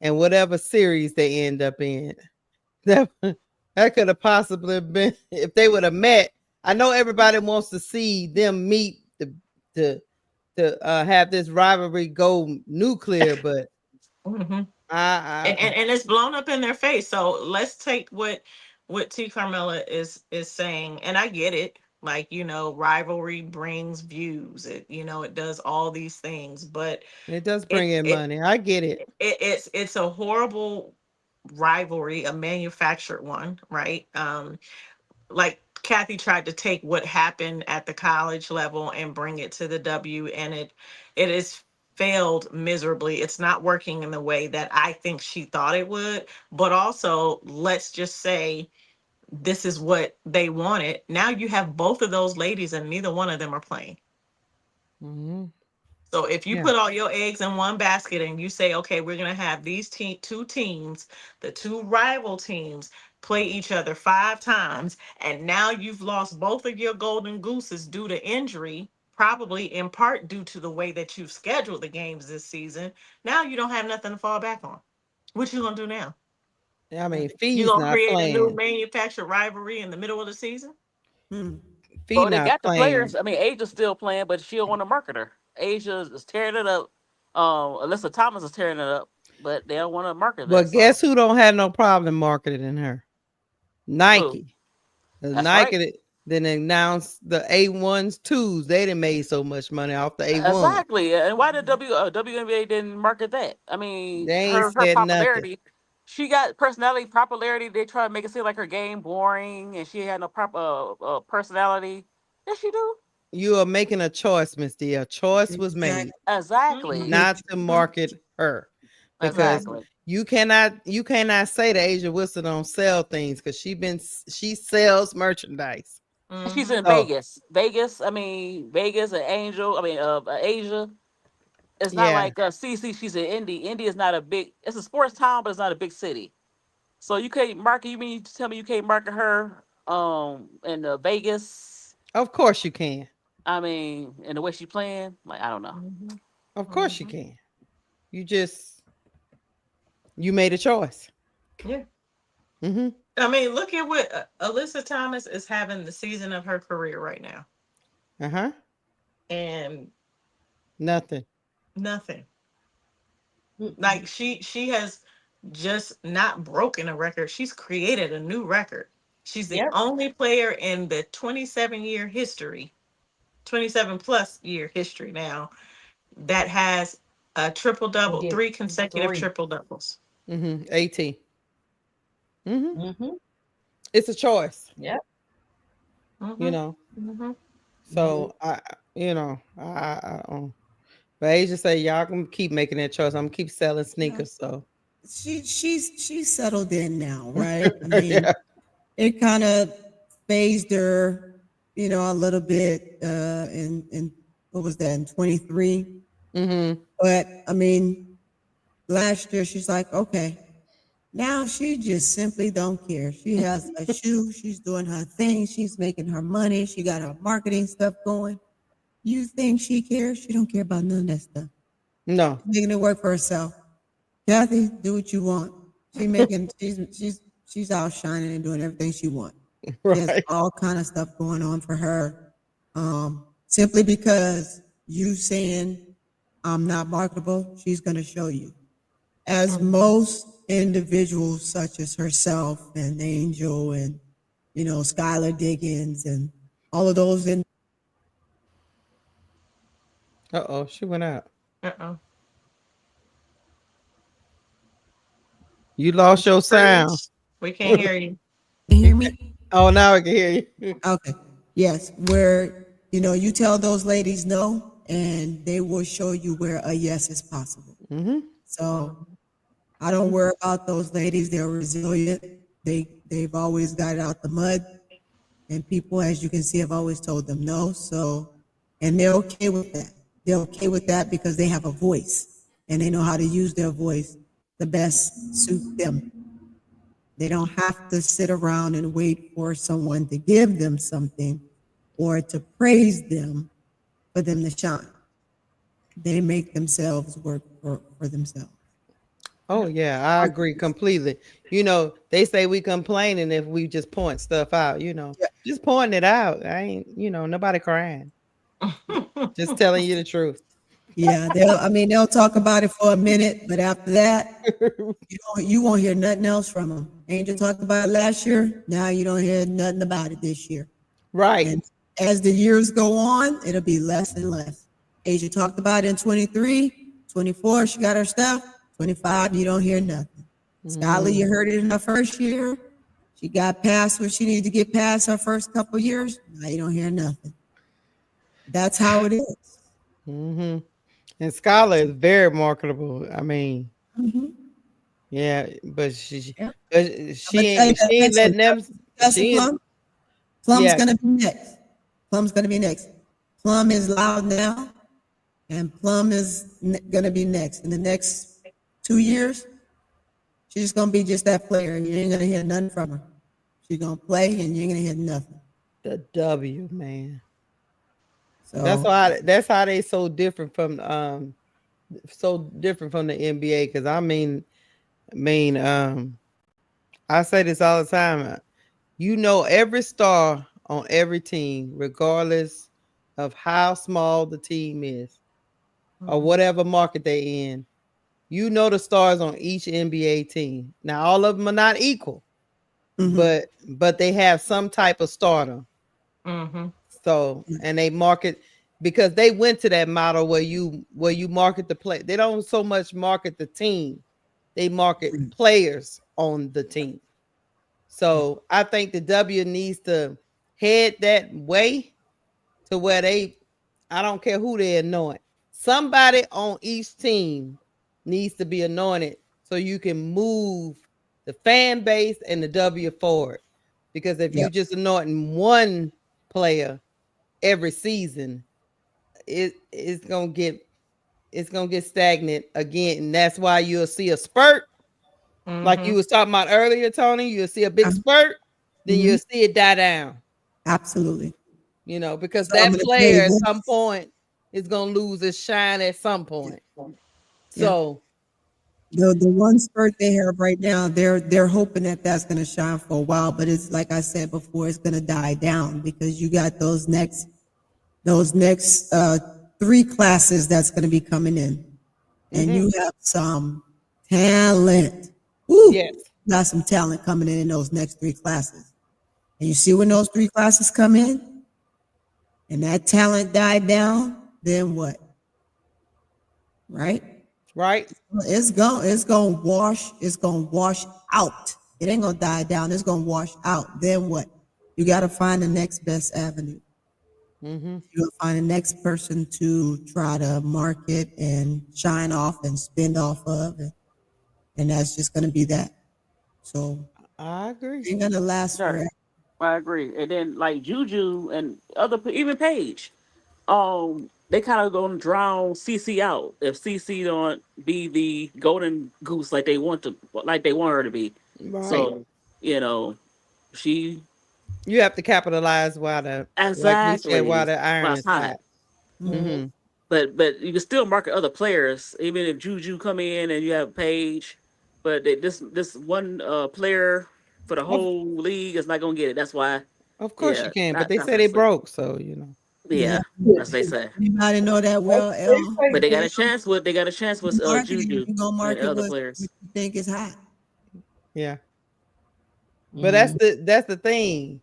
and whatever series they end up in. That could have possibly been if they would have met. I know everybody wants to see them meet to have this rivalry go nuclear, but Mm-hmm. And it's blown up in their face. So let's take what T Carmela is saying, and I get it. Like, rivalry brings views. It does all these things, but it does bring in money. I get it. It's a horrible rivalry, a manufactured one, right? Like Kathy tried to take what happened at the college level and bring it to the W, and it is failed miserably. It's not working in the way that I think she thought it would. But also, let's just say this is what they wanted. Now you have both of those ladies, and neither one of them are playing. Mm-hmm. So if you put all your eggs in one basket and you say, okay, we're going to have these two teams, the two rival teams, play each other 5 times, and now you've lost both of your golden gooses due to injury, probably in part due to the way that you've scheduled the games this season. Now you don't have nothing to fall back on. What you going to do now? I mean, You Fee's going to not create playing. a new manufactured rivalry in the middle of the season? Fee Well, they not got the playing. players. I mean, Asia's still playing, but she don't want to market her. Asia is tearing it up. Alyssa Thomas is tearing it up, but they don't want to market But that. guess who don't have no problem marketing her? Nike. That's Nike right. then announced the A1s, 2s. They didn't made so much money off the A1. Exactly. And why did WNBA didn't market that? I mean, They ain't her said popularity. nothing. She got personality, popularity. They try to make it seem like her game boring, and she had no proper personality. Yes, she do. You are making a choice, Miss D. A choice was made Exactly. not to market her because Exactly. you cannot say that Asia Wilson don't sell things because she sells merchandise. She's in Oh, Vegas. Vegas. I mean, Vegas and Angel. I mean, Asia. It's not yeah. like CC. She's in Indy. Indy is not a big. It's a sports town, but it's not a big city. So you can't market. You mean to tell me you can't market her in Vegas? Of course you can. I mean, in the way she playing, like I don't know. Of course you can. You made a choice. Yeah. Mm-hmm. I mean, look at what Alyssa Thomas is having the season of her career right now. Uh-huh. And nothing. Like she has just not broken a record. She's created a new record. She's the only player in the 27 plus year history now that has a triple double, 3 consecutive triple doubles. Mm-hmm. 18. Mm-hmm. It's a choice. Yep. So I but Asia say y'all can keep making that choice. I'm gonna keep selling sneakers. So she's settled in now, right? I mean, it kind of phased her, a little bit in what was that in 23? Mm-hmm. But I mean, last year she's like, okay, now she just simply don't care. She has a shoe, she's doing her thing, she's making her money, she got her marketing stuff going. You think she cares? She don't care about none of that stuff. No, She's making it work for herself. Kathy, do what you want. She's out shining and doing everything she wants. right. There's all kind of stuff going on for her. Simply because you saying I'm not marketable, she's gonna show you. As most individuals such as herself and Angel and Skylar Diggins and all of those in She went out. Uh-oh. You lost your sound. We can't hear you. Can you hear me? Oh, now I can hear you. Okay. Yes, where you tell those ladies no, and they will show you where a yes is possible. Mm-hmm. So I don't worry about those ladies. They're resilient. They've always got it out the mud, and people, as you can see, have always told them no. So, and they're okay with that. They're okay with that because they have a voice, and they know how to use their voice the best suit them. They don't have to sit around and wait for someone to give them something or to praise them for them to shine. They make themselves work for themselves. Oh yeah, I agree completely. They say we complaining if we just point stuff out, Yeah. just pointing it out. I ain't, nobody crying. Just telling you the truth. Yeah, they'll talk about it for a minute, but after that, you won't hear nothing else from them. Angel talked about it last year. Now you don't hear nothing about it this year. Right. And as the years go on, it'll be less and less. Asia talked about it in 23, 24, she got her stuff. 25, you don't hear nothing. Skylar, you heard it in her first year. She got past what she needed to get past her first couple years. Now you don't hear nothing. That's how it is. Mm-hmm. And Skylar is very marketable. I mean, yeah, but she Yeah. she ain't letting them. Plum. Plum's Yeah. gonna be next. Plum's gonna be next. Plum is loud now, and Plum is gonna be next. In the next 2 years, she's gonna be just that player. You ain't gonna hear nothing from her. She's gonna play, and you ain't gonna hear nothing. The W, man. So That's how they so different from the NBA. Because I say this all the time. Every star on every team, regardless of how small the team is or whatever market they in. The stars on each NBA team. Now, all of them are not equal, but they have some type of starter. So, and they market because they went to that model where you market the play. They don't so much market the team; they market players on the team. So, I think the W needs to head that way to where I don't care who they anoint. Somebody on each team needs to be anointed so you can move the fan base and the W forward. Because if you just anointing one player every season, it's gonna get stagnant again. And that's why you'll see a spurt, like you was talking about earlier, Tony. You'll see a big spurt, then you'll see it die down. Absolutely. Because So I'm that gonna player say at this. some point is gonna lose its shine at some point. So the one spurt they have right now, they're hoping that that's going to shine for a while, but it's like I said before, it's going to die down because you got those next 3 classes that's going to be coming in, and you have some talent. Woo, yes, got some talent coming in those next 3 classes, and you see when those 3 classes come in, and that talent died down, then what? Right? It's gonna wash out. It ain't gonna die down. It's gonna wash out. Then what? You got to find the next best avenue. You gotta find the next person to try to market and shine off and spend off of, and that's just gonna be that. So I agree. it ain't gonna last Sure. forever. I agree. And then like Juju and even Paige, they kind of gonna drown CC out if CC don't be the golden goose like they want her to be. Right. So she You have to capitalize like we said, while exactly the iron last is time. hot. Mm-hmm. But you can still market other players, even if Juju come in and you have Paige. But this one player for the Of, whole league is not gonna get it. That's why, of course you yeah, can, but not they not say they necessarily. broke, so Yeah. Yeah, as they say. Anybody know that well, L? But they got a chance with Marketing, Juju you gonna and market other what players. you think is hot. yeah. But that's the thing.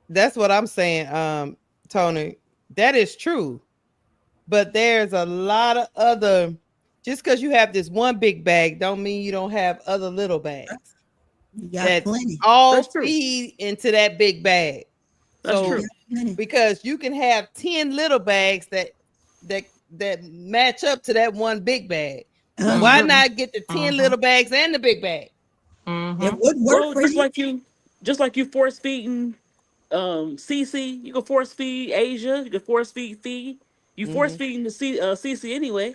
That's what I'm saying, Tony. That is true. But there's a lot of other. Just because you have this one big bag, don't mean you don't have other little bags You got that plenty. all That's true. feed into that big bag. That's So true. because you can have 10 little bags that match up to that one big bag. So why not get the 10 little bags and the big bag? It would work Well, for you. just like you force feeding CC, you can force feed Asia, you can force feed Fee. You force feeding the CC anyway.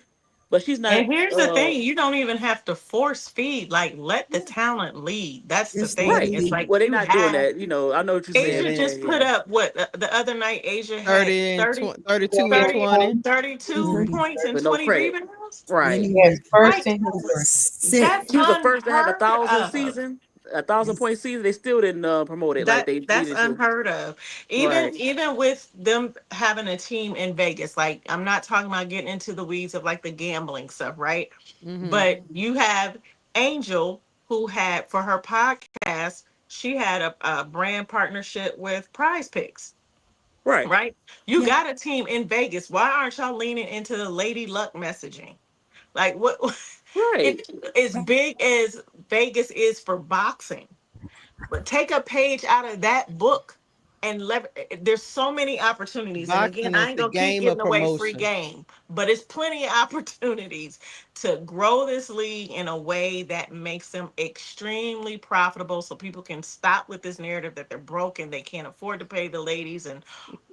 but she's not. And here's the thing, you don't even have to force feed. Like, let the talent lead. That's the Just let thing. it Right. It's lead. like Well, they're you not doing have that. I know what you're Yeah, saying. Asia they just put Yeah. up what the other night Asia had 30 and 30, 20, 32 and 30, 20. 32 30. points and With no 20 credit. rebounds. Right. Yes, Anyway, first Like in history. sick. that's She was the first to have a unheard 1,000 of. season, 1,000 point season. They still didn't promote it like they That's needed to. unheard of. Right. Even with them having a team in Vegas, like I'm not talking about getting into the weeds of like the gambling stuff, right? Mm-hmm. But you have Angel who had for her podcast, she had a brand partnership with Prize Picks, Right. right? You Yeah. got a team in Vegas. Why aren't y'all leaning into the Lady Luck messaging? Like what Right. it as big as Vegas is for boxing, but take a page out of that book and there's so many opportunities. And again, Boxing I is ain't the gonna keep game of giving away free promotion. game, but it's plenty of opportunities to grow this league in a way that makes them extremely profitable so people can stop with this narrative that they're broke and they can't afford to pay the ladies and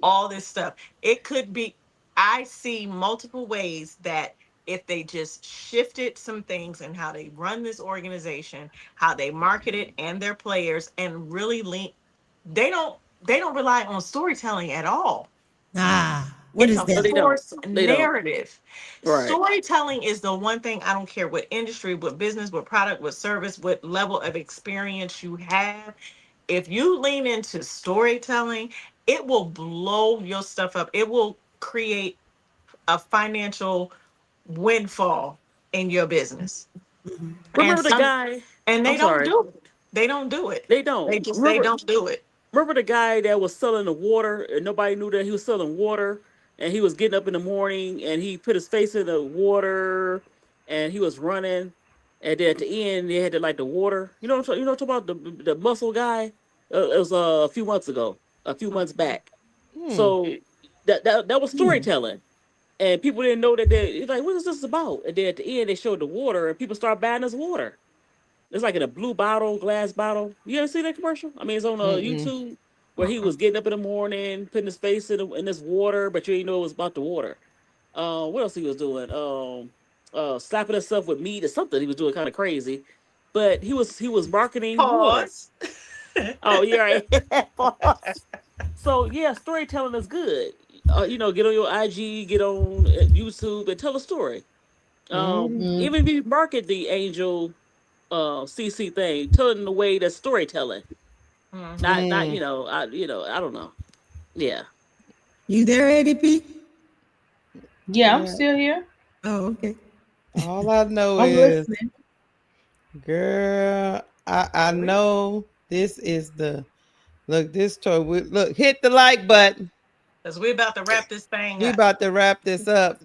all this stuff. It could be, I see multiple ways that if they just shifted some things in how they run this organization, how they market it and their players, and really lean, they don't rely on storytelling at all. Ah, what It's is a No, that? they don't. forced They don't. narrative. Right. Storytelling is the one thing, I don't care what industry, what business, what product, what service, what level of experience you have. If you lean into storytelling, it will blow your stuff up. It will create a financial windfall in your business. Mhm. And Remember the some guy? and I'm they don't sorry. do it. They don't do it. They don't. They don't do it. Remember the guy that was selling the water and nobody knew that he was selling water, and he was getting up in the morning and he put his face in the water and he was running, and then at the end they had to like the water. You know what I'm talking about, the muscle guy. It was a few months ago, a few months back. Hmm. So that was Hmm. storytelling, and people didn't know that they like, what is this about? And then at the end they showed the water and people started buying this water. It's like in a blue bottle, glass bottle. You ever see that commercial? I mean, it's on Mm-mm. YouTube where he was getting up in the morning, putting his face in this water, but you didn't know it was about the water. What else he was doing? Slapping himself with meat or something. He was doing kind of crazy, but he was marketing water. Pause. Oh, yeah, right. So yeah, storytelling is good. Get on your IG, get on YouTube, and tell a story. Mm-hmm. Mm. Even if you market the angel CC thing, tell it in a way that's storytelling. Mhm. Not Mm. I don't know. Yeah. You there, ADP? Yeah, I'm Yeah. still here. Oh, okay. All I know I'm is, listening. girl, I So know this is the look. This toy. Look, hit the like button. because we're about to wrap this thing We up. about to wrap this up.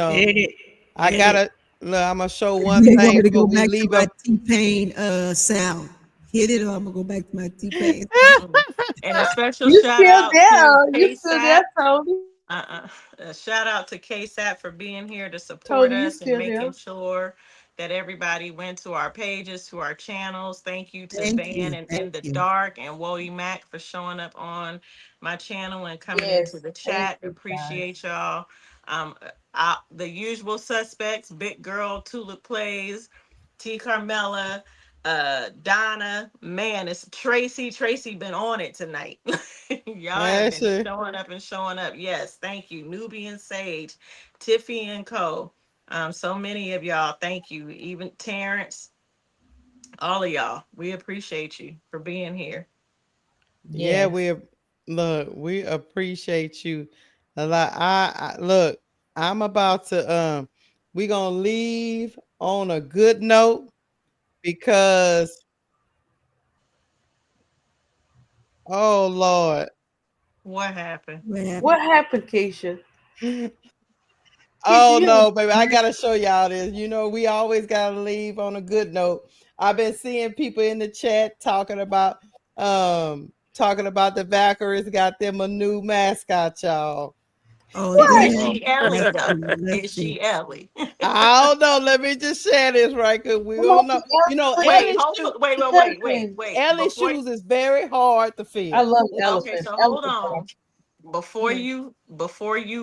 Hit it. I Hit it. gotta look. I'm gonna show You one want thing me to before go we back to leave my up. T-Pain sound? Hit it, or I'm gonna go back to my T-Pain. Mhm. And a special You shout still out to there? You still KSAP. there, Tony? A shout out to KSAP for being here to support Tony, you us and still there? making sure that everybody went to our pages, to our channels. Thank you to Thank Van you. and Thank In the you. Dark and Wody Mac for showing up on my channel and coming into Yes. the Thank chat. you, guys. Appreciate y'all. Um, the usual suspects: Big Girl, Tulip Plays, T. Carmella, Donna. Man, it's Tracy. Tracy been on it tonight. Y'all have been Ashley. showing up. Yes, thank you. Nubian Sage, Tiffy and Co. So many of y'all, thank you. Even Terrence, all of y'all. We appreciate you for being here. Yeah, Yes. we appreciate you a lot. I look. I'm about to we gonna leave on a good note because oh Lord. What happened? What happened? What happened, Keisha? Keisha, Oh you no, baby, I gotta show y'all this. We always gotta leave on a good note. I've been seeing people in the chat talking about the Valkyries got them a new mascot, y'all. Oh, Is did is it? she Ellie Let's though? see. Let's Is see. she Ellie? I don't know. Let me just share this right because we don't know. Wait, hold on. Wait. elephants. Wait. Ellie's Before shoes is very hard to I fill. love okay, elephants. so hold Elephants are on. before you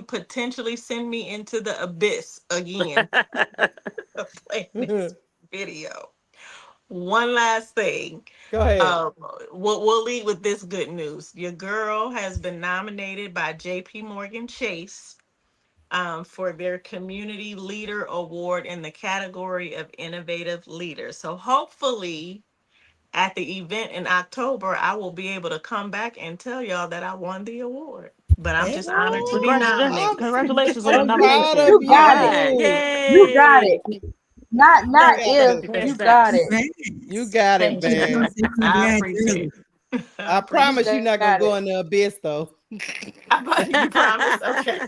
potentially send me into the abyss again of playing this video. One last thing. Go ahead. We'll lead with this good news. Your girl has been nominated by J.P. Morgan Chase for their Community Leader Award in the category of Innovative Leader. So hopefully at the event in October, I will be able to come back and tell y'all that I won the award. But I'm just honored to be nominated. Congratulations on the So proud nomination. of You got it. you. You got Yay! it. Not You got if it. you got it. Man, You got it, Thank you. man. I appreciate it. I promise you're not gonna got go it. in the abyss, though. You promise? Okay.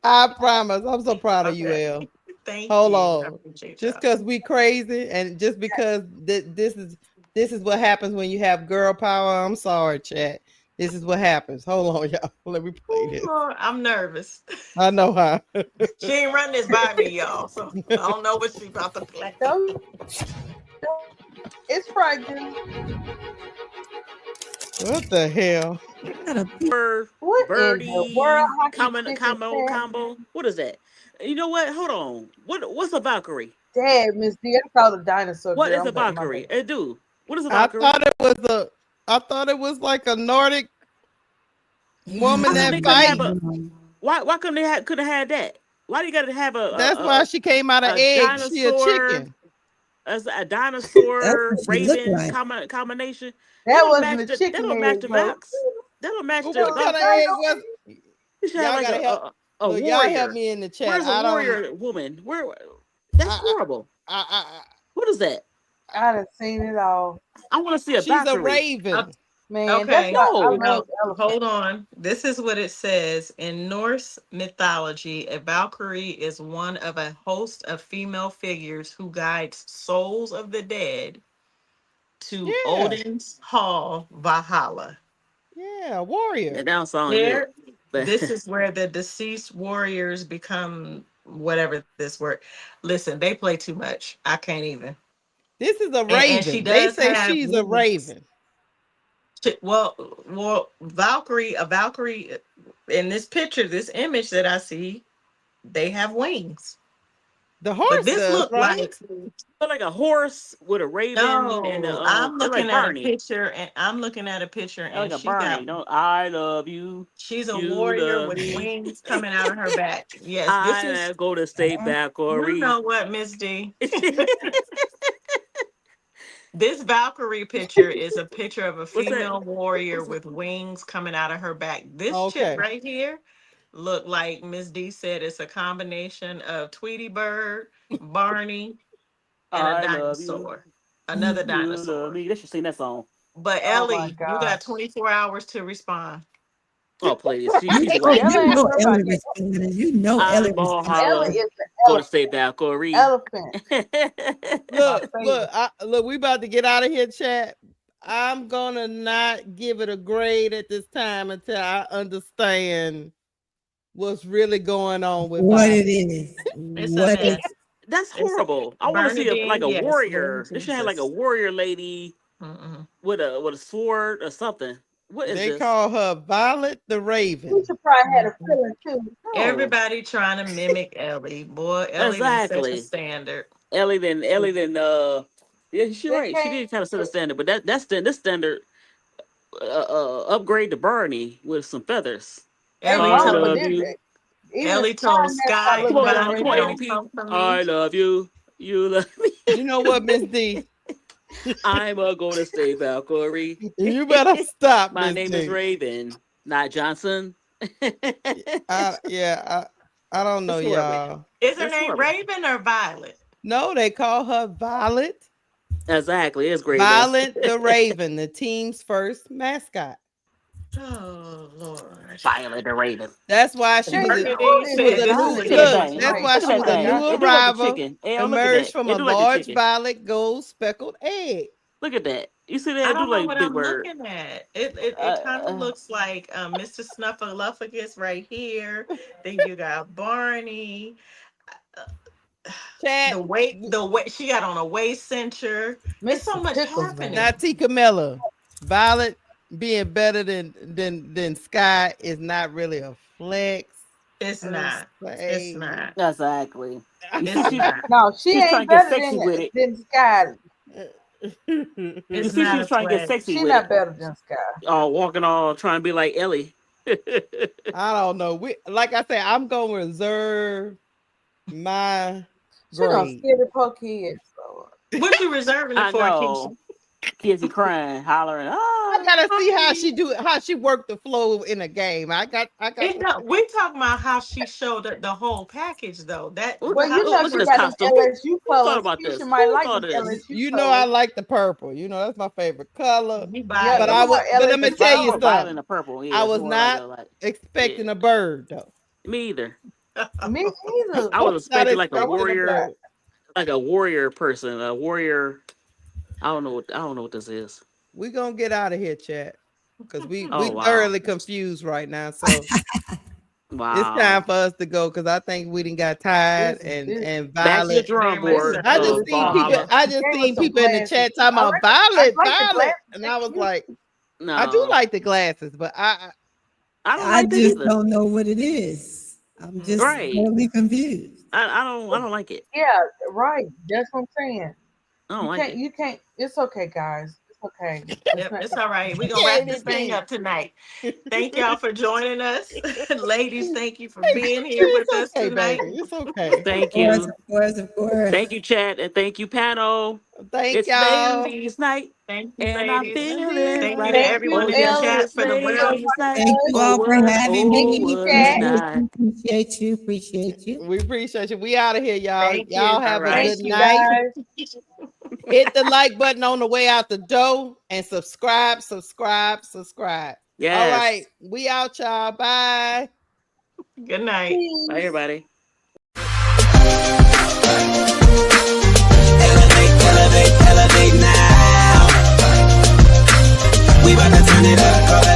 I promise. I'm so proud of you, Okay. El. Thank Hold you. I on. appreciate Just y'all. because we crazy and just because this is what happens when you have girl power. I'm sorry, chat. This is what happens. Hold on, y'all. Let me play this. Ooh, I'm nervous. I know how. She ain't run this by me, y'all. So I don't know what she about to play. It's frightening. What the hell? What in the Birdie, world? combo. What is that? You know what? Hold on. What's a Valkyrie? Dad, Miss D, I called a dinosaur. What girl. is a I'm back, my Valkyrie? bad. Hey, dude. What is a I Valkyrie? thought it was like a Nordic woman How come they that couldn't have fight. a? Why couldn't they couldn't have had that? Why do you got to have That's why she came out of a egg. She a dinosaur chicken. as a That's dinosaur what she look raven like. combination? That wasn't a That chicken don't match egg, the though. Valks. That don't match Well, the what kind of Valkyrie. egg was? You should have Y'all like gotta help. a Look, y'all help warrior. me in the chat. Where's a I don't. warrior woman? That's horrible. What is that? I done seen it all. I want to see a She's a Valkyrie. raven. Man, that's Okay. not. I No. love elephants. Hold on. This is what it says. In Norse mythology, a Valkyrie is one of a host of female figures who guides souls of the dead to Yeah, Odin's hall, Valhalla. yeah, warrior. That don't sound good. Here, this is where the deceased warriors become whatever this word. Listen, they play too much. I can't even. This is a And she raven. They does say have she's a wings. raven. Well, a Valkyrie in this picture, this image that I see, they have wings. The But horse this does, looked right? like a horse with a raven and no, I'm they're looking like at a Barney. picture and They're like a she got Barney. Don't I love you? she's a You warrior love with me. wings coming out of her back. Yes, this is I go to stay back or you read. know what, Miss D. This Valkyrie picture is a picture of a What's that? female warrior with wings coming out of her back. This chick Okay. right here look like Miss D said it's a combination of Tweety Bird, Barney, and a I love you. dinosaur. Another You love dinosaur. me. They should sing that song. But Oh my Ellie, you got gosh. 24 hours to respond. Oh please, she's Oh, late. Ella you ain't know worried about Ellie that. responded. You know Ellie I'm all responded. Ella holler. is the Go to stay back or read. elephant. My Look, favorite. look, we about to get out of here, chat. I'm gonna not give it a grade at this time until I understand what's really going on with What Violet. it is. It's a What it mess. That's It's horrible. I want to see like Bernadine, a yes, warrior. Lord They should have like a Jesus. warrior lady Mm-mm. with a sword or something. What is They this? call her Violet the Raven. You should probably had a feeling too. Oh, Everybody trying to mimic Ellie. Boy, Ellie done set a exactly. standard. Ellie then yeah, she's They right. She can't. did kind of set a standard, but this standard upgrade to Barney with some feathers. They Ellie I wrong, but told love they you. even the Ellie told slime mess Sky not and look better than Violet, Come on, Raven. don't ADP. come for me. I love you. You love me. You know what, Miss D? I'm going to stay Valkyrie. You better stop, My Miss name is D. Raven, not Johnson. I don't know, That's horrible. y'all. Is her That's name horrible. Raven or Violet? No, they call her Violet. Exactly. It's great. Violet the Raven, the team's first mascot. Oh Lord. Violet the Raven. That's why she was a, Bernadine Who she is was said a this new is Violet? a Look at that good look. thing. That's choice. why Look at she that was a thing. new It do like a arrival, chicken. Hey, look at emerged that. from It a do like a large chicken. violet gold speckled egg. Look at that. You see I that? It do don't know like what big I'm word. looking at. It kind of Uh, looks like Mr. Snuffleupagus right here. Then you got Barney. Chat. The weight she got on a waist cincher. It's so Mr. much Pickles, happening. man. Not Tika Miller. Violet being better than Sky is not really a flex. It's not. It's not. Exactly. It's not. No, she She's trying ain't to get better sexy with it. than Sky. You It's see, not she's a trying to get flex. sexy She with not it. better than Sky. Walking all trying to be like Ellie. I don't know. Like I said, I'm gonna reserve my She don't grade. scare the poor kids. So. What you reserving it I for, Keisha? know. Kids be crying, hollering. I gotta see how she worked the flow in a game. I got. We talking about how she showed the whole package, though. Well, How you know she she Look at this got worked. them costume. Who LSU thought colors. about this? Keisha might Who like thought them of this? LSU You know colors. I like the purple. You know that's my favorite color. You Yeah, buy But them it. are I'm gonna LSU tell you Violet, violet and something. the purple. Yeah, I it's was more not like expecting yeah. a bird though. Me either. Me either. I was Not expecting like a expecting a warrior, bird. person, a warrior. I don't know what this is. We gonna get out of here, chat, because we Oh wow, thoroughly confused right now. So it's wow. time for us to go because I think we done got tired This and Back to the Violet. Very drawing much board. I so. just seen people. Valhalla. I just gave us seen some people in the glasses. chat talking I about like the Violet, glasses. and They I was cute. like, No, I do like the glasses, but I don't I like that just either. don't know what it is. I'm just Right. totally confused. I don't like it. Yeah, right. That's what I'm saying. I don't like it. You can't. It's okay, guys. It's okay. Yep, it's all right. We're gonna yeah, wrap this thing up tonight. Thank y'all for joining us. Ladies, thank you for being here it's with us okay, tonight. baby. It's okay. Thank Of course, you. of course, of course. Thank you, chat, and thank you, panel. Thank It's y'all. ladies' night, Thank you, and I'm ladies. feeling Thank you right. to Thank you, everyone Oh in the Ella, chat yes, for the Keisha, ladies' wells. night. Thank you Marcus. all for having Thank me. you, was Cat. night. Appreciate you. Appreciate you. We appreciate you. We out of here, y'all. Thank Y'all you. have a Right. Thank good you, night. guys. Hit the like button on the way out the door and subscribe. All Yes. right. We out, y'all. Bye. Good night. Bye, everybody. Elevate now. We about to turn it up.